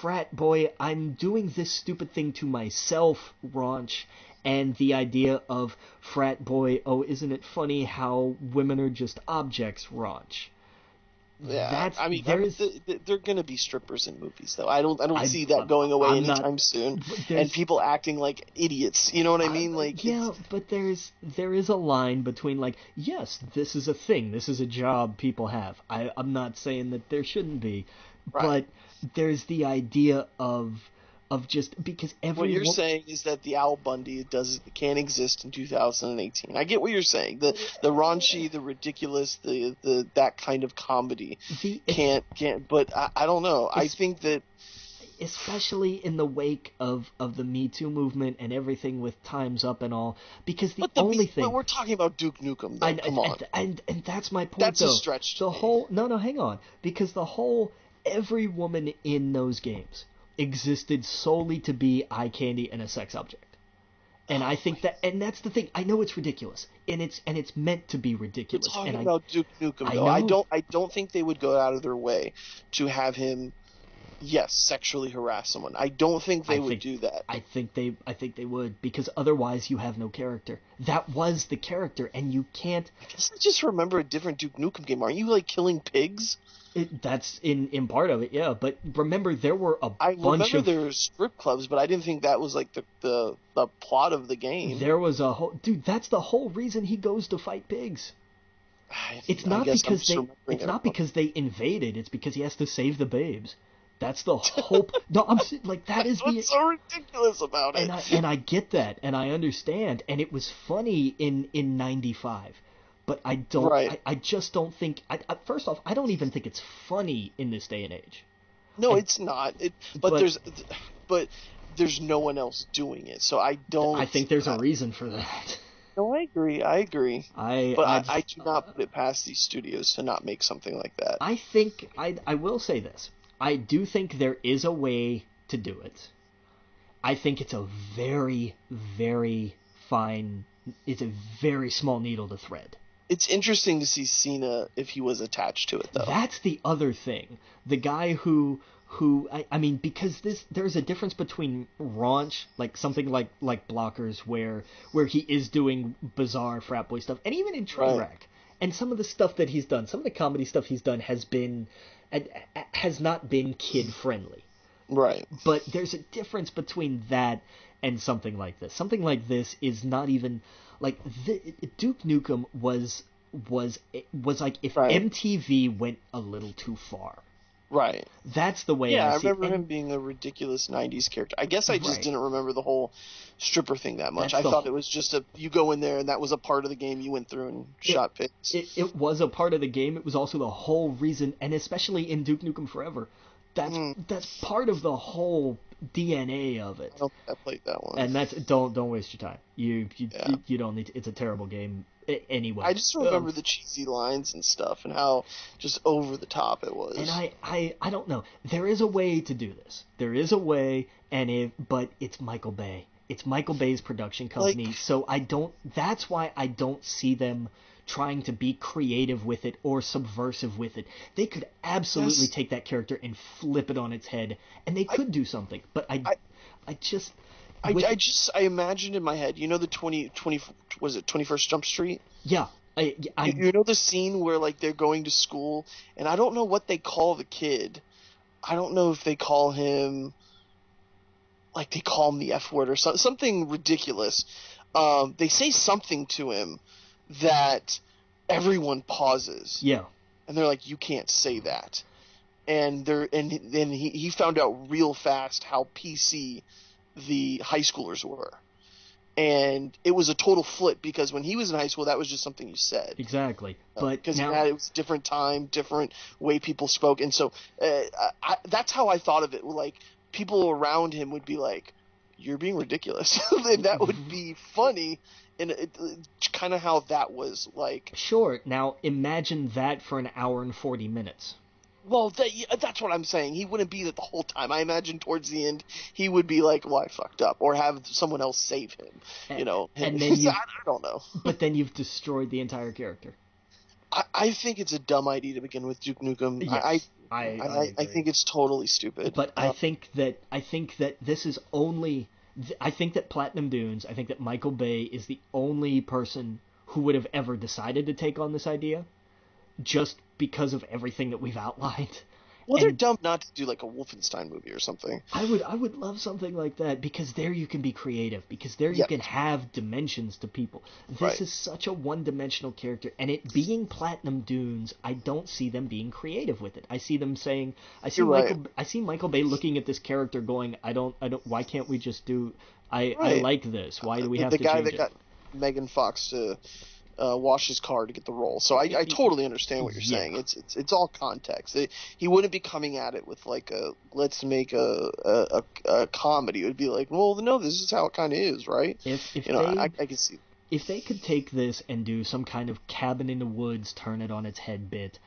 frat boy, I'm doing this stupid thing to myself, raunch, and the idea of frat boy, oh, isn't it funny how women are just objects, raunch. Yeah, they're going to be strippers in movies, though. I don't see that going away anytime soon. And people acting like idiots. You know what I mean? But there is a line between yes, this is a thing, this is a job people have. I'm not saying that there shouldn't be, right. But there's the idea of just because what you're saying is that the Al Bundy can't exist in 2018. I get what you're saying. The raunchy, the ridiculous, the that kind of comedy can't. But I don't know. I think that especially in the wake of the Me Too movement and everything with Time's Up and all, because But we're talking about Duke Nukem, though. Come on. And that's my point. That's though. A stretch. No, hang on, because every woman in those games existed solely to be eye candy and a sex object. And I think that's the thing. I know it's ridiculous, and it's meant to be ridiculous. We're talking about Duke Nukem, though. I don't think they would go out of their way to have him, sexually harass someone. I don't think they would do that. I think they would, because otherwise you have no character. That was the character, and you can't. I guess I just remember a different Duke Nukem game. Aren't you killing pigs? That's in part of it, yeah. But remember, there were I remember there were strip clubs, but I didn't think that was the plot of the game. There was a whole that's the whole reason he goes to fight pigs. It's not because they invaded. It's because he has to save the babes. That's the whole. No, I'm that is what's so ridiculous about it. And I get that, and I understand, and it was funny in '95. But I don't. Right. I just don't think. First off, I don't even think it's funny in this day and age. No, it's not. But there's no one else doing it, so I don't. I think there's a reason for that. No, I agree. I do not put it past these studios to not make something like that. I think I will say this. I do think there is a way to do it. I think it's a very, very fine. It's a very small needle to thread. It's interesting to see Cena if he was attached to it, though. That's the other thing. The guy who I mean, because there's a difference between raunch, something like Blockers, where he is doing bizarre frat boy stuff, and even in Trainwreck, and some of the stuff that he's done, some of the comedy stuff he's done has not been kid friendly. Right. But there's a difference between that and something like this. Something like this is not even. Duke Nukem was if MTV went a little too far. Right. That's the way I see it. remember him being a ridiculous 90s character. I guess I just didn't remember the whole stripper thing that much. I thought it was just you go in there and that was a part of the game you went through and shot pigs. It was a part of the game. It was also the whole reason, and especially in Duke Nukem Forever, that's part of the whole DNA of it. I don't think I played that one. And that's don't waste your time. You don't need to, it's a terrible game anyway. I just remember the cheesy lines and stuff and how just over the top it was. And I don't know. There is a way to do this. There is a way, but it's Michael Bay. It's Michael Bay's production company, so that's why I don't see them trying to be creative with it or subversive with it. They could absolutely take that character and flip it on its head, and they could do something. But I imagined in my head, you know, the 21st Jump Street? Yeah. You know the scene where like they're going to school, and I don't know what they call the kid. I don't know if they call him, like they call him the F word or something ridiculous. They say something to him that everyone pauses. Yeah. And they're like, you can't say that. And then he found out real fast how PC the high schoolers were. And it was a total flip because when he was in high school, that was just something you said. Exactly. But because it was a different time, different way people spoke. And so that's how I thought of it. Like, people around him would be like, you're being ridiculous. And that would be funny. And kind of how that was like. Sure. Now imagine that for an hour and 40 minutes. Well, that's what I'm saying. He wouldn't be that the whole time. I imagine towards the end he would be like, "Well, I fucked up," or have someone else save him. And then I don't know. But then you've destroyed the entire character. I think it's a dumb idea to begin with, Duke Nukem. Yes, I think it's totally stupid. But I think that this is only. I think that Platinum Dunes. I think that Michael Bay is the only person who would have ever decided to take on this idea, just because of everything that we've outlined. Well, they're dumb not to do like a Wolfenstein movie or something. I would love something like that, because there you can be creative, because there you can have dimensions to people. This is such a one-dimensional character, and it being Platinum Dunes, I don't see them being creative with it. I see them saying, I see Michael Bay looking at this character going, I don't, why can't we just do, I like this, why do we have to change it? The guy that got Megan Fox to wash his car to get the role. So I totally understand what you're saying. It's all context. He wouldn't be coming at it with like let's make a comedy. It would be like, well, no, this is how it kind of is, right? I can see. If they could take this and do some kind of cabin in the woods, turn it on its head bit,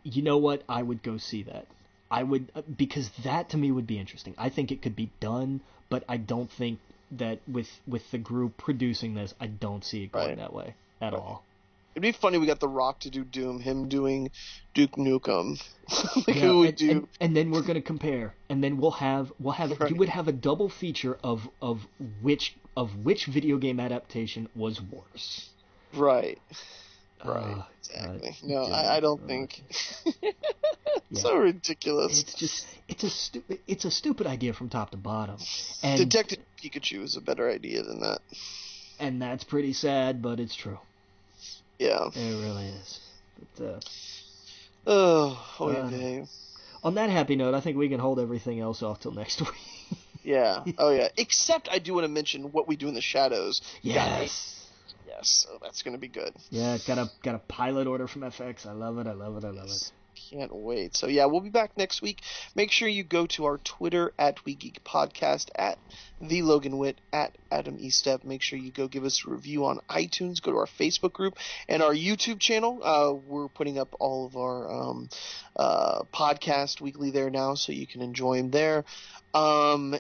you know what? I would go see that. I would, because that to me would be interesting. I think it could be done, but I don't think that with the group producing this, I don't see it going that way. At all. It'd be funny we got The Rock to do Doom, him doing Duke Nukem. Who would do? And then we're gonna compare, and then we'll have you would have a double feature of which video game adaptation was worse. Right. Exactly. No, I don't think. So ridiculous. It's a stupid idea from top to bottom. And Detective Pikachu is a better idea than that. And that's pretty sad, but it's true. Yeah. It really is. But, on that happy note, I think we can hold everything else off till next week. Yeah. Oh, yeah. Except I do want to mention what we do in the shadows. Yes. Yes. So that's going to be good. Yeah, got a pilot order from FX. I love it. Can't wait. So yeah, we'll be back next week. Make sure you go to our Twitter at We Geek Podcast, at The Logan Witt, at Adam Estep. Make sure you go give us a review on iTunes. Go to our Facebook group and our YouTube channel. We're putting up all of our podcast weekly there now, so you can enjoy them there. And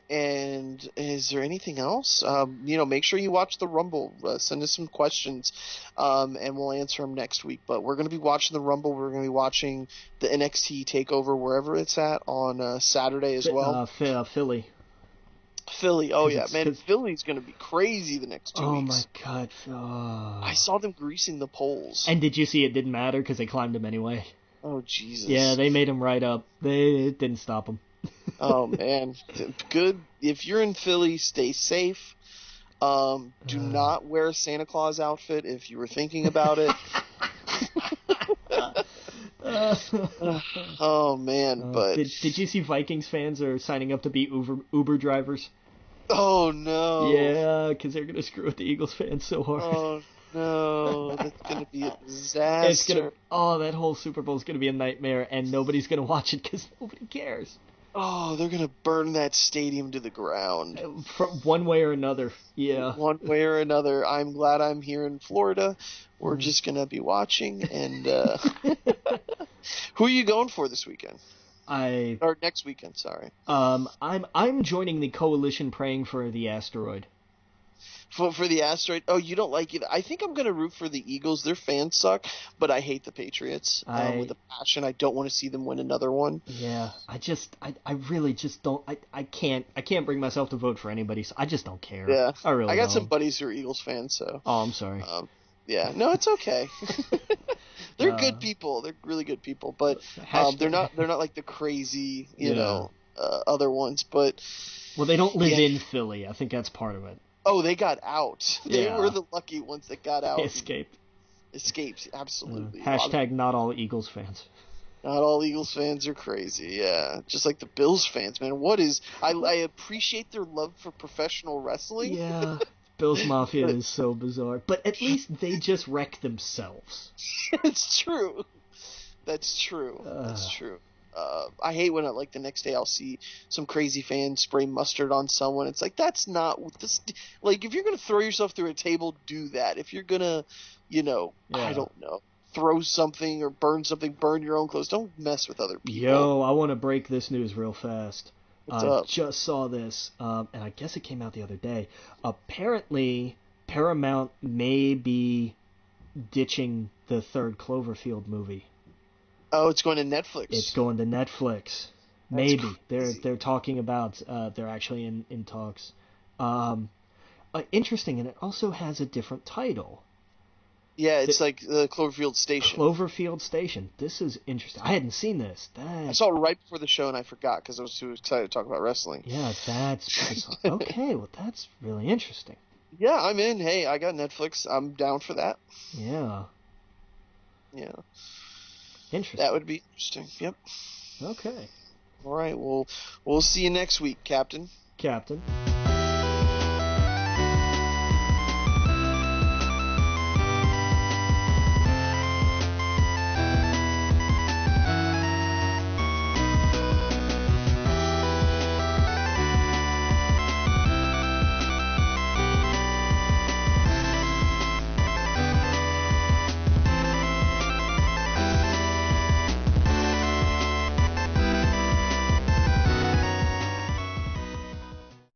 is there anything else? Make sure you watch the Rumble. Send us some questions, and we'll answer them next week. But we're going to be watching the Rumble. We're going to be watching the NXT TakeOver wherever it's at on Saturday as well. Philly. Oh yeah, man! Philly's going to be crazy the next 2 weeks. Oh my god! Oh. I saw them greasing the poles. And did you see it didn't matter because they climbed them anyway? Oh Jesus! Yeah, they made them right up. It didn't stop them. Oh man, good. If you're in Philly, stay safe. Do not wear a Santa Claus outfit if you were thinking about it. Oh man, but did you see Vikings fans are signing up to be Uber drivers? Oh no. Yeah, because they're gonna screw with the Eagles fans so hard. Oh no, that's gonna be a disaster. That whole Super Bowl is gonna be a nightmare, and nobody's gonna watch it because nobody cares. Oh, they're gonna burn that stadium to the ground. From one way or another. Yeah. One way or another. I'm glad I'm here in Florida. We're just gonna be watching. And who are you going for this weekend? Or next weekend? Sorry. I'm joining the coalition praying for the asteroid. For the asteroid. Oh, you don't like it. I think I'm gonna root for the Eagles. Their fans suck, but I hate the Patriots with a passion. I don't want to see them win another one. Yeah, I really just don't. I can't bring myself to vote for anybody. So I just don't care. Yeah, I got don't. some buddies who are Eagles fans. So. Oh, I'm sorry. Yeah, no, it's okay. They're good people. They're really good people, but they're not like the crazy, you know, other ones. But well, they don't live in Philly. I think that's part of it. Oh, they got out. They were the lucky ones that got out. They escaped. Escaped, absolutely. Hashtag not all Eagles fans. Not all Eagles fans are crazy, yeah. Just like the Bills fans, man. What is... I appreciate their love for professional wrestling. Yeah, Bills Mafia is so bizarre. But at least they just wreck themselves. It's true. That's true. That's true. I hate when, like, the next day I'll see some crazy fan spray mustard on someone. It's like, that's not what this... Like, if you're going to throw yourself through a table, do that. If you're going to, you know, I don't know, throw something or burn something, burn your own clothes. Don't mess with other people. Yo, I want to break this news real fast. What's up? Just saw this, and I guess it came out the other day. Apparently, Paramount may be ditching the third Cloverfield movie. Oh, it's going to Netflix. It's going to Netflix. Maybe they're talking about. They're actually in talks. Interesting, and it also has a different title. Yeah, it's like the Cloverfield Station. Cloverfield Station. This is interesting. I hadn't seen this. I saw it right before the show, and I forgot because I was too excited to talk about wrestling. Yeah, that's okay. Well, that's really interesting. Yeah, I'm in. Hey, I got Netflix. I'm down for that. Yeah. Yeah. Interesting. That would be interesting. Yep. Okay. All right. Well, we'll see you next week, Captain. Captain.